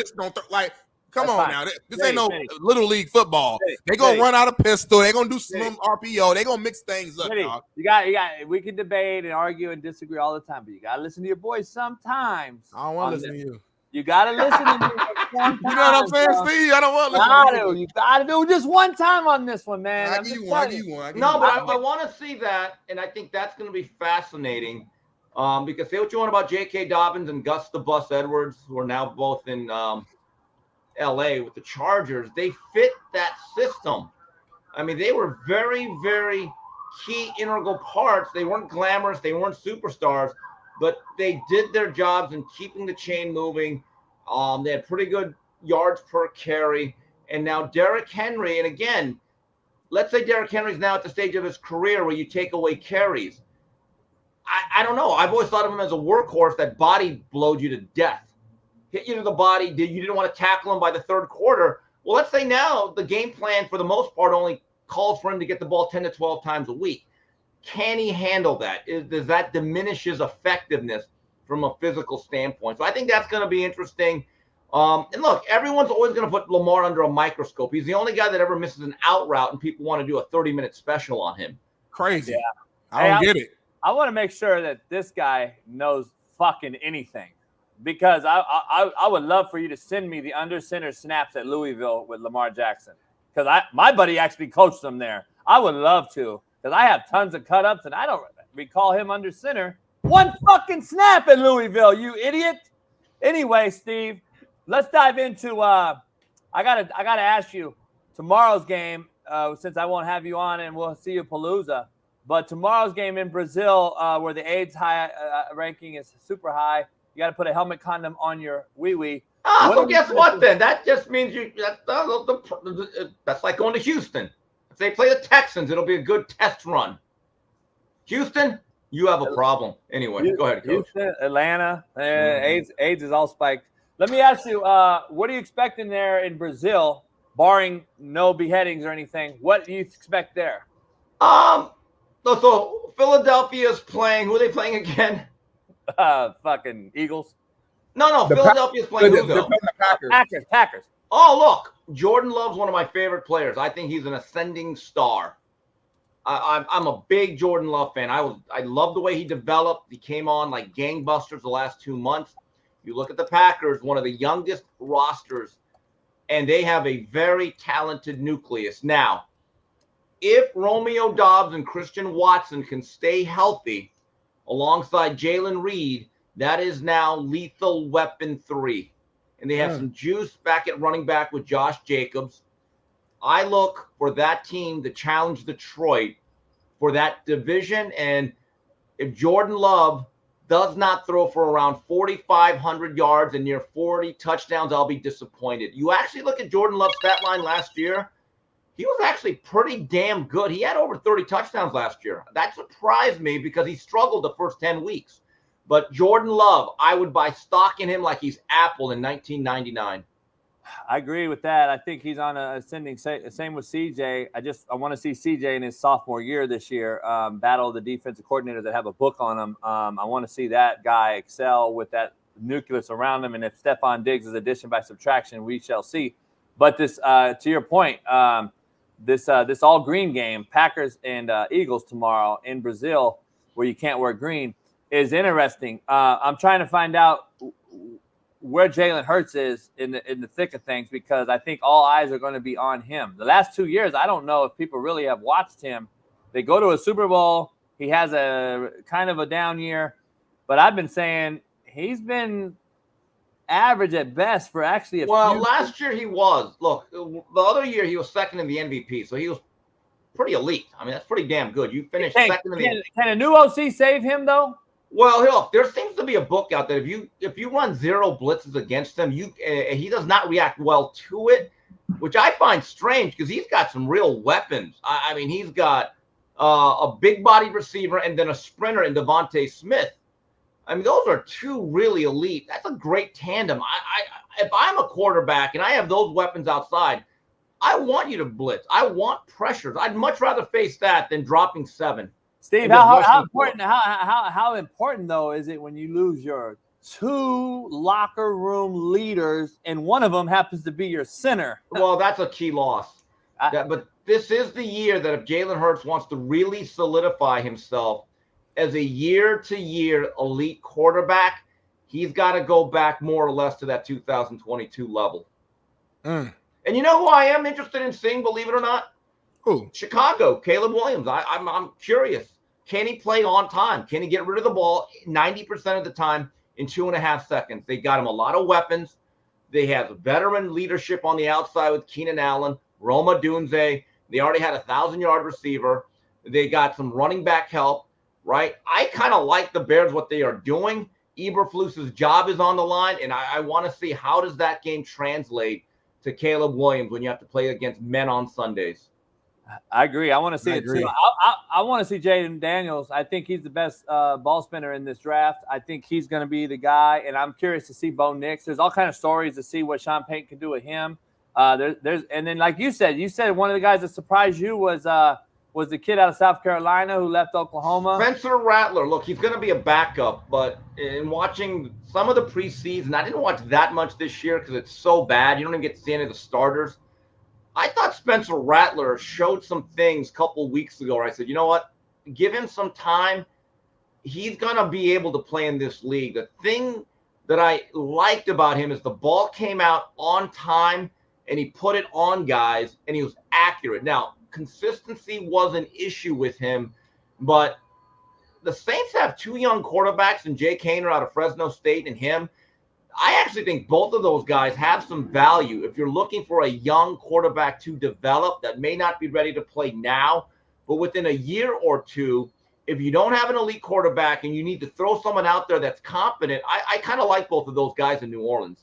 come on now. This ain't no little league football. They gonna run out of pistol. They gonna do some RPO. They gonna mix things up. Dog. You got. We can debate and argue and disagree all the time, but you gotta listen to your boys sometimes. I don't want to listen to you. You gotta listen to me. You know what I'm saying, Steve? I don't want to listen to you. You gotta do just one time on this one, man. I give you one. No, but I want to see that, and I think that's going to be fascinating. Because say what you want about J.K. Dobbins and Gus the Bus Edwards, who are now both in L.A. with the Chargers, they fit that system. I mean, they were very, very key integral parts. They weren't glamorous. They weren't superstars. but they did their jobs in keeping the chain moving. They had pretty good yards per carry. And now Derrick Henry, and again, let's say Derrick Henry's now at the stage of his career where you take away carries. I don't know. I've always thought of him as a workhorse that body blowed you to death. Hit you to the body. You didn't want to tackle him by the third quarter. Well, let's say now the game plan for the most part only calls for him to get the ball 10 to 12 times a week. Can he handle that? Does that diminish his effectiveness from a physical standpoint? So I think that's going to be interesting. And look, everyone's always going to put Lamar under a microscope. He's the only guy that ever misses an out route, and people want to do a 30-minute special on him. Crazy. Yeah. I don't get it. I want to make sure that this guy knows fucking anything, because I would love for you to send me the under center snaps at Louisville with Lamar Jackson, because my buddy actually coached them there. I would love to, because I have tons of cut ups and I don't recall him under center one fucking snap at Louisville, you idiot. Anyway, Steve, let's dive into I gotta ask you tomorrow's game, since I won't have you on and we'll see you Palooza. But tomorrow's game in Brazil, where the AIDS ranking is super high, you got to put a helmet condom on your wee-wee. So guess what then? That just means that's like going to Houston. If they play the Texans, it'll be a good test run. Houston, you have a problem. Anyway, go ahead, Coach. Houston, Atlanta, AIDS is all spiked. Let me ask you, what are you expecting there in Brazil, barring no beheadings or anything? What do you expect there? So Philadelphia's playing. Who are they playing again? Fucking Eagles. No. Philadelphia's playing who though? Packers. Oh, look. Jordan Love's one of my favorite players. I think he's an ascending star. I'm a big Jordan Love fan. I love the way he developed. He came on like gangbusters the last 2 months. You look at the Packers, one of the youngest rosters, and they have a very talented nucleus. Now, if Romeo Doubs and Christian Watson can stay healthy alongside Jalen Reed, that is now lethal weapon 3. And they have some juice back at running back with Josh Jacobs. I look for that team to challenge Detroit for that division. And if Jordan Love does not throw for around 4,500 yards and near 40 touchdowns, I'll be disappointed. You actually look at Jordan Love's stat line last year, he was actually pretty damn good. He had over 30 touchdowns last year. That surprised me because he struggled the first 10 weeks. But Jordan Love, I would buy stock in him like he's Apple in 1999. I agree with that. I think he's on a ascending. Same with CJ. I want to see CJ in his sophomore year this year battle the defensive coordinators that have a book on him. I want to see that guy excel with that nucleus around him. And if Stephon Diggs is addition by subtraction, we shall see. But this, to your point, this all green game, Packers and Eagles tomorrow in Brazil, where you can't wear green, is interesting. I'm trying to find out where Jalen Hurts is in the thick of things, because I think all eyes are going to be on him. The last 2 years, I don't know if people really have watched him. They go to a Super Bowl. He has a kind of a down year, but I've been saying he's been average at best for actually a few. Last year he was. Look, the other year he was second in the MVP, so he was pretty elite. I mean, that's pretty damn good. You finished second in the. Can a new OC save him though? Well, look, there seems to be a book out there. If you run 0 blitzes against him, he does not react well to it, which I find strange because he's got some real weapons. I mean, he's got a big body receiver and then a sprinter in Devontae Smith. I mean, those are 2 really elite. That's a great tandem. If I'm a quarterback and I have those weapons outside, I want you to blitz. I want pressures. I'd much rather face that than dropping 7. Steve, how important though is it when you lose your 2 locker room leaders and one of them happens to be your center? Well, that's a key loss. But this is the year that if Jalen Hurts wants to really solidify himself as a year-to-year elite quarterback, he's got to go back more or less to that 2022 level. And you know who I am interested in seeing, believe it or not? Who? Chicago, Caleb Williams. I'm curious. Can he play on time? Can he get rid of the ball 90% of the time in 2.5 seconds? They got him a lot of weapons. They have veteran leadership on the outside with Keenan Allen, Roma Dunze. They already had a 1,000-yard receiver. They got some running back help. right? I kind of like the Bears, what they are doing. Eberflus's job is on the line, and I want to see how does that game translate to Caleb Williams when you have to play against men on Sundays. I agree. I want to see it too. I want to see Jaden Daniels. I think he's the best ball spinner in this draft. I think he's going to be the guy, and I'm curious to see Bo Nix. There's all kind of stories to see what Sean Payton can do with him. And then like you said one of the guys that surprised you was the kid out of South Carolina who left Oklahoma. Spencer Rattler. Look, he's going to be a backup, but in watching some of the preseason, I didn't watch that much this year because it's so bad. You don't even get to see any of the starters. I thought Spencer Rattler showed some things a couple weeks ago where I said, you know what? Give him some time. He's going to be able to play in this league. The thing that I liked about him is the ball came out on time and he put it on guys and he was accurate. Now, consistency was an issue with him, but the Saints have two young quarterbacks in Jake Hayner out of Fresno State and him. I actually think both of those guys have some value. If you're looking for a young quarterback to develop that may not be ready to play now, but within a year or two, if you don't have an elite quarterback and you need to throw someone out there that's competent, I kind of like both of those guys in New Orleans.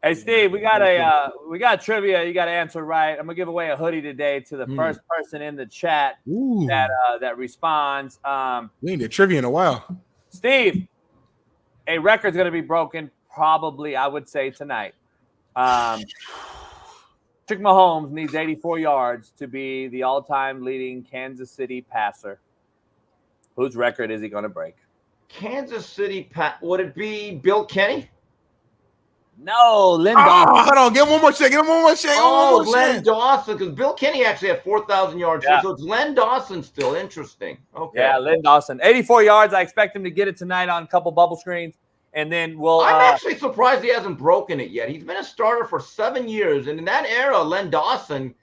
Hey, Steve, we got a trivia you got to answer right. I'm gonna give away a hoodie today to the first person in the chat that responds. We ain't did trivia in a while. Steve, a record's gonna be broken probably, I would say, tonight. Patrick Mahomes needs 84 yards to be the all-time leading Kansas City passer. Whose record is he gonna break? Kansas City, would it be Bill Kenny? No, Len Dawson. Hold on, give him one more check. Oh, Len Dawson, because Bill Kenny actually had 4,000 yards. Yeah. So it's Len Dawson still. Interesting. Okay. Yeah, Len Dawson. 84 yards. I expect him to get it tonight on a couple bubble screens. And then I'm actually surprised he hasn't broken it yet. He's been a starter for 7 years. And in that era, Len Dawson,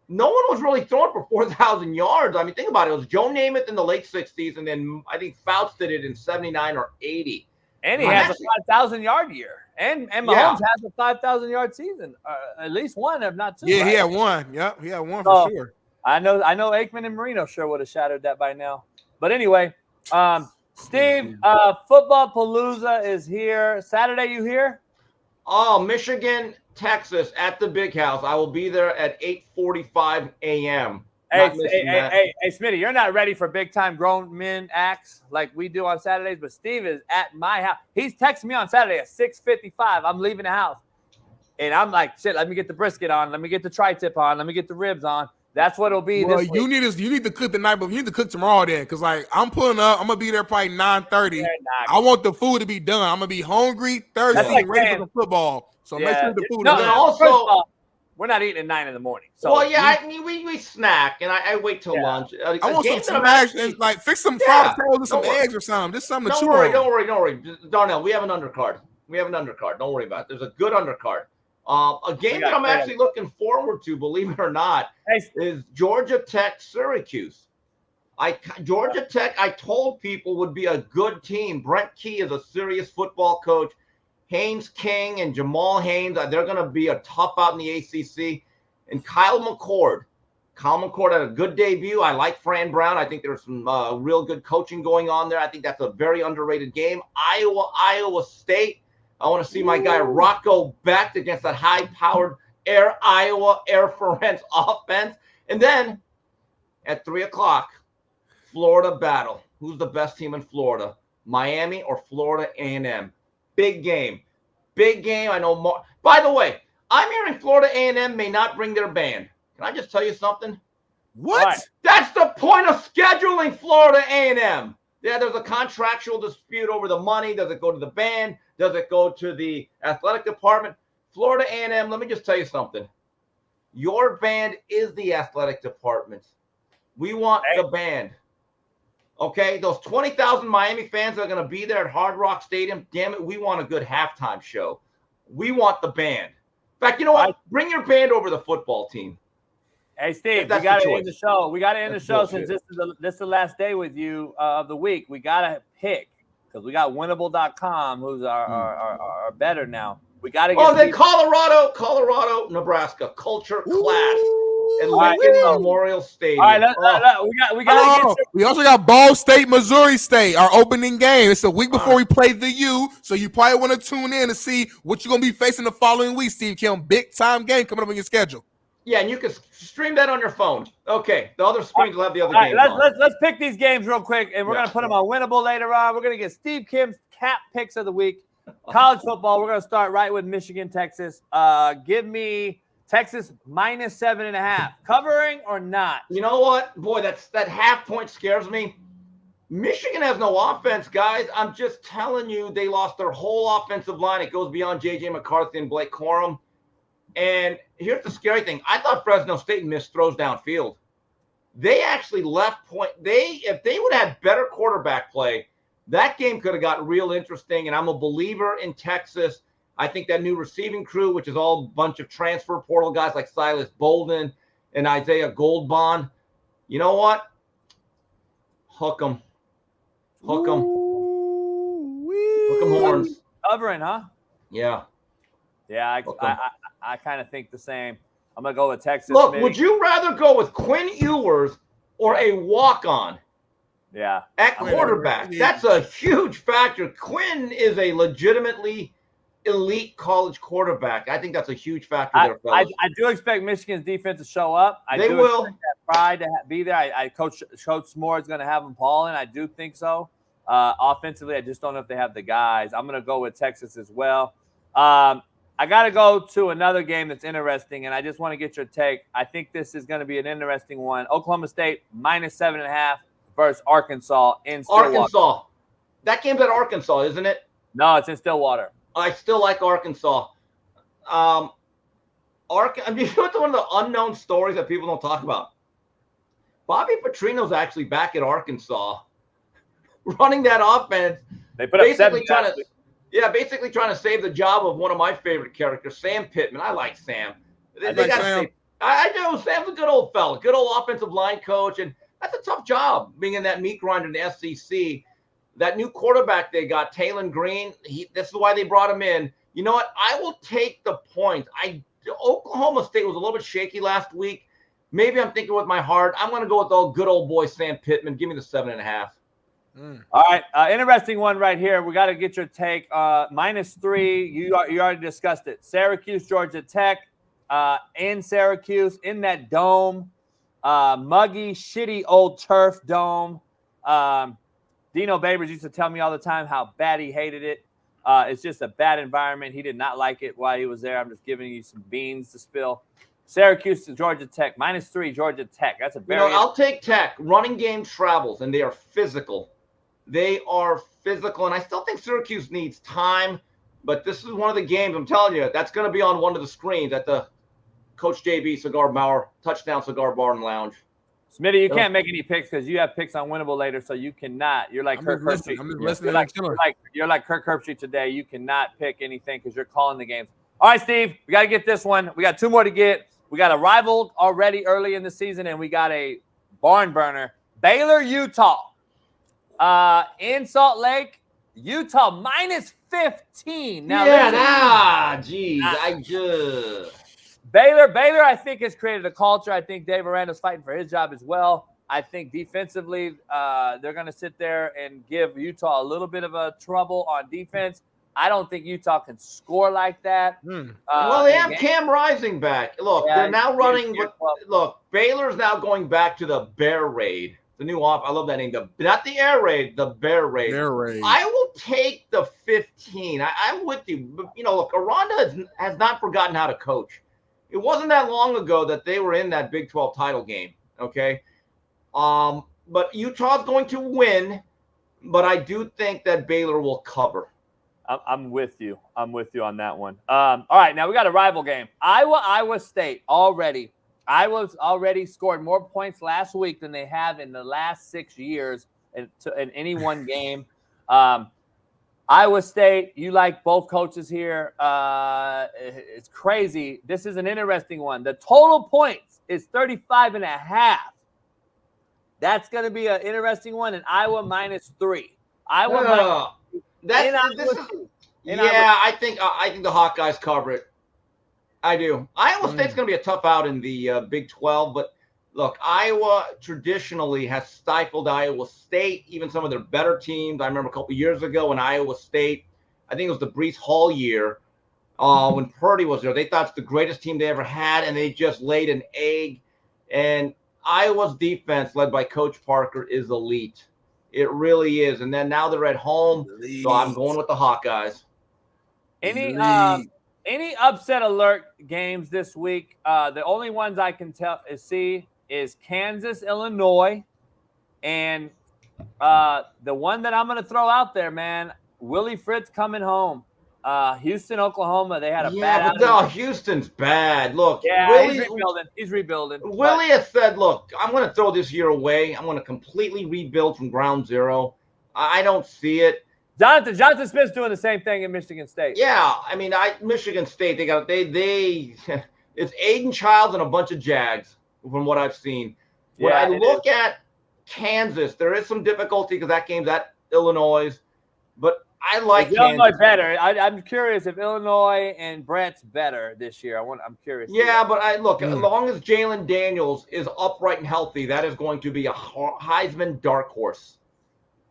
no one was really throwing for 4,000 yards. I mean, think about it. It was Joe Namath in the late 60s. And then I think Fouts did it in 79 or 80. And he has a 5,000-yard year. And Mahomes has a 5,000-yard season, at least one, if not two. Yeah, right? He had one. Yep, he had one for sure. I know Aikman and Marino sure would have shattered that by now. But anyway, Steve, Football Palooza is here. Saturday, you here? Oh, Michigan, Texas at the Big House. I will be there at 8:45 a.m. Hey, Smitty, you're not ready for big-time grown men acts like we do on Saturdays, but Steve is at my house. He's texting me on Saturday at 6:55. I'm leaving the house. And I'm like, shit, let me get the brisket on. Let me get the tri-tip on. Let me get the ribs on. That's what it'll be this week. You need to cook the night, but you need to cook tomorrow then, because, like, I'm pulling up. I'm going to be there probably 9:30. I want the food to be done. I'm going to be hungry, thirsty, ready for the football. So make sure the food is done. Also, we're not eating at 9 in the morning. So we snack, and I wait till lunch. I want some snacks, like fix some fried potatoes and some eggs or something. Just something to chew on. Don't worry. Darnell, we have an undercard. Don't worry about it. There's a good undercard. A game that I'm actually looking forward to, believe it or not, is Georgia Tech Syracuse. Georgia Tech, I told people would be a good team. Brent Key is a serious football coach. Haynes King and Jamal Haynes, they're going to be a tough out in the ACC. And Kyle McCord had a good debut. I like Fran Brown. I think there's some real good coaching going on there. I think that's a very underrated game. Iowa State. I want to see my guy Rocco Becht against that high-powered Iowa Air Forence offense. And then at 3 o'clock, Florida battle. Who's the best team in Florida? Miami or Florida A&M? Big game. I know more. By the way, I'm hearing Florida A&M may not bring their band. Can I just tell you something? What? That's the point of scheduling Florida A&M. Yeah, there's a contractual dispute over the money. Does it go to the band? Does it go to the athletic department? Florida A&M, let me just tell you something. Your band is the athletic department. We want the band. Okay, those 20,000 Miami fans that are going to be there at Hard Rock Stadium, damn it, we want a good halftime show. We want the band. In fact, you know what? Bring your band over the football team. Hey, Steve, we got to end the show. We got to end the show since this is the last day with you of the week. We got to pick because we got winnable.com, who's our better now. We got to get then Colorado, Nebraska. Culture clash. at Lincoln Memorial Stadium. All right, we got. We also got Ball State, Missouri State, our opening game. It's a week before we play the U, so you probably want to tune in to see what you're gonna be facing the following week. Steve Kim, big time game coming up on your schedule. Yeah, and you can stream that on your phone. Okay, the other screens will have the other games. Let's pick these games real quick, and we're gonna put them on Winnable later on. We're gonna get Steve Kim's cap picks of the week. College football. We're gonna start right with Michigan, Texas. Give me Texas minus 7.5. Covering or not? You know what, boy, that half point scares me. Michigan has no offense, guys. I'm just telling you, they lost their whole offensive line. It goes beyond J.J. McCarthy and Blake Corum. And here's the scary thing. I thought Fresno State missed throws downfield. They actually left point. If they would have had better quarterback play, that game could have got real interesting. And I'm a believer in Texas. I think that new receiving crew, which is all a bunch of transfer portal guys like Silas Bolden and Isaiah Goldbond, you know what? Hook them. Hook them. Hook them horns. Covering, huh? Yeah. Yeah, I kind of think the same. I'm going to go with Texas. Look, would you rather go with Quinn Ewers or a walk-on? Yeah. At quarterback. That's a huge factor. Quinn is a legitimately elite college quarterback. I think that's a huge factor there, fellas. I do expect Michigan's defense to show up. They will. Expect that pride to be there. Coach S'more is going to have them balling. I do think so. Offensively, I just don't know if they have the guys. I'm going to go with Texas as well. I got to go to another game that's interesting, and I just want to get your take. I think this is going to be an interesting one. Oklahoma State minus 7.5 versus Arkansas in Stillwater. Arkansas. That game's at Arkansas, isn't it? No, it's in Stillwater. I still like Arkansas. I mean, it's one of the unknown stories that people don't talk about. Bobby Petrino's actually back at Arkansas, running that offense. They put up 7 basically trying to save the job of one of my favorite characters, Sam Pittman. I like Sam. I do. Sam's a good old fella, good old offensive line coach, and that's a tough job being in that meat grinder in the SEC. That new quarterback they got, Taylon Green, this is why they brought him in. You know what? I will take the points. Oklahoma State was a little bit shaky last week. Maybe I'm thinking with my heart. I'm going to go with the good old boy Sam Pittman. Give me the 7.5. All right, interesting one right here. We got to get your take. -3. You already discussed it. Syracuse, Georgia Tech, in Syracuse, in that dome, muggy, shitty old turf dome. Dino Babers used to tell me all the time how bad he hated it. It's just a bad environment. He did not like it while he was there. I'm just giving you some beans to spill. Syracuse to Georgia Tech, -3 Georgia Tech. That's a very. I'll take Tech. Running game travels, and they are physical. They are physical, and I still think Syracuse needs time. But this is one of the games, I'm telling you, that's going to be on one of the screens at the Coach JB Cigar Bar, Touchdown Cigar Bar and Lounge. Smitty, you can't make any picks because you have picks on Winnable later, so you cannot. You're like Kirk Herbstreit. I'm just listening. You're like Kirk Herbstreit today. You cannot pick anything because you're calling the games. All right, Steve, we got to get this one. We got 2 more to get. We got a rival already early in the season, and we got a barn burner. Baylor, Utah. In Salt Lake, Utah -15. Now, Baylor, I think, has created a culture. I think Dave Aranda's fighting for his job as well. I think defensively, they're going to sit there and give Utah a little bit of a trouble on defense. I don't think Utah can score like that. Well, they have Cam Rising back. Look, they're now running. Look, Baylor's now going back to the Bear Raid. The new off. I love that name. Not the Air Raid, the Bear Raid. I will take the 15. I'm with you. But, look, Aranda has not forgotten how to coach. It wasn't that long ago that they were in that Big 12 title game. Okay. But Utah's going to win, but I do think that Baylor will cover. I'm with you. I'm with you on that one. All right, now we got a rival game. Iowa State already. Iowa's already scored more points last week than they have in the last 6 years in any one game. Iowa State, you like both coaches here. It's crazy. This is an interesting one. The total points is 35.5. That's going to be an interesting one. And Iowa -3. I think the Hawkeyes cover it. I do. Iowa State's going to be a tough out in the Big 12, but look, Iowa traditionally has stifled Iowa State, even some of their better teams. I remember a couple years ago when Iowa State, I think it was the Breece Hall year, when Purdy was there. They thought it's the greatest team they ever had, and they just laid an egg. And Iowa's defense, led by Coach Parker, is elite. It really is. And then now they're at home, so I'm going with the Hawkeyes. Any upset alert games this week? The only ones I can see is Kansas, Illinois, and the one that I'm going to throw out there, man, Willie Fritz coming home. Houston, Oklahoma, they had a bad outing. No, Houston's bad. Look, yeah, Willie, he's rebuilding. Willie has said, look, I'm going to throw this year away. I'm going to completely rebuild from ground zero. I don't see it. Jonathan Smith's doing the same thing in Michigan State. Yeah, I mean, Michigan State, they it's Aiden Childs and a bunch of Jags from what I've seen. When I look at Kansas, there is some difficulty because that game's at Illinois, but I like Illinois better. I'm curious if Illinois and Brett's better this year. I'm curious. Yeah, but as long as Jalen Daniels is upright and healthy, that is going to be a Heisman dark horse.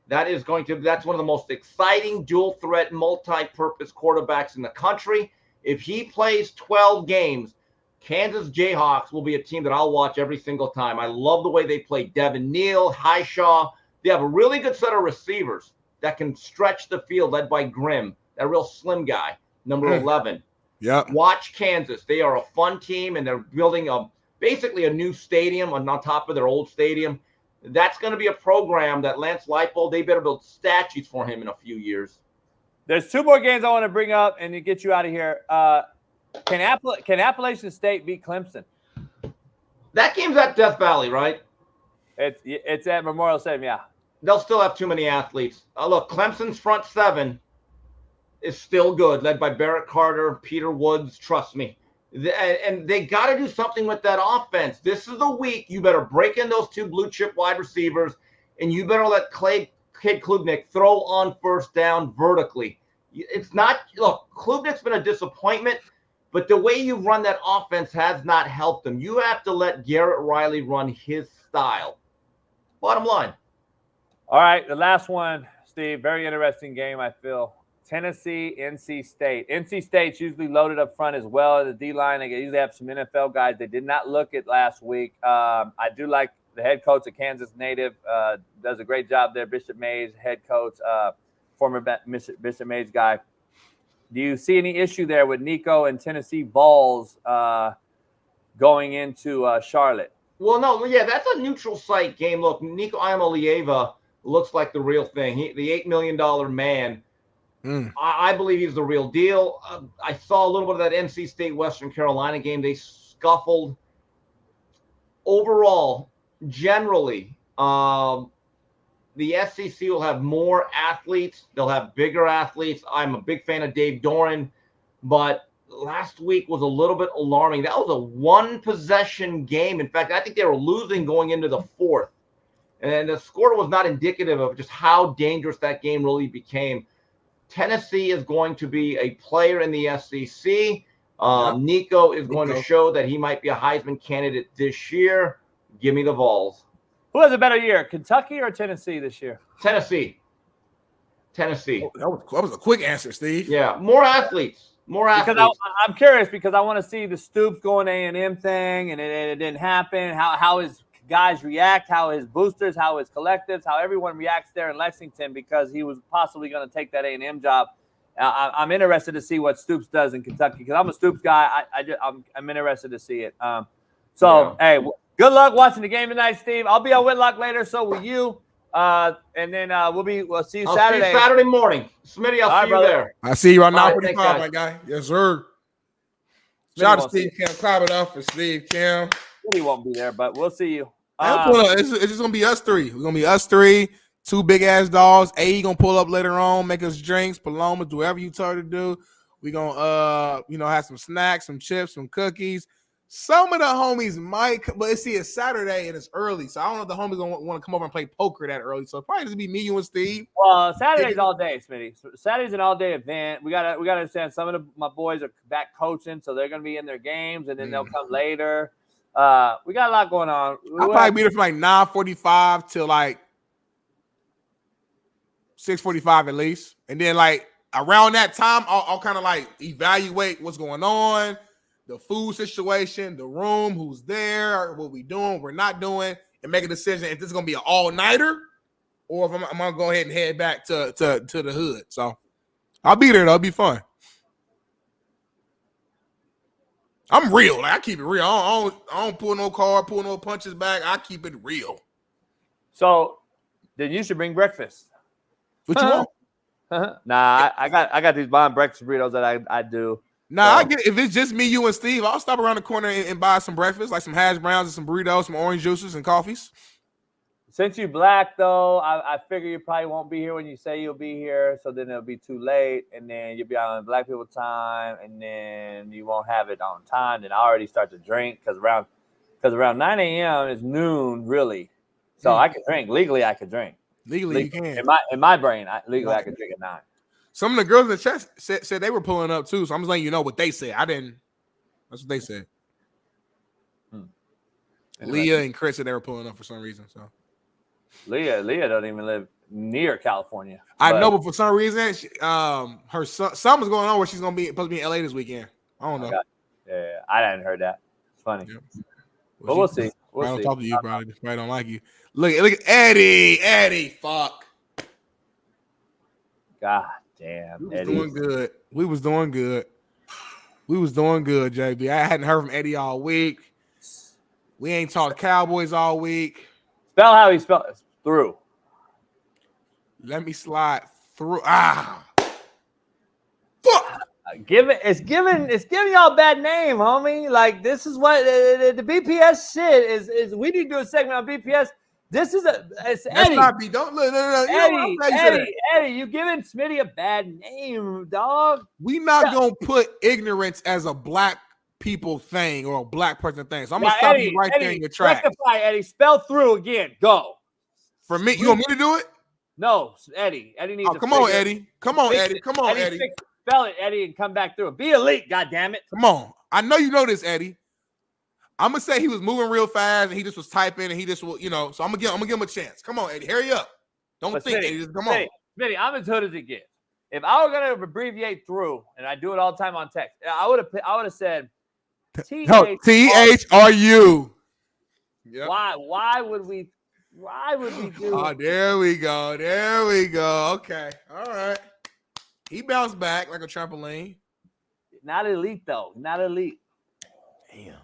That's one of the most exciting dual threat, multi-purpose quarterbacks in the country. If he plays 12 games, Kansas Jayhawks will be a team that I'll watch every single time. I love the way they play Devin Neal, Highshaw. They have a really good set of receivers that can stretch the field, led by Grimm, that real slim guy, number 11. Yeah. Watch Kansas. They are a fun team, and they're building basically a new stadium on top of their old stadium. That's going to be a program that Lance Leipold, they better build statues for him in a few years. There's two more games I want to bring up and to get you out of here. Can Appalachian State beat Clemson? That game's at Death Valley, right? It's at Memorial Stadium, yeah. They'll still have too many athletes. Look, Clemson's front seven is still good, led by Barrett Carter, Peter Woods, trust me. And they got to do something with that offense. This is the week you better break in those two blue chip wide receivers, and you better let Cade Klubnik throw on first down vertically. It's not – look, Klubnik's been a disappointment, but the way you run that offense has not helped them. You have to let Garrett Riley run his style. Bottom line. All right, the last one, Steve, very interesting game, I feel. Tennessee, NC State. NC State's usually loaded up front as well as the D-line. They usually have some NFL guys. They did not look at last week. I do like the head coach, a Kansas native, does a great job there. Bishop Mays, head coach, former Bishop Mays guy. Do you see any issue there with Nico and Tennessee Vols going into Charlotte? Well, no, yeah, that's a neutral site game. Look, Nico Iamaleava looks like the real thing. The $8 million man. I believe he's the real deal. I saw a little bit of that NC State Western Carolina game. They scuffled. Overall, generally, the SEC will have more athletes. They'll have bigger athletes. I'm a big fan of Dave Doran, but last week was a little bit alarming. That was a one-possession game. In fact, I think they were losing going into the fourth. And the score was not indicative of just how dangerous that game really became. Tennessee is going to be a player in the SEC. Nico is going to show that he might be a Heisman candidate this year. Give me the Vols. Who has a better year, Kentucky or Tennessee this year? Tennessee. Oh, that was a quick answer, Steve. Yeah, more athletes. Because I'm curious because I want to see the Stoops going A&M thing, and it didn't happen. How his guys react, how his boosters, how his collectives, how everyone reacts there in Lexington because he was possibly going to take that A&M job. I'm interested to see what Stoops does in Kentucky because I'm a Stoops guy. I'm interested to see it. Hey, good luck watching the game tonight, Steve. I'll be on Whitlock later, so will you. And then we'll see you Saturday. See you Saturday morning. Smitty, I'll see you there. I see you right now. Right, my guy. Yes, sir. Shout out to Steve Kim. Clap it up for Steve Kim. He won't be there, but we'll see you. It's just gonna be us three. We're gonna be us three, two big ass dogs. A gonna pull up later on, make us drinks, Paloma, do whatever you tell her to do. We gonna have some snacks, some chips, some cookies. Some of the homies might, but see, it's Saturday and it's early, so I don't know if the homies gonna want to come over and play poker that early. So it'll probably just be me, you, and Steve. Well, Saturday's all day, Smitty. Saturday's an all day event. We gotta understand. Some of my boys are back coaching, so they're gonna be in their games, and then they'll come later. We got a lot going on. I'll probably be there from like 9:45 till like 6:45 at least, and then like around that time, I'll kind of like evaluate what's going on. The food situation, the room, who's there, what we doing, we're not doing, and make a decision if this is gonna be an all-nighter or if I'm gonna go ahead and head back to the hood. So I'll be there. That'll be fun. I'm real. Like, I keep it real. I don't pull no card, pull no punches back. I keep it real. So then you should bring breakfast. What you want? Nah, I got these bomb breakfast burritos that I do. Nah, I get it. If it's just me, you, and Steve, I'll stop around the corner and buy some breakfast, like some hash browns and some burritos, some orange juices and coffees. Since you black, though, I figure you probably won't be here when you say you'll be here, so then it'll be too late, and then you'll be on black people time, and then you won't have it on time. Then I already start to drink because around 9 a.m. is noon, really. So I can drink. Legally, I could drink. Legally, you can. In my brain, legally, I could drink at 9. Some of the girls in the chat said they were pulling up too, so I'm just letting you know what they said. I didn't. That's what they said. Leah and Chris said they were pulling up for some reason. So Leah don't even live near California. I know, but for some reason, her son, something's going on where she's supposed to be in LA this weekend. I don't know. Yeah, I hadn't heard that. It's funny, but we'll see. I don't talk to you, probably don't like you. Look at Eddie. Fuck. God damn, Eddie. We was doing good, JB. I hadn't heard from Eddie all week. We ain't talked Cowboys all week. Spell how he spelled through. Let me slide through. Fuck. It's giving y'all a bad name, homie. Like, this is what the BPS shit is. We need to do a segment on BPS. This is it's Eddie. Eddie, you giving Smitty a bad name, dog. We not gonna put ignorance as a black people thing or a black person thing. So I'm gonna stop you right there in your tracks. Rectify, Eddie. Spell through again. Go. For me, you want me to do it? No, Eddie. Eddie needs to come on, Eddie. Come on, Eddie. Come on, Eddie. Spell it, Eddie, and come back through. Be elite, goddammit. Come on. I know you know this, Eddie. I'm gonna say he was moving real fast and he just was typing and he just will, so I'm gonna give him a chance. Come on, Eddie. Hurry up. Don't think, Eddie. Just come on. Smitty, I'm as hood as it gets. If I were gonna abbreviate through, and I do it all the time on text, I would have said THRU. Yep. Why would we do? Oh, there we go. Okay. All right. He bounced back like a trampoline. Not elite though. Not elite. Damn.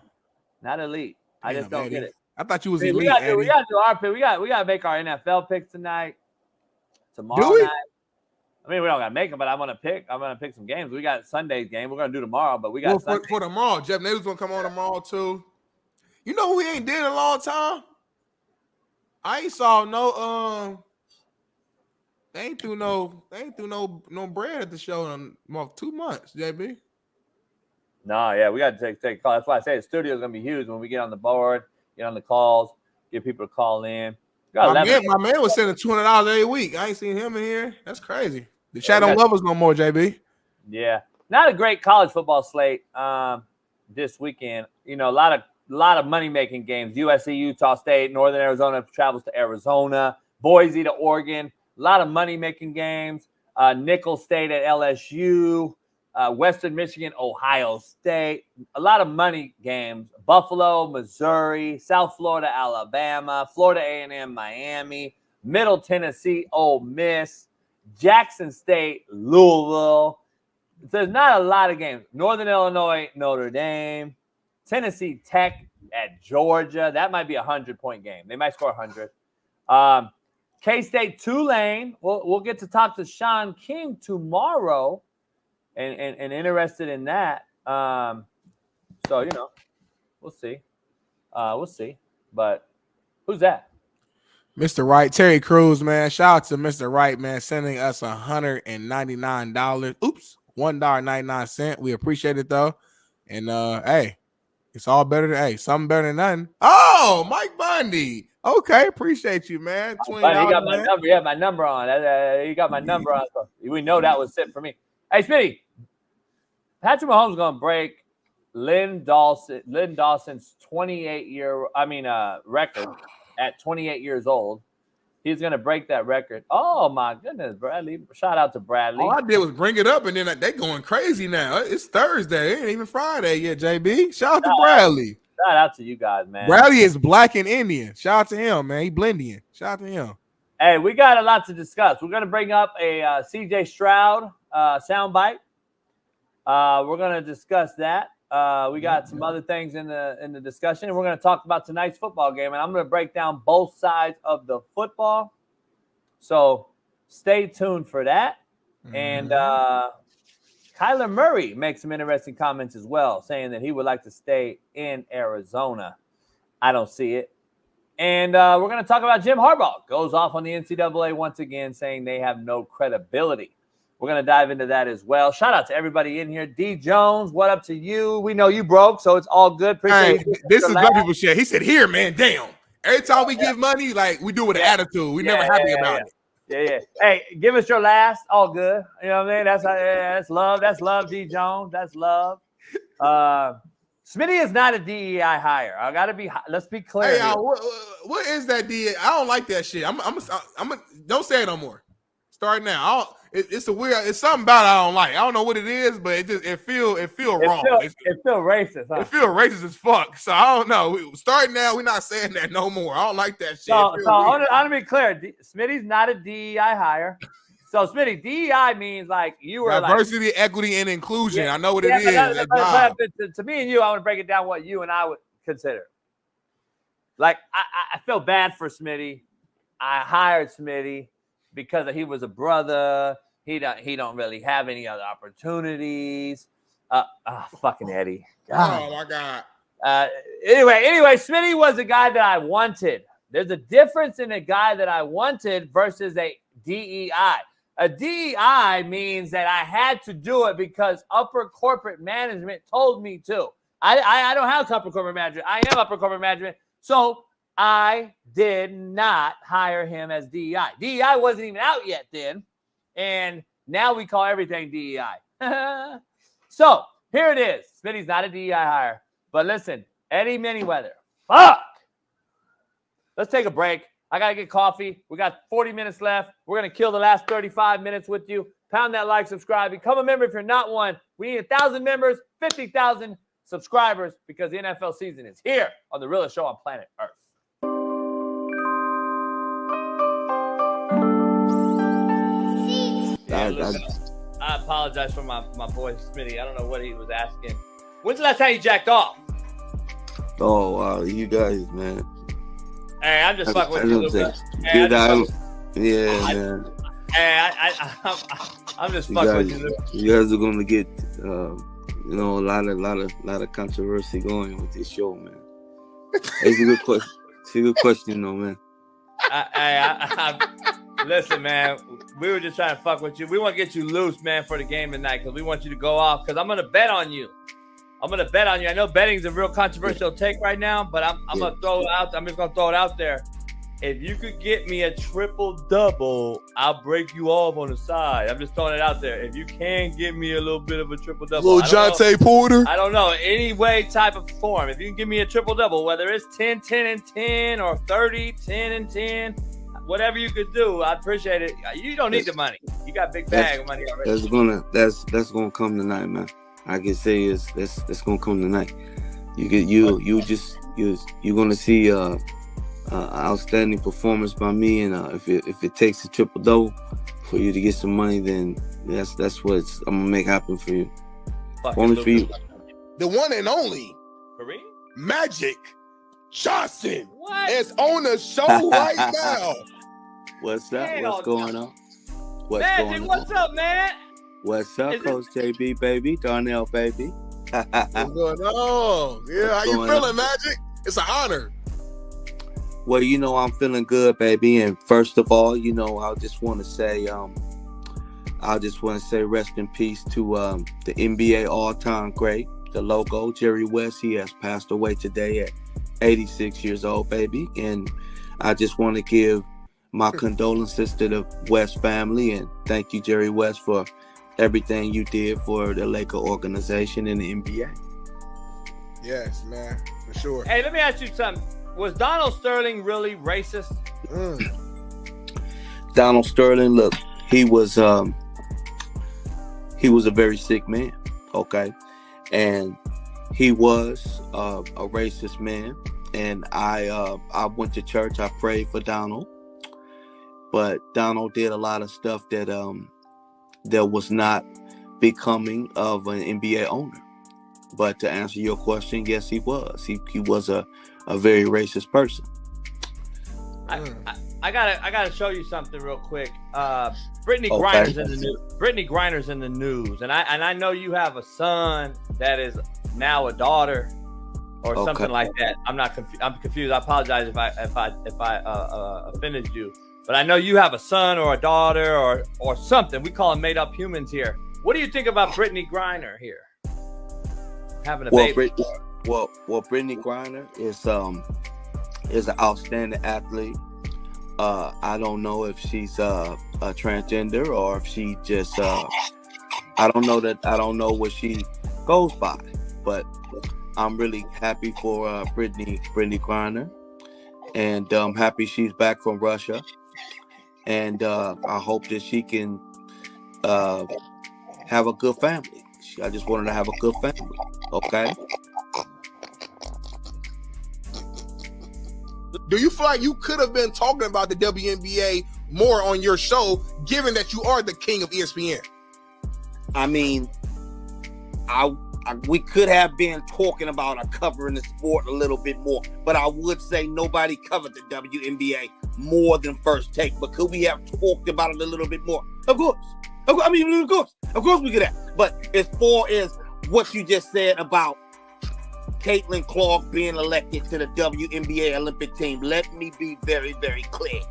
Not elite. I just don't get it. I thought you was elite. We gotta do our pick. We gotta make our NFL picks tonight. Tomorrow night. I mean, we don't gotta make them, but I'm gonna pick some games. We got Sunday's game. We're gonna do tomorrow, but we got for tomorrow. Jeff Nadeau's gonna come on tomorrow too. You know who we ain't did in a long time? I ain't saw no they ain't threw no bread at the show in 2 months, JB. No, yeah, we got to take a call. That's why I say the studio is going to be huge when we get on the board, get on the calls, get people to call in. My man was sending $200 every week. I ain't seen him in here. That's crazy. The chat don't love us no more, JB. Yeah, not a great college football slate this weekend. A lot of money making games. USC, Utah State, Northern Arizona travels to Arizona, Boise to Oregon. A lot of money making games. Nicholls State at LSU. Western Michigan, Ohio State, a lot of money games. Buffalo, Missouri, South Florida, Alabama, Florida A&M, Miami, Middle Tennessee, Ole Miss, Jackson State, Louisville. There's not a lot of games. Northern Illinois, Notre Dame, Tennessee Tech at Georgia. That might be a 100-point game. They might score 100. K-State, Tulane. We'll get to talk to Shaun King tomorrow. And interested in that. So, we'll see. We'll see. But who's that? Mr. Wright, Terry Crews, man. Shout out to Mr. Wright, man, sending us $199. Oops, $1.99. We appreciate it though. And hey, It's all better than something better than nothing. Oh, Mike Bundy. Okay, appreciate you, man. He got my number. Yeah, my number on. He got my number on. So we know that was it for me. Hey, Smitty. Patrick Mahomes is gonna break Lynn Dawson's 28-year record at 28 years old. He's gonna break that record. Oh my goodness, Bradley! Shout out to Bradley. All I did was bring it up, and then they going crazy now. It's Thursday. It ain't even Friday yet, JB. Shout out to Bradley. Shout out to you guys, man. Bradley is black and Indian. Shout out to him, man. He Blendian. Shout out to him. Hey, we got a lot to discuss. We're gonna bring up a CJ Stroud soundbite. We're gonna discuss that. We got some other things in the discussion, and we're going to talk about tonight's football game. And I'm going to break down both sides of the football. So stay tuned for that. And Kyler Murray makes some interesting comments as well, saying that he would like to stay in Arizona. I don't see it. And we're going to talk about Jim Harbaugh. Goes off on the NCAA once again, saying they have no credibility. We're going to dive into that as well. Shout out to everybody in here. D. Jones, what up to you? We know you broke, so it's all good. Appreciate you. This is black people shit. He said, here, man, damn. Every time we give money, like, we do it with an attitude. We never happy about it. Yeah. Hey, give us your last. All good. You know what I mean? That's love. That's love, D. Jones. That's love. Smitty is not a DEI hire. Let's be clear. Hey, what is that DEI? I don't like that shit. Don't say it no more. Start now. It's something about it I don't like. I don't know what it is, but it feel wrong. It feel racist. Huh? It feel racist as fuck. So I don't know. Starting now, we're not saying that no more. I don't like that shit. So I want to be clear. Smitty's not a DEI hire. So Smitty, DEI means like you were diversity, equity, and inclusion. I know what it is. But to me and you, I want to break it down what you and I would consider. Like I feel bad for Smitty. I hired Smitty because he was a brother. He don't really have any other opportunities. Fucking Eddie. God. Oh my God. Anyway, Smitty was a guy that I wanted. There's a difference in a guy that I wanted versus a DEI. A DEI means that I had to do it because upper corporate management told me to. I don't have upper corporate management. I am upper corporate management. So I did not hire him as DEI. DEI wasn't even out yet then. And now we call everything DEI. So here it is. Smitty's not a DEI hire. But listen, Eddie Manyweather. Fuck! Let's take a break. I got to get coffee. We got 40 minutes left. We're going to kill the last 35 minutes with you. Pound that like, subscribe. Become a member if you're not one. We need 1,000 members, 50,000 subscribers because the NFL season is here on the realest show on planet Earth. I apologize for my boy Smitty. I don't know what he was asking. When's the last time you jacked off? Oh, wow. You guys, man. Hey, I'm just fucking with you a little bit. Man. Hey, I'm just fucking with you. You guys are going to get, a lot of controversy going with this show, man. It's a good question. It's a good question, though, man. Listen, man, we were just trying to fuck with you. We want to get you loose, man, for the game tonight because we want you to go off because I'm going to bet on you. I know betting's a real controversial take right now, but I'm going to throw it out. I'm just going to throw it out there. If you could get me a triple-double, I'll break you off on the side. I'm just throwing it out there. If you can give me a little bit of a triple-double. Little Jonte Porter? I don't know. Any way, type of form. If you can give me a triple-double, whether it's 10, 10, and 10 or 30, 10, and 10, whatever you could do, I appreciate it. You don't need the money. You got a big bag of money already. That's gonna come tonight, man. I can say that's gonna come tonight. You're gonna see outstanding performance by me, and if it takes a triple double for you to get some money, then that's what I'm gonna make happen for you. Only for you. The one and only Kareem Magic Johnson is on the show right now. What's up? What's going on? Magic, what's up, man? What's up, Coach JB, baby? Darnell, baby. What's going on? Yeah, how you feeling, Magic? It's an honor. Well, I'm feeling good, baby. And first of all, I just want to say, rest in peace to the NBA all-time great, the logo, Jerry West. He has passed away today at 86 years old, baby. And I just want to give my condolences to the West family, and thank you, Jerry West, for everything you did for the Laker organization and the NBA. Yes, man, for sure. Hey, let me ask you something. Was Donald Sterling really racist? Donald Sterling, look, he was a very sick man, okay? And he was a racist man. And I went to church. I prayed for Donald. But Donald did a lot of stuff that was not becoming of an NBA owner. But to answer your question, yes, he was. He was a very racist person. I gotta show you something real quick. Brittany Griner's in the news. Brittany Griner's in the news, and I know you have a son that is now a daughter, or something like that. I'm confused. I apologize if I offended you, but I know you have a son or a daughter or something. We call them made up humans here. What do you think about Brittany Griner here having a baby? Brittany Griner is an outstanding athlete. I don't know if she's a transgender or if she just I don't know what she goes by, but I'm really happy for Brittany Griner, and I'm happy she's back from Russia, and I hope that she can have a good family. I just want her to have a good family, okay? Do you feel like you could have been talking about the WNBA more on your show, given that you are the king of ESPN? I mean, we could have been talking about or covering the sport a little bit more, but I would say nobody covered the WNBA more than First Take. But could we have talked about it a little bit more? Of course. Of course we could have. But as far as what you just said about Caitlin Clark being elected to the WNBA Olympic team, let me be very, very clear.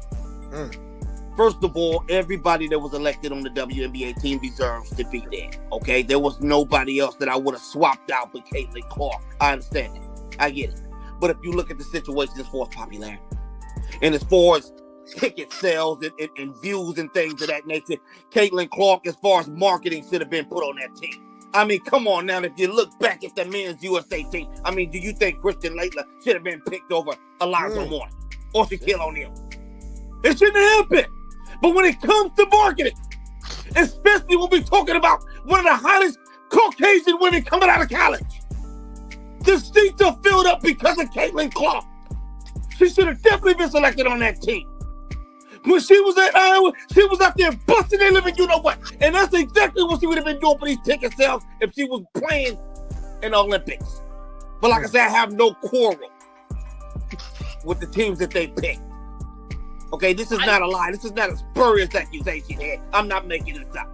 First of all, everybody that was elected on the WNBA team deserves to be there, okay? There was nobody else that I would have swapped out but Caitlin Clark. I understand it. I get it. But if you look at the situation as far as popularity, and as far as ticket sales and views and things of that nature, Caitlin Clark, as far as marketing, should have been put on that team. I mean, come on now. If you look back at the men's USA team, I mean, do you think Christian Laettner should have been picked over Elijah Moore or Shaquille O'Neal? It shouldn't have been. But when it comes to marketing, especially when we're talking about one of the hottest Caucasian women coming out of college, the seats are filled up because of Caitlin Clark. She should have definitely been selected on that team. When she was at Iowa, she was out there busting their living, you know what? And that's exactly what she would have been doing for these ticket sales if she was playing in the Olympics. But like I said, I have no quarrel with the teams that they picked. Okay, this is not a lie. This is not a spurious accusation here. I'm not making this up.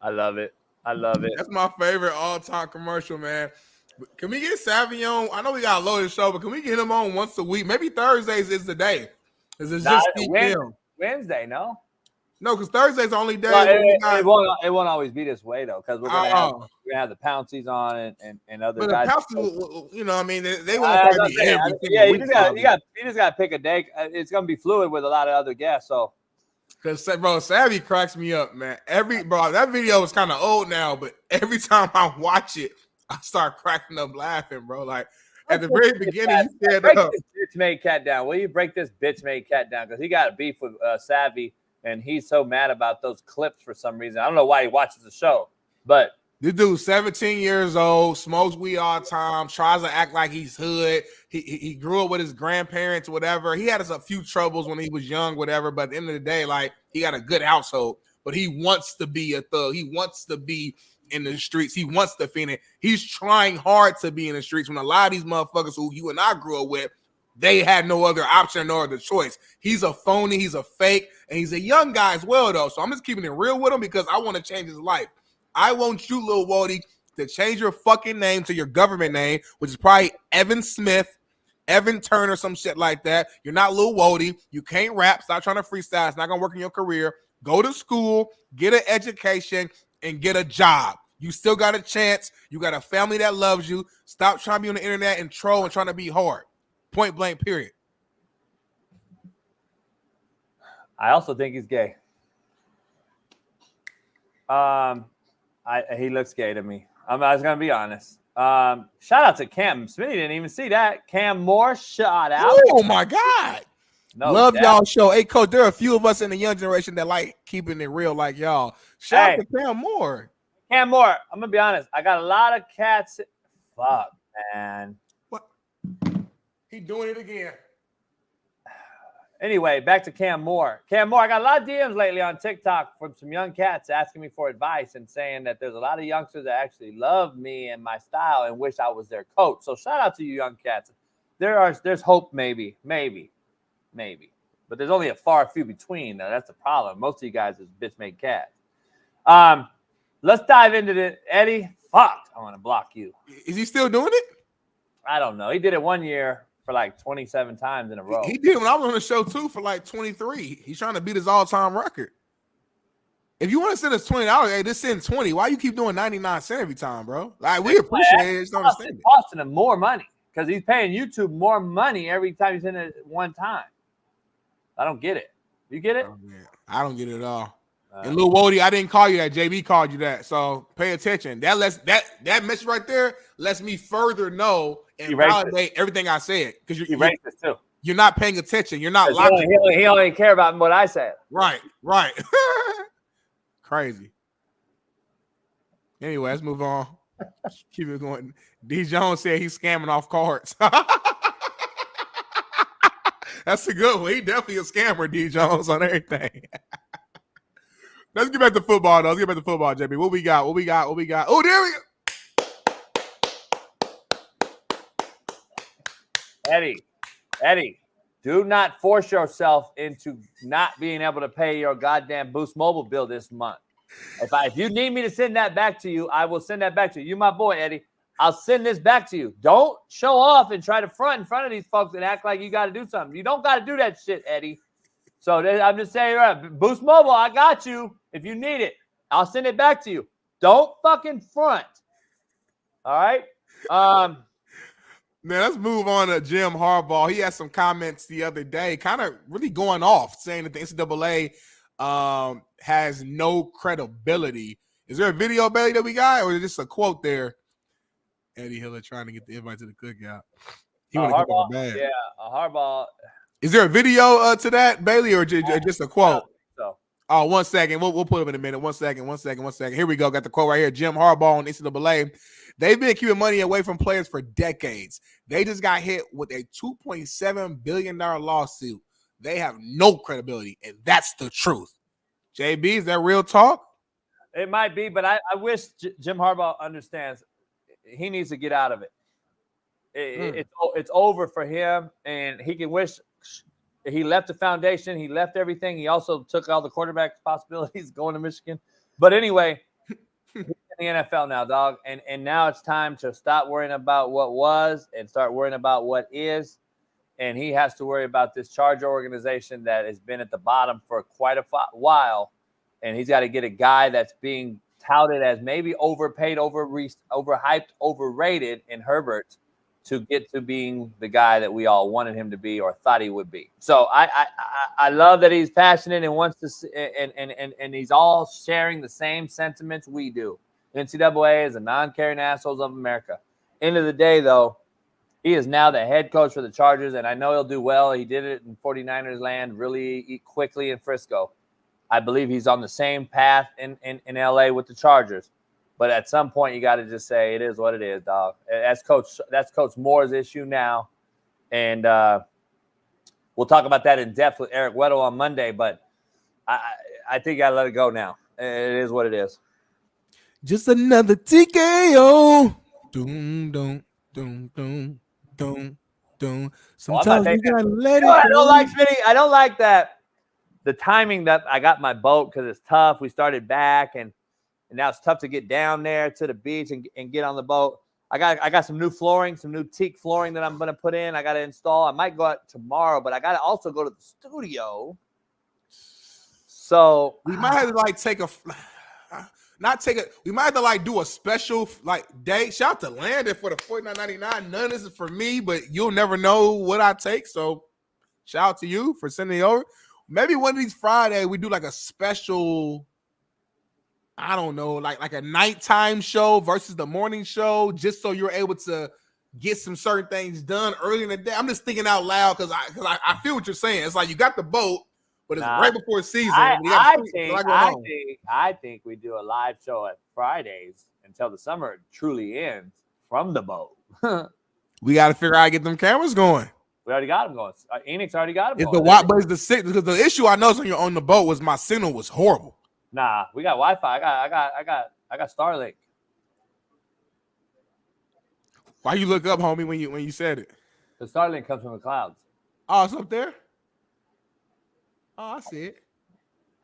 I love it. That's my favorite all-time commercial, man. Can we get Savvy on? I know we got a loaded show, but can we get him on once a week? Maybe Thursdays is the day. Is it just Wednesday? No, because Thursday's the only day. It won't always be this way though, because we're gonna have the Pouncies on and other but guys. The Pouncies, you know, I mean, they won't be every single week. You just got to pick a day. It's gonna be fluid with a lot of other guests. So. Because, bro, Savvy cracks me up, man. That video is kind of old now, but every time I watch it, I start cracking up laughing, bro. Like, at the very beginning, he said, break this bitch-made cat down. Will you break this bitch-made cat down? Because he got a beef with Savvy, and he's so mad about those clips for some reason. I don't know why he watches the show, but this dude's 17 years old, smokes weed all the time, tries to act like he's hood. He grew up with his grandparents, whatever. He had a few troubles when he was young, whatever. But at the end of the day, like, he got a good household. But he wants to be a thug. He wants to be in the streets. He wants to fit in. He's trying hard to be in the streets when a lot of these motherfuckers who you and I grew up with, they had no other option, no other choice. He's a phony. He's a fake. And he's a young guy as well, though. So I'm just keeping it real with him because I want to change his life. I want you, Lil Wody, to change your fucking name to your government name, which is probably Evan Smith, Evan Turner, some shit like that. You're not Lil Wody. You can't rap. Stop trying to freestyle. It's not going to work in your career. Go to school, get an education, and get a job. You still got a chance. You got a family that loves you. Stop trying to be on the internet and troll and trying to be hard. Point blank, period. I also think he's gay. He looks gay to me. I was going to be honest. Shout out to Cam. Smitty didn't even see that. Cam Moore, shout out. Oh, my God. No love doubt. y'all show. Hey, Coach, there are a few of us in the young generation that like keeping it real like y'all. Shout out to Cam Moore. Cam Moore, I'm going to be honest. I got a lot of cats. Fuck, man. What? He doing it again. Anyway, back to Cam Moore. Cam Moore, I got a lot of DMs lately on TikTok from some young cats asking me for advice and saying that there's a lot of youngsters that actually love me and my style and wish I was their coach. So shout out to you young cats. There's hope, maybe. But there's only a far few between. Though. That's the problem. Most of you guys is bitch-made cats. Let's dive into the Eddie. Fuck, I want to block you. Is he still doing it? I don't know. He did it 1 year for like 27 times in a row. He did when I was on the show too for like 23. He's trying to beat his all-time record. If you want to send us $20, hey, just send 20. Why you keep doing 99 cents every time, bro? Like we appreciate it. Just don't understand It's costing him more money because he's paying YouTube more money every time you send it one time. I don't get it. You get it? Oh, I don't get it at all. And Lil Wody, I didn't call you that. JB called you that. So pay attention. That message right there lets me further know and validate everything I said. Because you're racist too. You're not paying attention. You're not locked. He only care about what I said. Right. Crazy. Anyway, let's move on. Keep it going. D. Jones said he's scamming off cards. That's a good one. He definitely a scammer, D. Jones, on everything. Let's get back to football, though. Let's get back to football, JB. What we got? Oh, there we go. Eddie, do not force yourself into not being able to pay your goddamn Boost Mobile bill this month. If you need me to send that back to you, I will send that back to you. You my boy, Eddie. I'll send this back to you. Don't show off and try to front in front of these folks and act like you got to do something. You don't got to do that shit, Eddie. So I'm just saying, Boost Mobile, I got you. If you need it, I'll send it back to you. Don't fucking front. All right? Now, let's move on to Jim Harbaugh. He had some comments the other day, kind of really going off, saying that the NCAA has no credibility. Is there a video, Bailey, that we got, or is this a quote there? Eddie Hiller trying to get the invite to the cookout. He want to get on the bag. Yeah, Harbaugh. Is there a video to that, Bailey, or just a quote? So. Oh, 1 second. We'll put up in a minute. 1 second. Here we go. Got the quote right here. Jim Harbaugh on NCAA. They've been keeping money away from players for decades. They just got hit with a $2.7 billion lawsuit. They have no credibility, and that's the truth. JB, is that real talk? It might be, but I wish Jim Harbaugh understands he needs to get out of it. It's over for him, and he can wish he left the foundation. He left everything. He also took all the quarterback possibilities going to Michigan. But anyway, he's in the NFL now, dog. And now it's time to stop worrying about what was and start worrying about what is. And he has to worry about this Charger organization that has been at the bottom for quite a while. And he's got to get a guy that's being touted as maybe overpaid, overhyped, overrated in Herbert to get to being the guy that we all wanted him to be or thought he would be. So I love that he's passionate and wants to and he's all sharing the same sentiments we do. NCAA is the non-caring assholes of America. End of the day, though, he is now the head coach for the Chargers, and I know he'll do well. He did it in 49ers land really quickly in Frisco. I believe he's on the same path in LA with the Chargers. But at some point, you got to just say it is what it is, dog. That's Coach Moore's issue now. And we'll talk about that in depth with Eric Weddle on Monday. But I think you got to let it go now. It is what it is. Just another TKO. Doom, doom, doom, doom, doom, doom. Sometimes you got to let it go. I don't like Smitty. I don't like that. The timing that I got my boat because it's tough. We started back and now it's tough to get down there to the beach and get on the boat. I got some new flooring, some new teak flooring that I'm gonna put in. I gotta install. I might go out tomorrow, but I gotta also go to the studio. So we might have to like we might have to like do a special like day. Shout out to Landon for the $49.99. None of this is for me, but you'll never know what I take. So shout out to you for sending it over. Maybe one of these Fridays we do like a special, I don't know, like a nighttime show versus the morning show, just so you're able to get some certain things done early in the day. I'm just thinking out loud because I feel what you're saying. It's like you got the boat, but it's right before the season. I think we do a live show at Fridays until the summer truly ends from the boat. We got to figure out how to get them cameras going. We already got them going. Enix already got them It's going. but it's the signal, because the issue I noticed when you're on the boat was my signal was horrible. Nah, we got Wi-Fi. I got Starlink. Why you look up, homie, when you said it? The Starlink comes from the clouds. Oh, it's up there? Oh, I see it.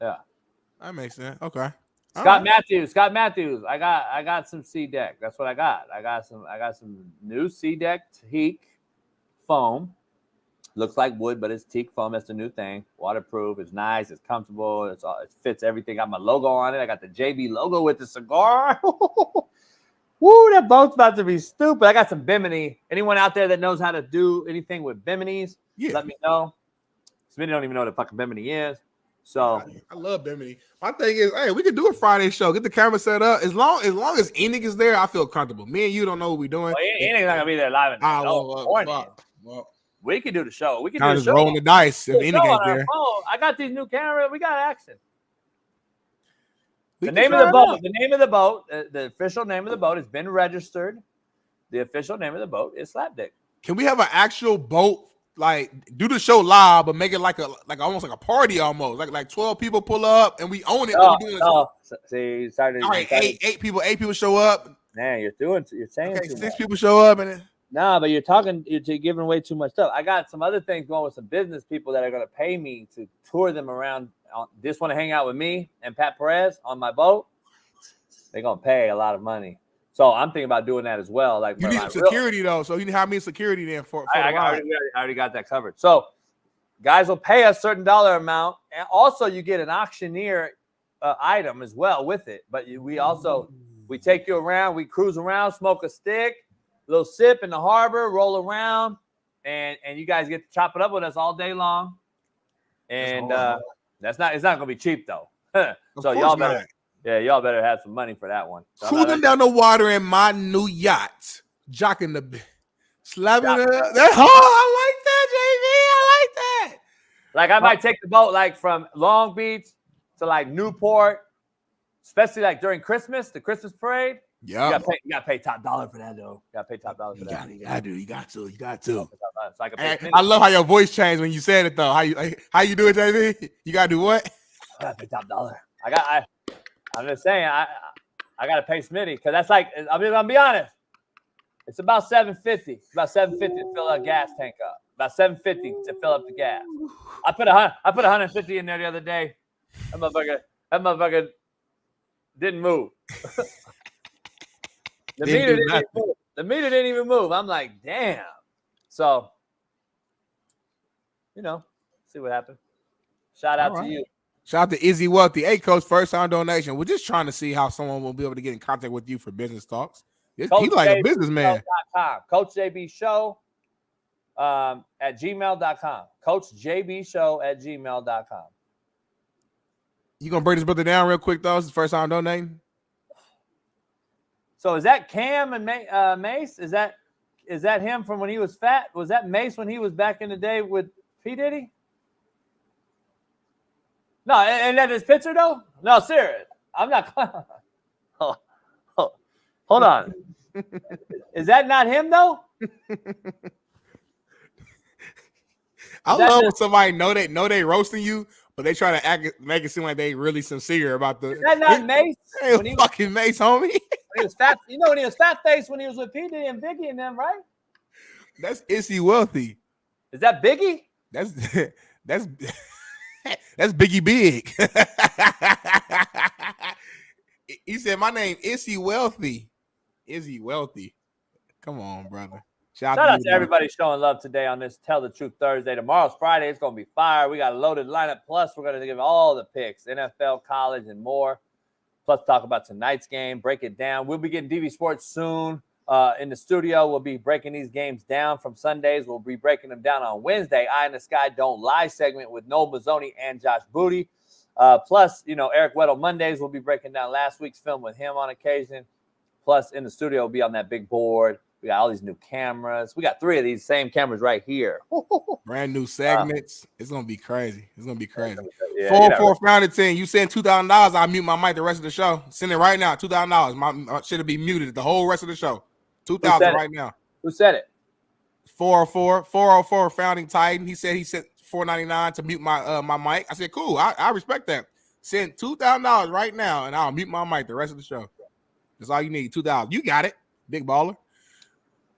Yeah. That makes sense. Okay. Scott Matthews. I got some C deck. That's what I got. I got some new C deck teak foam. Looks like wood, but it's teak foam. That's the new thing. Waterproof. It's nice. It's comfortable. It fits everything. Got my logo on it. I got the JB logo with the cigar. Woo, that boat's about to be stupid. I got some Bimini. Anyone out there that knows how to do anything with Biminis, let me know. Smitty don't even know what the fucking Bimini is. So I love Bimini. My thing is, hey, we could do a Friday show. Get the camera set up. As long as Enoch is there, I feel comfortable. Me and you don't know what we're doing. Well, Enix's not gonna be there live in the we can do the show. We can do the show. Rolling the dice if Enoch ain't there. I got these new cameras. We got action. The name of the boat, the official name of the boat has been registered. The official name of the boat is Slapdick. Can we have an actual boat? Like do the show live, but make it like almost like a party almost. Like 12 people pull up and we own it. See, all right, eight people show up. Man, you're saying okay, too 6 much. people show up and Nah, but you're giving away too much stuff. I got some other things going with some business people that are going to pay me to tour them around. Just want to hang out with me and Pat Perez on my boat. They're going to pay a lot of money. So I'm thinking about doing that as well. Like you need security though, so you need to have me security then for I already got that covered. So guys will pay a certain dollar amount, and also you get an auctioneer item as well with it. But we take you around, we cruise around, smoke a stick, a little sip in the harbor, roll around, and you guys get to chop it up with us all day long. And it's not gonna be cheap though. So y'all better. Yeah, y'all better have some money for that one. So cruising down the water in my new yacht, jocking the slapping it up. I like that, JV. I like that. Like I might take the boat like from Long Beach to like Newport, especially like during Christmas, the Christmas parade. Yeah, you gotta pay top dollar for that though. You gotta pay top dollar for that. You got to. So I love how your voice changed when you said it though. How you do it, JV? You gotta do what? I gotta pay top dollar. I'm just saying, I got to pay Smitty because that's like, I'm gonna be honest. It's about $750. It's about $750 to fill a gas tank up. About $750 to fill up the gas. I put $150 in there the other day. That motherfucker didn't move. The meter didn't even move. I'm like, damn. So, see what happened. Shout out to you. Shout out to Izzy Wealthy. Hey, Coach, first time donation. We're just trying to see how someone will be able to get in contact with you for business talks. He's like a businessman. Coach JB Show at gmail.com. Coach JB Show at gmail.com. You going to break this brother down real quick, though? It's the first time donating. So is that Cam and Mace? Is that him from when he was fat? Was that Mace when he was back in the day with P. Diddy? No, and that his picture though? No, serious. I'm not. Hold on. Is that not him though? I love when somebody know they roasting you, but they try to make it seem like they really sincere about the. Is that not Mace? Hey, fucking Mace, homie. When he was fat, when he was fat face when he was with P. Diddy and Biggie and them, right? That's Izzy Wealthy. Is that Biggie? That's Biggie Big. He said, my name Izzy Wealthy. Izzy Wealthy. Come on, brother. Shout out to everybody showing love today on this Tell the Truth Thursday. Tomorrow's Friday. It's going to be fire. We got a loaded lineup. Plus, we're going to give all the picks, NFL, college, and more. Plus, talk about tonight's game, break it down. We'll be getting DV Sports soon in the studio. We'll be breaking these games down from Sundays. We'll be breaking them down on Wednesday. Eye in the Sky Don't Lie segment with Noel Mazzoni and Josh Booty. Plus, Eric Weddle Mondays. We'll be breaking down last week's film with him on occasion. Plus, in the studio, we'll be on that big board. We got all these new cameras. We got 3 of these same cameras right here. Brand new segments. It's going to be crazy. It's going to be crazy. Yeah, 404 Founded 10. You send $2,000, I'll mute my mic the rest of the show. Send it right now. $2,000. My should be muted the whole rest of the show. 2,000 right now. Who said it? 404 Founding Titan. He said he sent $4.99 to mute my mic. I said, cool. I respect that. Send $2,000 right now, and I'll mute my mic the rest of the show. That's all you need. $2,000. You got it. Big baller.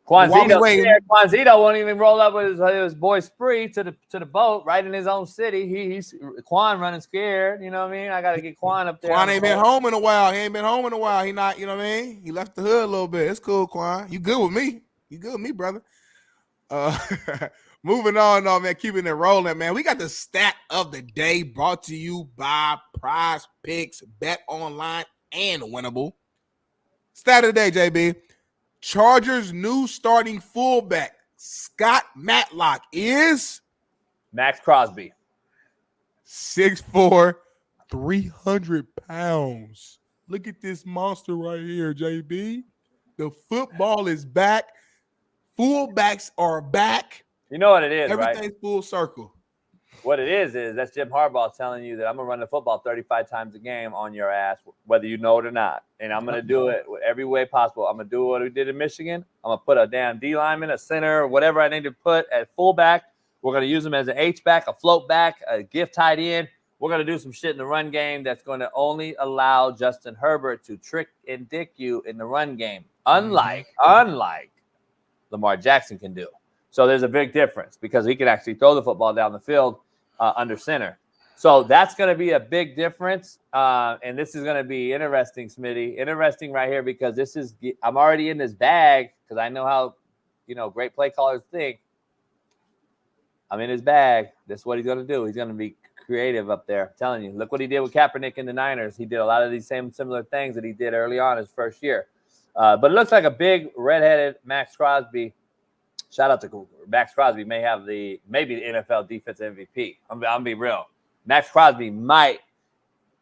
Quanzito won't even roll up with his boy Spree to the boat right in his own city. He's Quan running scared. You know what I mean? I got to get Quan up there. Quan ain't been home in a while. He not, you know what I mean? He left the hood a little bit. It's cool, Quan. You good with me? You good with me, brother? Moving on, man. Keeping it rolling, man. We got the stat of the day brought to you by Prize Picks, Bet Online, and Winnable. Stat of the day, JB. Chargers' new starting fullback, Scott Matlock, is Max Crosby. 6'4", 300 pounds. Look at this monster right here, JB. The football is back. Fullbacks are back. You know what it is, right? Everything's full circle. What it is that's Jim Harbaugh telling you that I'm going to run the football 35 times a game on your ass, whether you know it or not. And I'm going to do it every way possible. I'm going to do what we did in Michigan. I'm going to put a damn D lineman, a center, whatever I need to put at fullback. We're going to use them as an H-back, a float back, a gift tight end. We're going to do some shit in the run game that's going to only allow Justin Herbert to trick and dick you in the run game, unlike Lamar Jackson can do. So there's a big difference because he can actually throw the football down the field under center. So that's going to be a big difference. And this is going to be interesting, Smitty. Interesting right here because I'm already in this bag because I know how, great play callers think. I'm in his bag. This is what he's going to do. He's going to be creative up there. I'm telling you. Look what he did with Kaepernick in the Niners. He did a lot of these same similar things that he did early on his first year. But it looks like a big redheaded Max Crosby. Shout out to Max Crosby. Maybe the NFL defensive MVP. I'm going to be real. Max Crosby might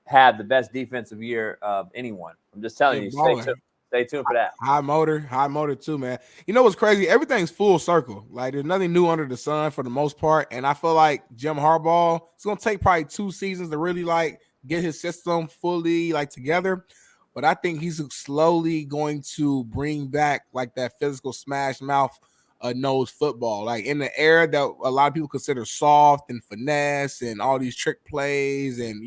have the best defensive year of anyone. I'm just telling you. Stay tuned for that. High motor too, man. You know what's crazy? Everything's full circle. Like there's nothing new under the sun for the most part. And I feel like Jim Harbaugh, it's going to take probably 2 seasons to really get his system fully together. But I think he's slowly going to bring back that physical smash mouth nose football, in the era that a lot of people consider soft and finesse and all these trick plays and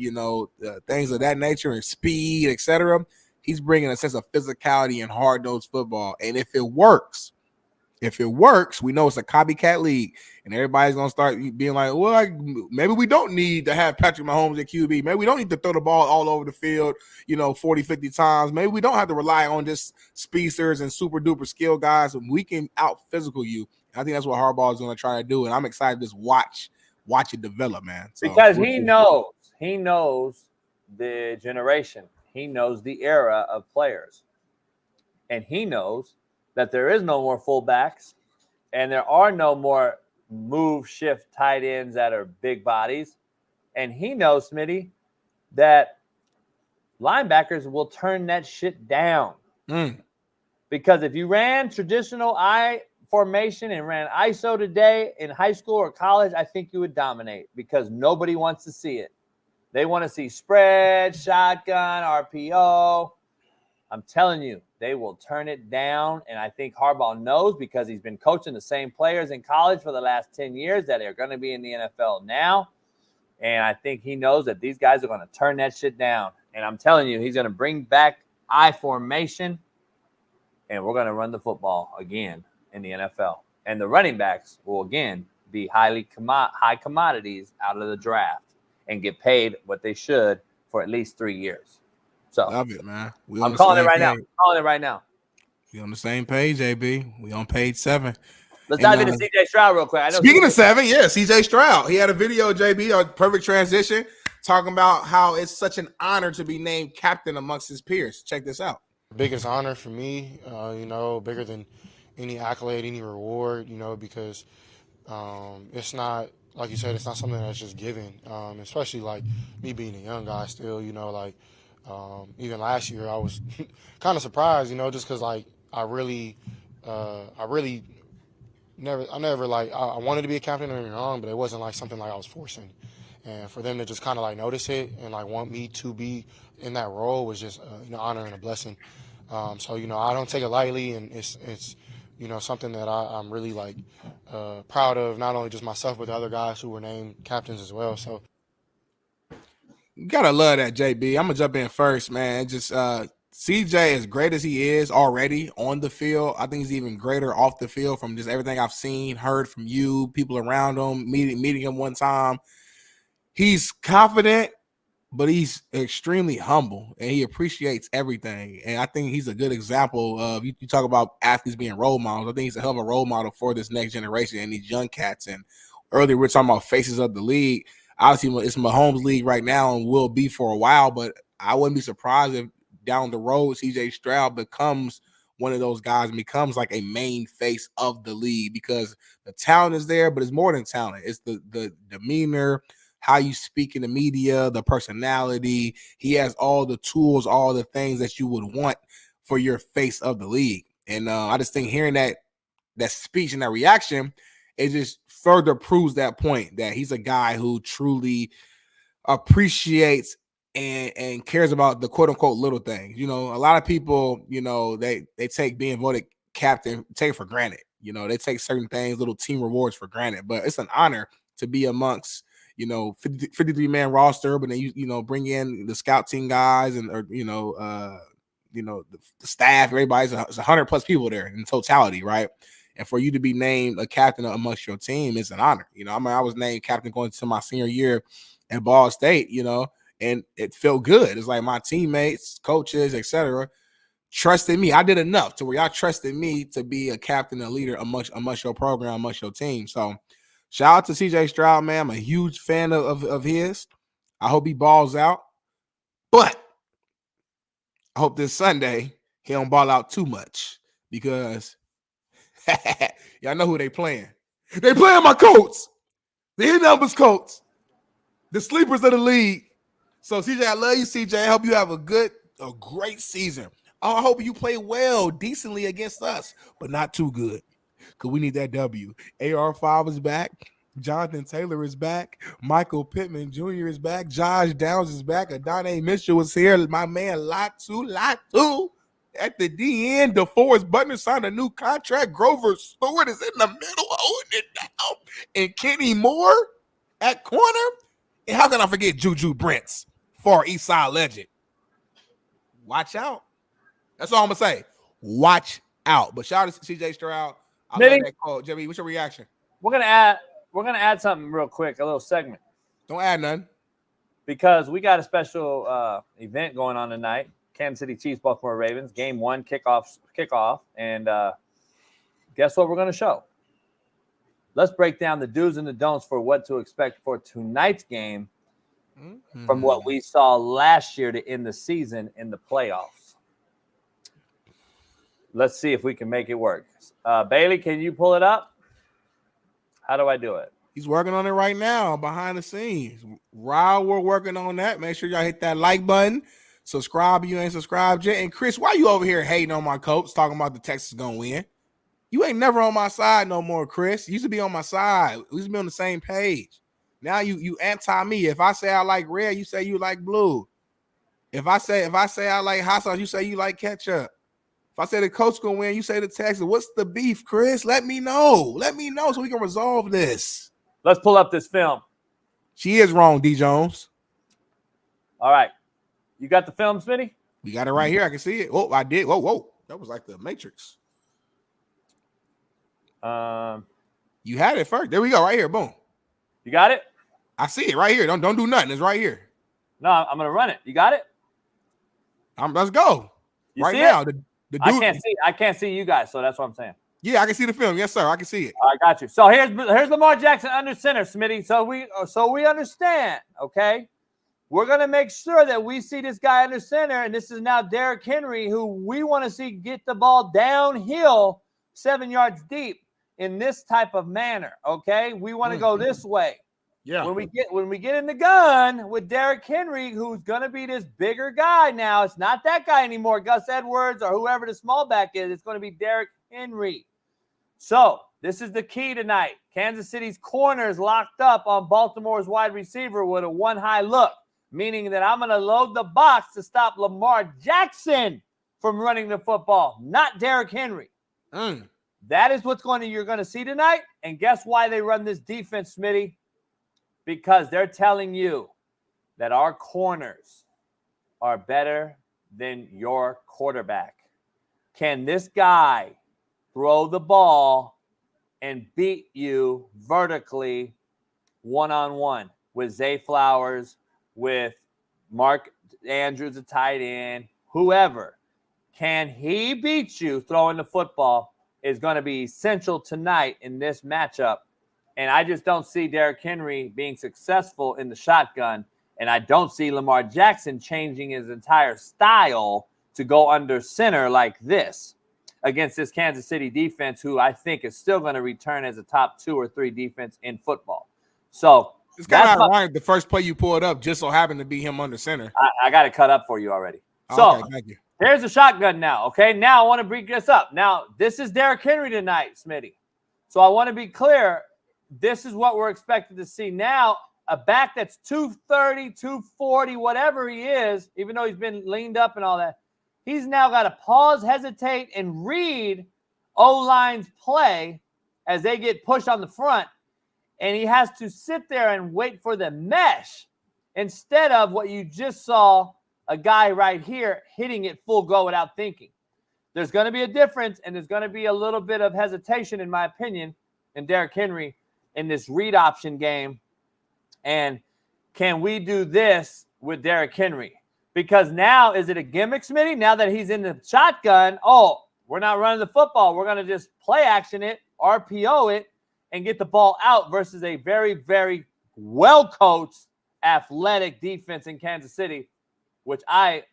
things of that nature and speed, etc. He's bringing a sense of physicality and hard-nosed football. And if it works, we know it's a copycat league, and everybody's gonna start being like, well, maybe we don't need to have Patrick Mahomes at QB. Maybe we don't need to throw the ball all over the field, 40, 50 times. Maybe we don't have to rely on just speedsters and super duper skill guys. We can out physical you. I think that's what Harbaugh is gonna try to do, and I'm excited to just watch it develop, man. So, because he knows the generation, he knows the era of players, and he knows that there is no more fullbacks and there are no more move shift tight ends that are big bodies. And he knows, Smitty, that linebackers will turn that shit down. Because if you ran traditional I formation and ran ISO today in high school or college, I think you would dominate because nobody wants to see it. They want to see spread, shotgun, RPO. I'm telling you, they will turn it down, and I think Harbaugh knows because he's been coaching the same players in college for the last 10 years that are going to be in the NFL now, and I think he knows that these guys are going to turn that shit down, and I'm telling you, he's going to bring back I formation, and we're going to run the football again in the NFL, and the running backs will, again, be high commodities out of the draft and get paid what they should for at least 3 years. So love it, man. I'm calling it right now. We on the same page, AB. We on page 7. Let's dive into CJ Stroud real quick. I know Speaking of 7, yeah, CJ Stroud. He had a video, JB, a perfect transition, talking about how it's such an honor to be named captain amongst his peers. Check this out. Biggest honor for me, bigger than any accolade, any reward, because it's not, like you said, it's not something that's just given, especially like me being a young guy still, even last year I was kind of surprised, just because like I wanted to be a captain early on, but it wasn't like something like I was forcing. And for them to just kind of like notice it and like want me to be in that role was just an honor and a blessing. So I don't take it lightly, and it's something that I'm really like proud of, not only just myself but the other guys who were named captains as well. So you gotta love that, JB. I'm gonna jump in first, man. Just CJ, as great as he is already on the field, I think he's even greater off the field from just everything I've seen, heard from you, people around him, meeting him one time. He's confident, but he's extremely humble, and he appreciates everything. And I think he's a good example of, you talk about athletes being role models. I think he's a hell of a role model for this next generation and these young cats. And earlier we were talking about faces of the league. Obviously, it's Mahomes' league right now and will be for a while, but I wouldn't be surprised if down the road CJ Stroud becomes one of those guys and becomes like a main face of the league, because the talent is there, but it's more than talent. It's the demeanor, how you speak in the media, the personality. He has all the tools, all the things that you would want for your face of the league. And I just think hearing that speech and that reaction, it just further proves that point, that he's a guy who truly appreciates and cares about the quote unquote little things. A lot of people, they take being voted captain, take it for granted. They take certain things, little team rewards for granted, but it's an honor to be amongst 53-man roster, but then you bring in the scout team guys and the staff, everybody's 100 plus people there in totality, right? And for you to be named a captain amongst your team is an honor. I was named captain going into my senior year at Ball State, and it felt good. It's like my teammates, coaches, etc., trusted me. I did enough to where y'all trusted me to be a captain, a leader amongst your program, amongst your team. So shout out to CJ Stroud, man. I'm a huge fan of his. I hope he balls out. But I hope this Sunday he don't ball out too much, because y'all know who they playing. They playing my Colts. The hit numbers Colts. The sleepers of the league. So, CJ, I love you, CJ. I hope you have a great season. I hope you play well, decently against us, but not too good, because we need that W. AR5 is back. Jonathan Taylor is back. Michael Pittman Jr. is back. Josh Downs is back. Adonai Mitchell is here. My man Latu at the DN. DeForest Butler signed a new contract. Grover Stewart is in the middle holding it down. And Kenny Moore at corner. And how can I forget Juju Brents, Far East Side legend? Watch out. That's all I'm going to say. Watch out. But shout out to CJ Stroud. I love that call. Jimmy, what's your reaction? We're gonna add something real quick, a little segment. Don't add none. Because we got a special event going on tonight. Kansas City Chiefs, Baltimore Ravens, game 1, kickoff. And guess what we're going to show? Let's break down the do's and the don'ts for what to expect for tonight's game from what we saw last year to end the season in the playoffs. Let's see if we can make it work. Bailey, can you pull it up? How do I do it? He's working on it right now behind the scenes. While we're working on that, make sure y'all hit that like button. Subscribe if you ain't subscribed yet. And Chris, why you over here hating on my Colts, talking about the Texans gonna win? You ain't never on my side no more, Chris. You used to be on my side. We used to be on the same page. Now you anti me. If I say I like red, you say you like blue. If I say I like hot sauce, you say you like ketchup. If I say the Colts gonna win, you say the Texans. What's the beef, Chris? Let me know. Let me know so we can resolve this. Let's pull up this film. She is wrong, D. Jones. All right. You got the film, Smitty? We got it right here. I can see it. Oh, I did. Whoa. That was like the Matrix. You had it first. There we go. Right here. Boom. You got it? I see it right here. Don't do nothing. It's right here. No, I'm gonna run it. You got it? Let's go. You right see now. it? I can't see you guys, so that's what I'm saying. Yeah, I can see the film. Yes, sir. I can see it. I got you. So here's Lamar Jackson under center, Smitty. So we understand, okay? We're going to make sure that we see this guy under center, and this is now Derrick Henry, who we want to see get the ball downhill 7 yards deep in this type of manner, okay? We want to go this way. Yeah. When we get in the gun with Derrick Henry, who's going to be this bigger guy now, it's not that guy anymore, Gus Edwards or whoever the small back is. It's going to be Derrick Henry. So this is the key tonight. Kansas City's corners locked up on Baltimore's wide receiver with a one high look, meaning that I'm going to load the box to stop Lamar Jackson from running the football, not Derrick Henry. That is what's you're going to see tonight. And guess why they run this defense, Smitty? Because they're telling you that our corners are better than your quarterback. Can this guy throw the ball and beat you vertically one-on-one with Zay Flowers, with Mark Andrews, a tight end, whoever? Can he beat you throwing the football is going to be essential tonight in this matchup. And I just don't see Derrick Henry being successful in the shotgun. And I don't see Lamar Jackson changing his entire style to go under center like this against this Kansas City defense, who I think is still going to return as a top 2 or 3 defense in football. So it's kind of ironic. The first play you pulled up just so happened to be him under center. I got it cut up for you already. So okay, thank you. Here's the shotgun now, okay? Now I want to bring this up. Now, this is Derrick Henry tonight, Smitty. So I want to be clear. This is what we're expected to see now. A back that's 230, 240, whatever he is, even though he's been leaned up and all that, he's now got to pause, hesitate, and read O-line's play as they get pushed on the front. And he has to sit there and wait for the mesh instead of what you just saw, a guy right here hitting it full go without thinking. There's going to be a difference, and there's going to be a little bit of hesitation, in my opinion, in Derrick Henry in this read option game. And can we do this with Derrick Henry? Because now, is it a gimmick, Smitty? Now that he's in the shotgun, we're not running the football. We're going to just play action it, RPO it, and get the ball out versus a very, very well-coached, athletic defense in Kansas City, which I,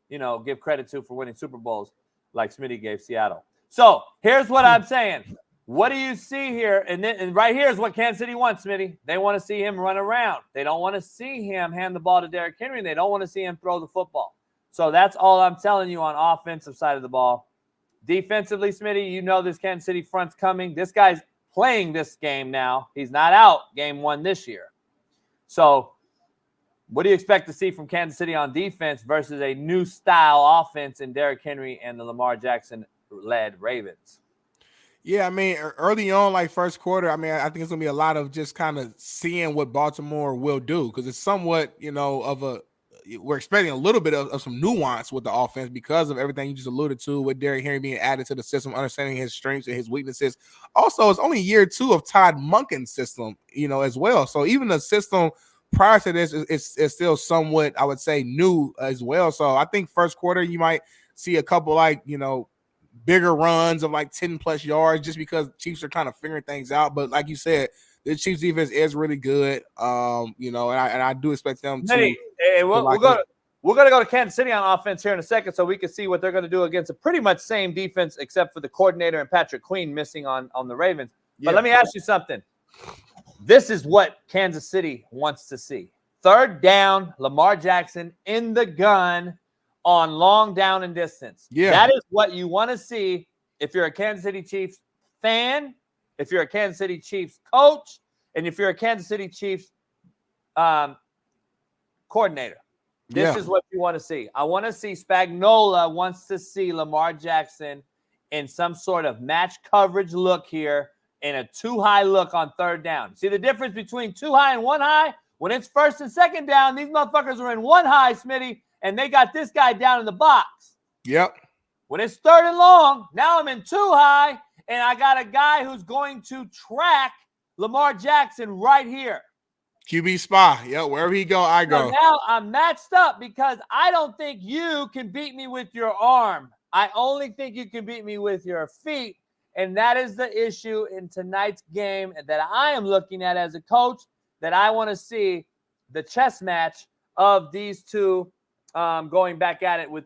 give credit to for winning Super Bowls like Smitty gave Seattle. So here's what I'm saying. What do you see here? And right here is what Kansas City wants, Smitty. They want to see him run around. They don't want to see him hand the ball to Derrick Henry. They don't want to see him throw the football. So that's all I'm telling you on offensive side of the ball. Defensively, Smitty, this Kansas City front's coming. This guy's playing this game now. He's not out game 1 this year. So what do you expect to see from Kansas City on defense versus a new style offense in Derrick Henry and the Lamar Jackson-led Ravens? Yeah, early on, like first quarter, I think it's going to be a lot of just kind of seeing what Baltimore will do, because it's somewhat, we're expecting a little bit of some nuance with the offense because of everything you just alluded to with Derrick Henry being added to the system, understanding his strengths and his weaknesses. Also, it's only year 2 of Todd Monken's system, as well. So even the system prior to this is still somewhat, I would say, new as well. So I think first quarter, you might see a couple bigger runs of 10 plus yards just because Chiefs are kind of figuring things out. But like you said, the Chiefs defense is really good. And I do expect them to. We're going to go to Kansas City on offense here in a second so we can see what they're going to do against a pretty much same defense except for the coordinator and Patrick Queen missing on the Ravens. But let me ask you something. This is what Kansas City wants to see. 3rd down, Lamar Jackson in the gun on long down and distance. Yeah. That is what you want to see if you're a Kansas City Chiefs fan, if you're a Kansas City Chiefs coach, and if you're a Kansas City Chiefs coordinator. This is what you want to see. I want to see Spagnuolo wants to see Lamar Jackson in some sort of match coverage look here and a 2-high look on 3rd down. See the difference between 2 high and 1 high? When it's 1st and 2nd down, these motherfuckers are in 1 high, Smitty, and they got this guy down in the box. Yep. When it's 3rd and long, now I'm in 2 high, and I got a guy who's going to track Lamar Jackson right here. QB spy. Yeah, wherever he go, I go. So now I'm matched up because I don't think you can beat me with your arm, I only think you can beat me with your feet. And that is the issue in tonight's game that I am looking at as a coach, that I want to see the chess match of these two going back at it, with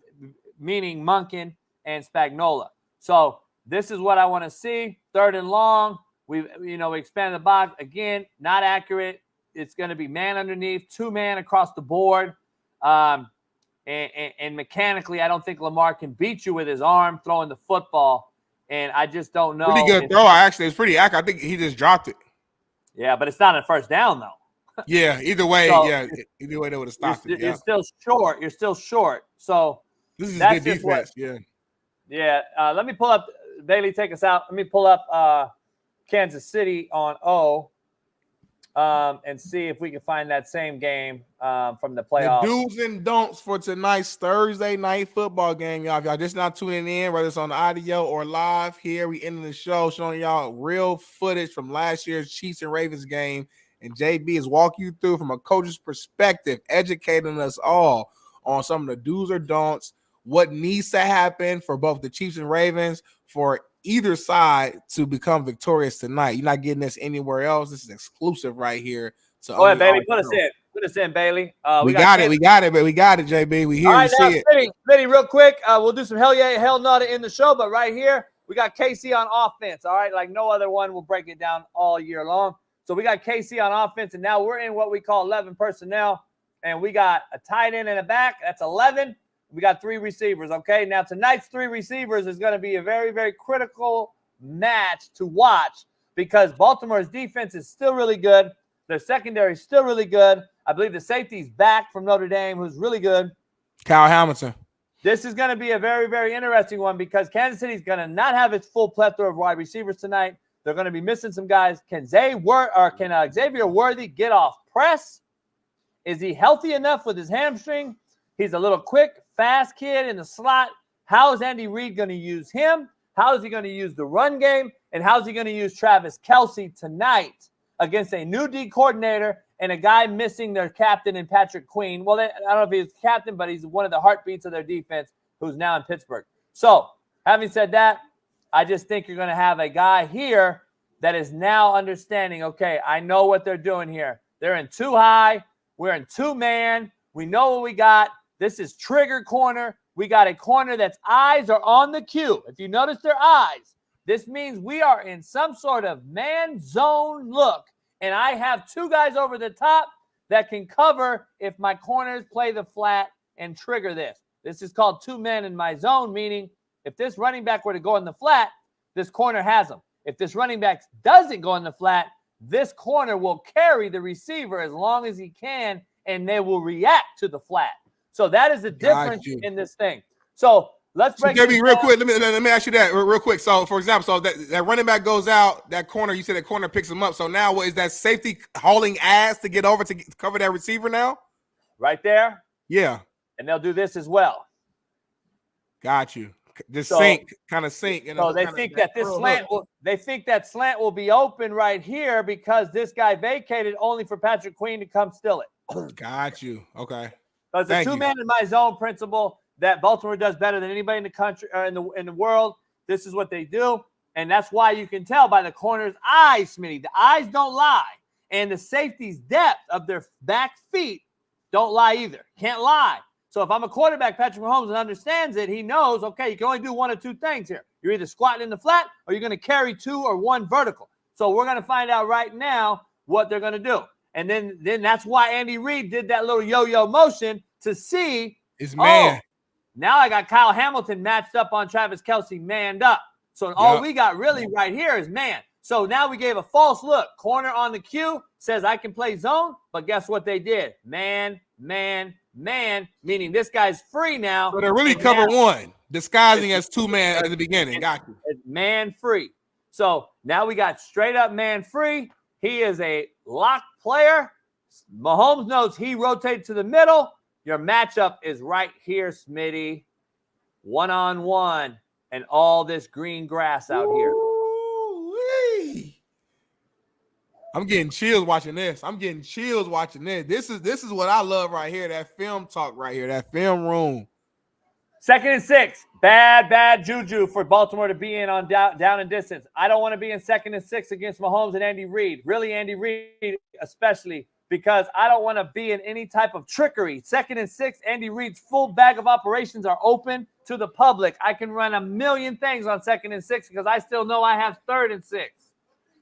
meaning Monken and Spagnuolo. So this is what I want to see. 3rd and long. We expand the box. Again, not accurate. It's going to be man underneath, 2-man across the board. And mechanically, I don't think Lamar can beat you with his arm throwing the football. And I just don't know. Pretty good throw, actually. It's pretty accurate. I think he just dropped it. Yeah, but it's not a first down, though. Yeah, either way, either way they would have stopped it. You're still short. You're still short. So this is good defense. Let me pull up. Bailey, take us out. Let me pull up Kansas City on O and see if we can find that same game from the playoffs. The do's and don'ts for tonight's Thursday night football game, y'all. If y'all just not tuning in, whether it's on the audio or live here, we ending the show showing y'all real footage from last year's Chiefs and Ravens game. And JB is walking you through from a coach's perspective, educating us all on some of the do's or don'ts, what needs to happen for both the Chiefs and Ravens for either side to become victorious tonight. You're not getting this anywhere else. This is exclusive right here. So go ahead, Bailey. Put us in. Put us in, Bailey. We got it, JB. We here. All right, now, see it. Smitty, real quick. We'll do some hell yeah, hell no to end the show, but right here, we got KC on offense. All right, like no other one. We'll break it down all year long. So we got KC on offense, and now we're in what we call 11 personnel, and we got a tight end and a back. That's 11. We got 3 receivers, okay? Now, tonight's 3 receivers is going to be a very, very critical match to watch because Baltimore's defense is still really good. Their secondary is still really good. I believe the safety's back from Notre Dame, who's really good. Kyle Hamilton. This is going to be a very, very interesting one because Kansas City's going to not have its full plethora of wide receivers tonight. They're going to be missing some guys. Can Xavier Worthy get off press? Is he healthy enough with his hamstring? He's a little quick, fast kid in the slot. How is Andy Reid going to use him? How is he going to use the run game? And how is he going to use Travis Kelce tonight against a new D coordinator and a guy missing their captain in Patrick Queen? Well, I don't know if he's captain, but he's one of the heartbeats of their defense who's now in Pittsburgh. So, having said that, I just think you're going to have a guy here that is now understanding, okay, I know what they're doing here. They're in 2 high. We're in 2-man. We know what we got. This is trigger corner. We got a corner that's eyes are on the cue. If you notice their eyes, this means we are in some sort of man zone look. And I have 2 guys over the top that can cover if my corners play the flat and trigger this. This is called 2 men in my zone, meaning if this running back were to go in the flat, this corner has him. If this running back doesn't go in the flat, this corner will carry the receiver as long as he can, and they will react to the flat. So that is the difference in this thing. So let's break it real quick. Let me ask you that real quick. So, for example, that running back goes out, that corner, you said that corner picks him up. So now what is that safety hauling ass to get over to cover that receiver now? Right there? Yeah. And they'll do this as well. Got you. Just sink. So they think that this slant will be open right here because this guy vacated only for Patrick Queen to come steal it. Got you. Okay. So it's a 2-man in my zone principle that Baltimore does better than anybody in the country or in the world. This is what they do. And that's why you can tell by the corner's eyes, Smitty. The eyes don't lie. And the safety's depth of their back feet don't lie either. Can't lie. So if I'm a quarterback, Patrick Mahomes, and understands it, he knows, okay, you can only do 1 or 2 things here. You're either squatting in the flat or you're going to carry 2 or 1 vertical. So we're going to find out right now what they're going to do. And then that's why Andy Reid did that little yo-yo motion to see his man. Now I got Kyle Hamilton matched up on Travis Kelce, manned up. So all we got really right here is man. So now we gave a false look. Corner on the cue says I can play zone, but guess what they did? Man, meaning this guy's free now. So they're really cover 1, disguising as 2-man at the beginning. Got you. It's man free. So now we got straight up man free. He is a lock player. Mahomes knows he rotates to the middle. Your matchup is right here, Smitty. 1-on-1 and all this green grass out here. I'm getting chills watching this. This is what I love right here. That film talk right here. That film room. 2nd and 6. Bad juju for Baltimore to be in on down and distance. I don't want to be in 2nd and 6 against Mahomes and Andy Reid. Really, Andy Reid especially, because I don't want to be in any type of trickery. 2nd and 6, Andy Reid's full bag of operations are open to the public. I can run a million things on 2nd and 6 because I still know I have 3rd and 6.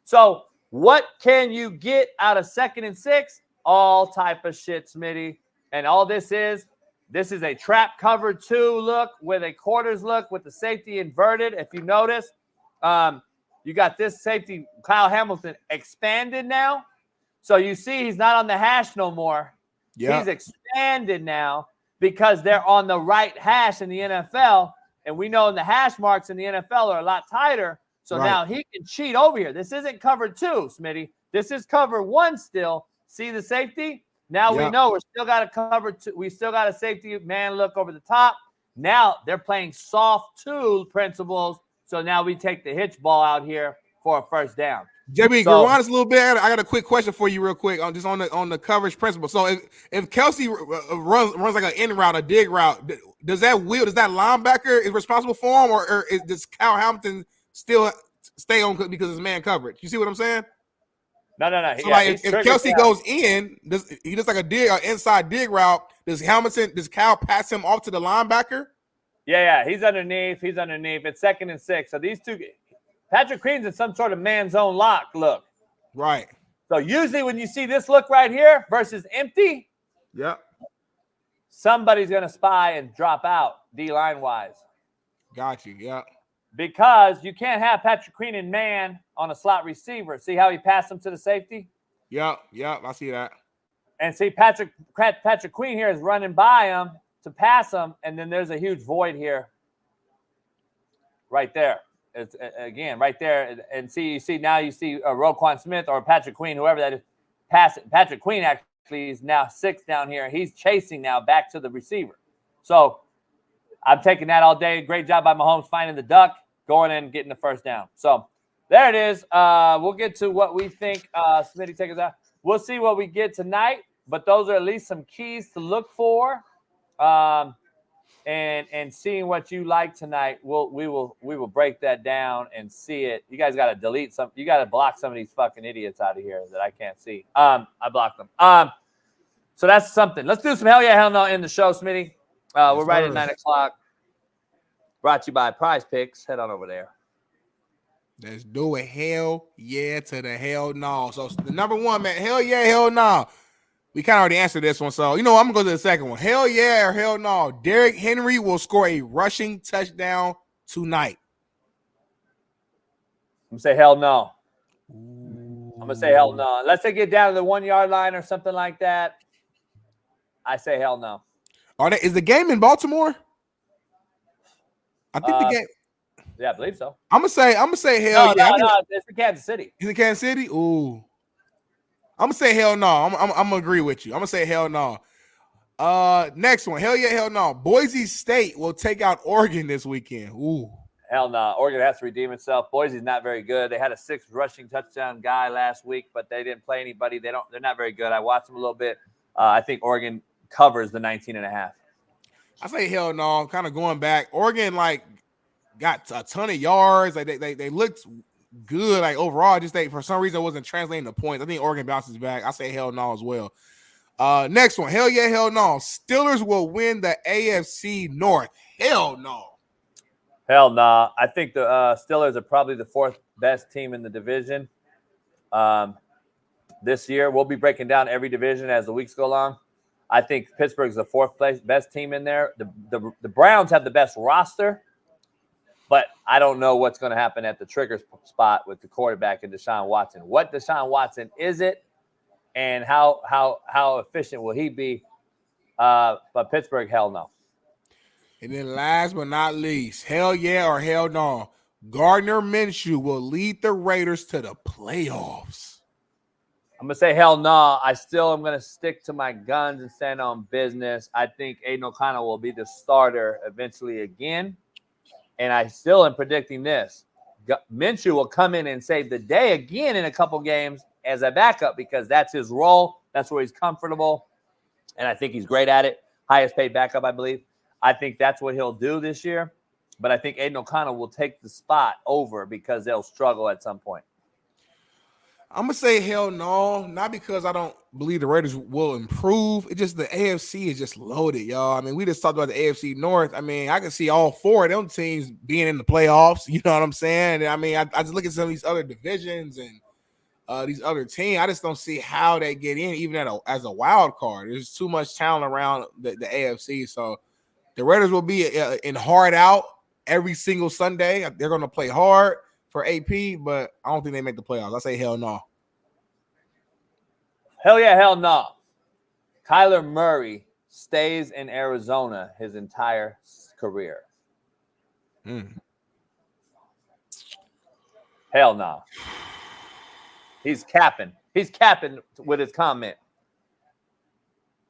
So what can you get out of 2nd and 6? All type of shit, Smitty. And all this is a trap cover 2 look with a quarters look with the safety inverted. If you notice, you got this safety, Kyle Hamilton, expanded now. So you see he's not on the hash no more. Yeah. He's expanded now because they're on the right hash in the NFL. And we know the hash marks in the NFL are a lot tighter. So now he can cheat over here. This isn't cover 2, Smitty. This is cover 1 still. See the safety? Now we know we're still got a cover 2. We still got a safety man look over the top. Now they're playing soft 2 principles. So now we take the hitch ball out here for a first down. JB, go on us a little bit. I got a quick question for you real quick on the coverage principle. So if Kelsey runs like an in route, a dig route, does that linebacker is responsible for him, or does Kyle Hamilton still stay on because it's man coverage? You see what I'm saying? No. So if Kelsey goes in, he does like an inside dig route, does Kyle pass him off to the linebacker? Yeah, he's underneath. It's 2nd and 6. So these two, Patrick Queen's in some sort of man zone lock look. Right. So usually when you see this look right here versus empty, somebody's going to spy and drop out D-line wise. Got you, yeah. Because you can't have Patrick Queen in man on a slot receiver. See how he passed him to the safety? Yeah, I see that. And see Patrick Queen here is running by him to pass him, and then there's a huge void here. Right there. It's again right there. And you see Roquan Smith or Patrick Queen, whoever that is, pass it. Patrick Queen actually is now 6 down here. He's chasing now back to the receiver. So I'm taking that all day. Great job by Mahomes finding the duck, going in and getting the first down. So there it is. We'll get to what we think. Smitty, take us out. We'll see what we get tonight, but those are at least some keys to look for. And seeing what you like tonight, we will break that down and see it. You guys got to delete some. You got to block some of these fucking idiots out of here that I can't see. I blocked them. So that's something. Let's do some hell yeah, hell no in the show, Smitty. We're right at 9 o'clock. Brought to you by Prize Picks. Head on over there. Let's do it. Hell yeah to the hell no. So the number one, man, hell yeah, hell no. We kind of already answered this one. So, I'm going to go to the second one. Hell yeah or hell no. Derrick Henry will score a rushing touchdown tonight. I'm going to say hell no. I'm going to say hell no. Unless they get down to the 1 yard line or something like that, I say hell no. Is the game in Baltimore? I think the game. Yeah, I believe so. I'm gonna say hell yeah. No, it's in Kansas City. Is it Kansas City? Ooh. I'm gonna say hell no. I'm gonna agree with you. I'm gonna say hell no. Next one. Hell yeah, hell no. Boise State will take out Oregon this weekend. Ooh. Hell no. Oregon has to redeem itself. Boise's not very good. They had a 6 rushing touchdown guy last week, but they didn't play anybody. They're not very good. I watched them a little bit. I think Oregon covers the 19.5. I say hell no. I'm kind of going back. Oregon got a ton of yards. They looked good overall. Just for some reason it wasn't translating to points. I think Oregon bounces back. I say hell no as well. Next one. Hell yeah, hell no. Steelers will win the AFC North. Hell no. Hell no. I think the Steelers are probably the 4th best team in the division. This year we'll be breaking down every division as the weeks go along. I think Pittsburgh's the 4th place best team in there. The Browns have the best roster, but I don't know what's going to happen at the trigger spot with the quarterback and Deshaun Watson. What Deshaun Watson is it, and how efficient will he be? But Pittsburgh, hell no. And then last but not least, hell yeah or hell no. Gardner Minshew will lead the Raiders to the playoffs. I'm going to say hell no. I still am going to stick to my guns and stand on business. I think Aiden O'Connell will be the starter eventually again. And I still am predicting this. Minshew will come in and save the day again in a couple games as a backup because that's his role. That's where he's comfortable. And I think he's great at it. Highest paid backup, I believe. I think that's what he'll do this year. But I think Aiden O'Connell will take the spot over because they'll struggle at some point. I'm going to say hell no, not because I don't believe the Raiders will improve. It's just the AFC is just loaded, y'all. I mean, we just talked about the AFC North. I mean, I can see all four of them teams being in the playoffs. You know what I'm saying? I mean, I just look at some of these other divisions and these other teams. I just don't see how they get in, even as a wild card. There's too much talent around the AFC. So the Raiders will be in hard out every single Sunday. They're going to play hard for AP, but I don't think they make the playoffs. I say hell no. Hell yeah, hell no. Kyler Murray stays in Arizona his entire career. Hell no. He's capping. He's capping with his comment.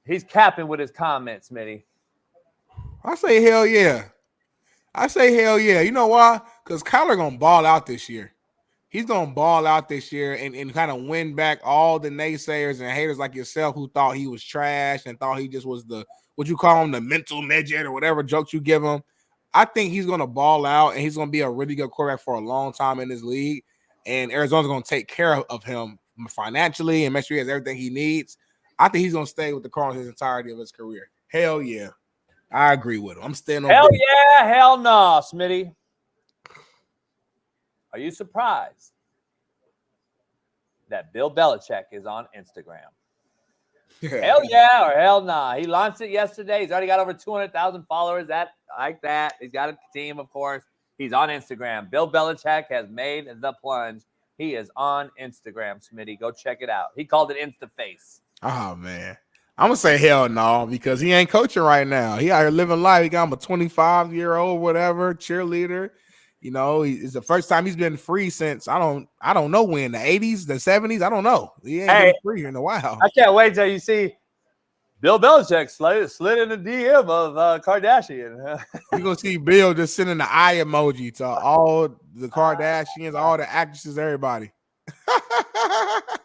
He's capping with his comment, Smitty. I say hell yeah. I say hell yeah. You know why? Because Kyler going to ball out this year. He's going to ball out this year and kind of win back all the naysayers and haters like yourself who thought he was trash and thought he just was what you call him, the mental midget or whatever jokes you give him. I think he's going to ball out and he's going to be a really good quarterback for a long time in this league. And Arizona's going to take care of him financially and make sure he has everything he needs. I think he's going to stay with the Cardinals his entirety of his career. Hell yeah. I agree with him. I'm staying on. Hell yeah, hell no, Smitty. Are you surprised that Bill Belichick is on Instagram? Hell yeah or hell nah. He launched it yesterday. He's already got over 200,000 followers. Like that. He's got a team, of course. He's on Instagram. Bill Belichick has made the plunge. He is on Instagram, Smitty. Go check it out. He called it InstaFace. Oh, man. I'm going to say hell no because he ain't coaching right now. He out here living life. He got him a 25-year-old, whatever, cheerleader. You know, it's the first time he's been free since I don't know when, the 80s, the 70s. I don't know. He ain't been free in a while. I can't wait till you see Bill Belichick slid in the DM of Kardashian. You're going to see Bill just sending the eye emoji to all the Kardashians, all the actresses, everybody.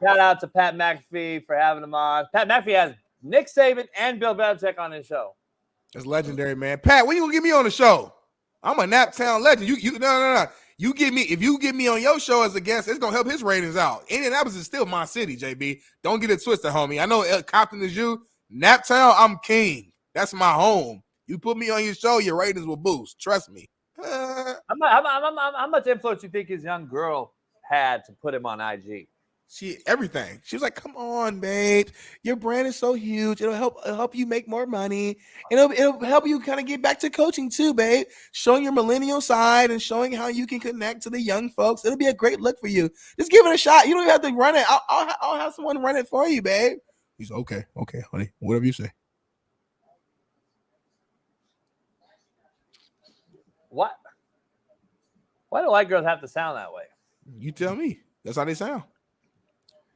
Shout out to Pat McAfee for having him on. Pat McAfee has Nick Saban and Bill Belichick on his show. That's legendary, man. Pat, when you gonna get me on the show? I'm a Naptown legend. No. You if you get me on your show as a guest, it's gonna help his ratings out. Indianapolis is still my city, JB. Don't get it twisted, homie. I know Compton is you. Naptown, I'm king. That's my home. You put me on your show, your ratings will boost. Trust me. How much influence do you think his young girl had to put him on IG? Everything. She was like, "Come on, babe. Your brand is so huge. It'll help you make more money. It'll help you kind of get back to coaching too, babe. Showing your millennial side and showing how you can connect to the young folks. It'll be a great look for you. Just give it a shot. You don't even have to run it. I'll have someone run it for you, babe." He's okay, honey. Whatever you say. What? Why do white girls have to sound that way? You tell me. That's how they sound.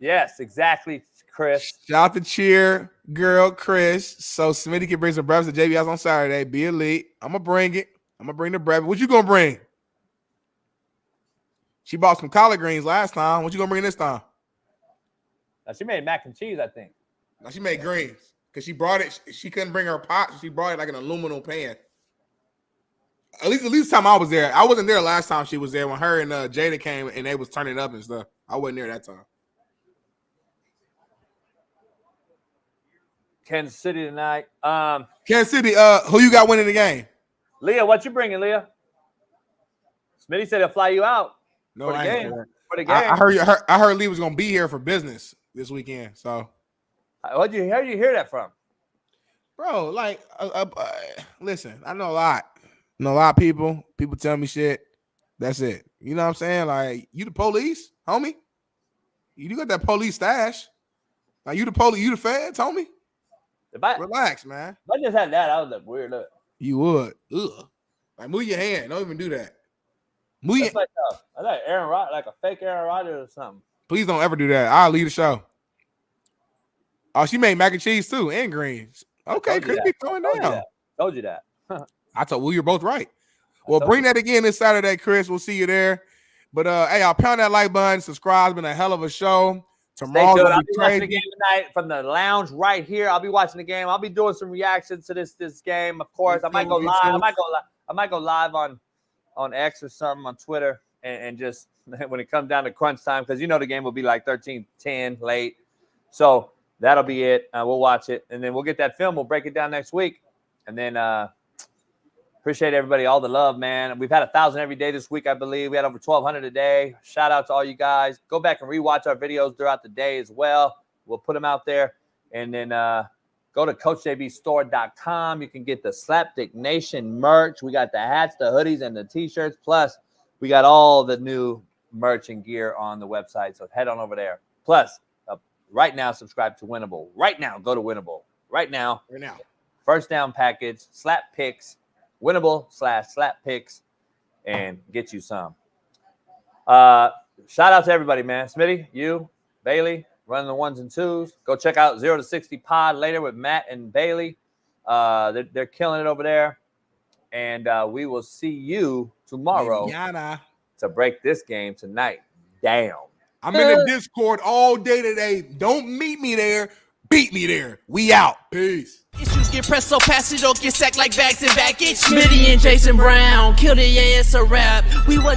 Yes, exactly, Chris. Shout out to cheer girl Chris. So Smitty can bring some breakfast to JB House on Saturday. Be elite. I'm gonna bring it. I'm gonna bring the breakfast. What you gonna bring? She bought some collard greens last time. What you gonna bring this time? Now, she made mac and cheese, I think. Now she made greens because she brought it. She couldn't bring her pot. So she brought it like an aluminum pan. At least the time I was there. I wasn't there last time she was there when her and Jada came and they was turning up and stuff. I wasn't there that time. Kansas City tonight. Kansas City. Who you got winning the game? Leah, what you bringing, Leah? Smitty said he'll fly you out No, for the I game. ain't. For the game. I heard Lee was gonna be here for business this weekend. So, how did you hear that from, bro? Like, listen, I know a lot. I know a lot of people. People tell me shit. That's it. You know what I'm saying? Like, you the police, homie. You got that police stash. Like, you the police, you the feds, homie. Relax, man. If I just had that, I would look weird. Look. You would. Ugh. Like, move your hand. Don't even do that. Move your... like Aaron Rodgers, like a fake Aaron Rodgers or something. Please don't ever do that. I'll leave the show. Oh, she made mac and cheese too and greens. Okay, Chris be throwing down. Told you that. I told you're both right. Well, bring that again this Saturday, Chris. We'll see you there. But hey, I'll pound that like button. Subscribe. It's been a hell of a show. Tomorrow's tuned. gonna I'll be be watching the crazy. game tonight from the lounge right here. I'll be watching the game. I'll be doing some reactions to this game, of course. I might go live. I might go live on X or something on Twitter and just when it comes down to crunch time, because the game will be like 13-10 late. So that'll be it. We'll watch it, and then we'll get that film. We'll break it down next week, and then appreciate everybody, all the love, man. We've had 1,000 every day this week, I believe. We had over 1,200 a day. Shout out to all you guys. Go back and rewatch our videos throughout the day as well. We'll put them out there, and then go to CoachJBStore.com. You can get the Slapdick Nation merch. We got the hats, the hoodies, and the T-shirts. Plus, we got all the new merch and gear on the website. So head on over there. Plus, right now, subscribe to Winnable. Right now, go to Winnable. Right now. First down package, slap picks, Winnable/slap picks, and get you some. Shout out to everybody, man. Smitty, you, Bailey, running the 1s and 2s. Go check out 0 to 60 Pod later with Matt and Bailey. They're killing it over there. And we will see you tomorrow to break this game tonight. Damn. I'm in the Discord all day today. Don't meet me there. Beat me there. We out. Peace. Issues get pressed so fast you don't get sacked like bags and baggage. Smitty and Jason Brown, kill the it's a rap. We what the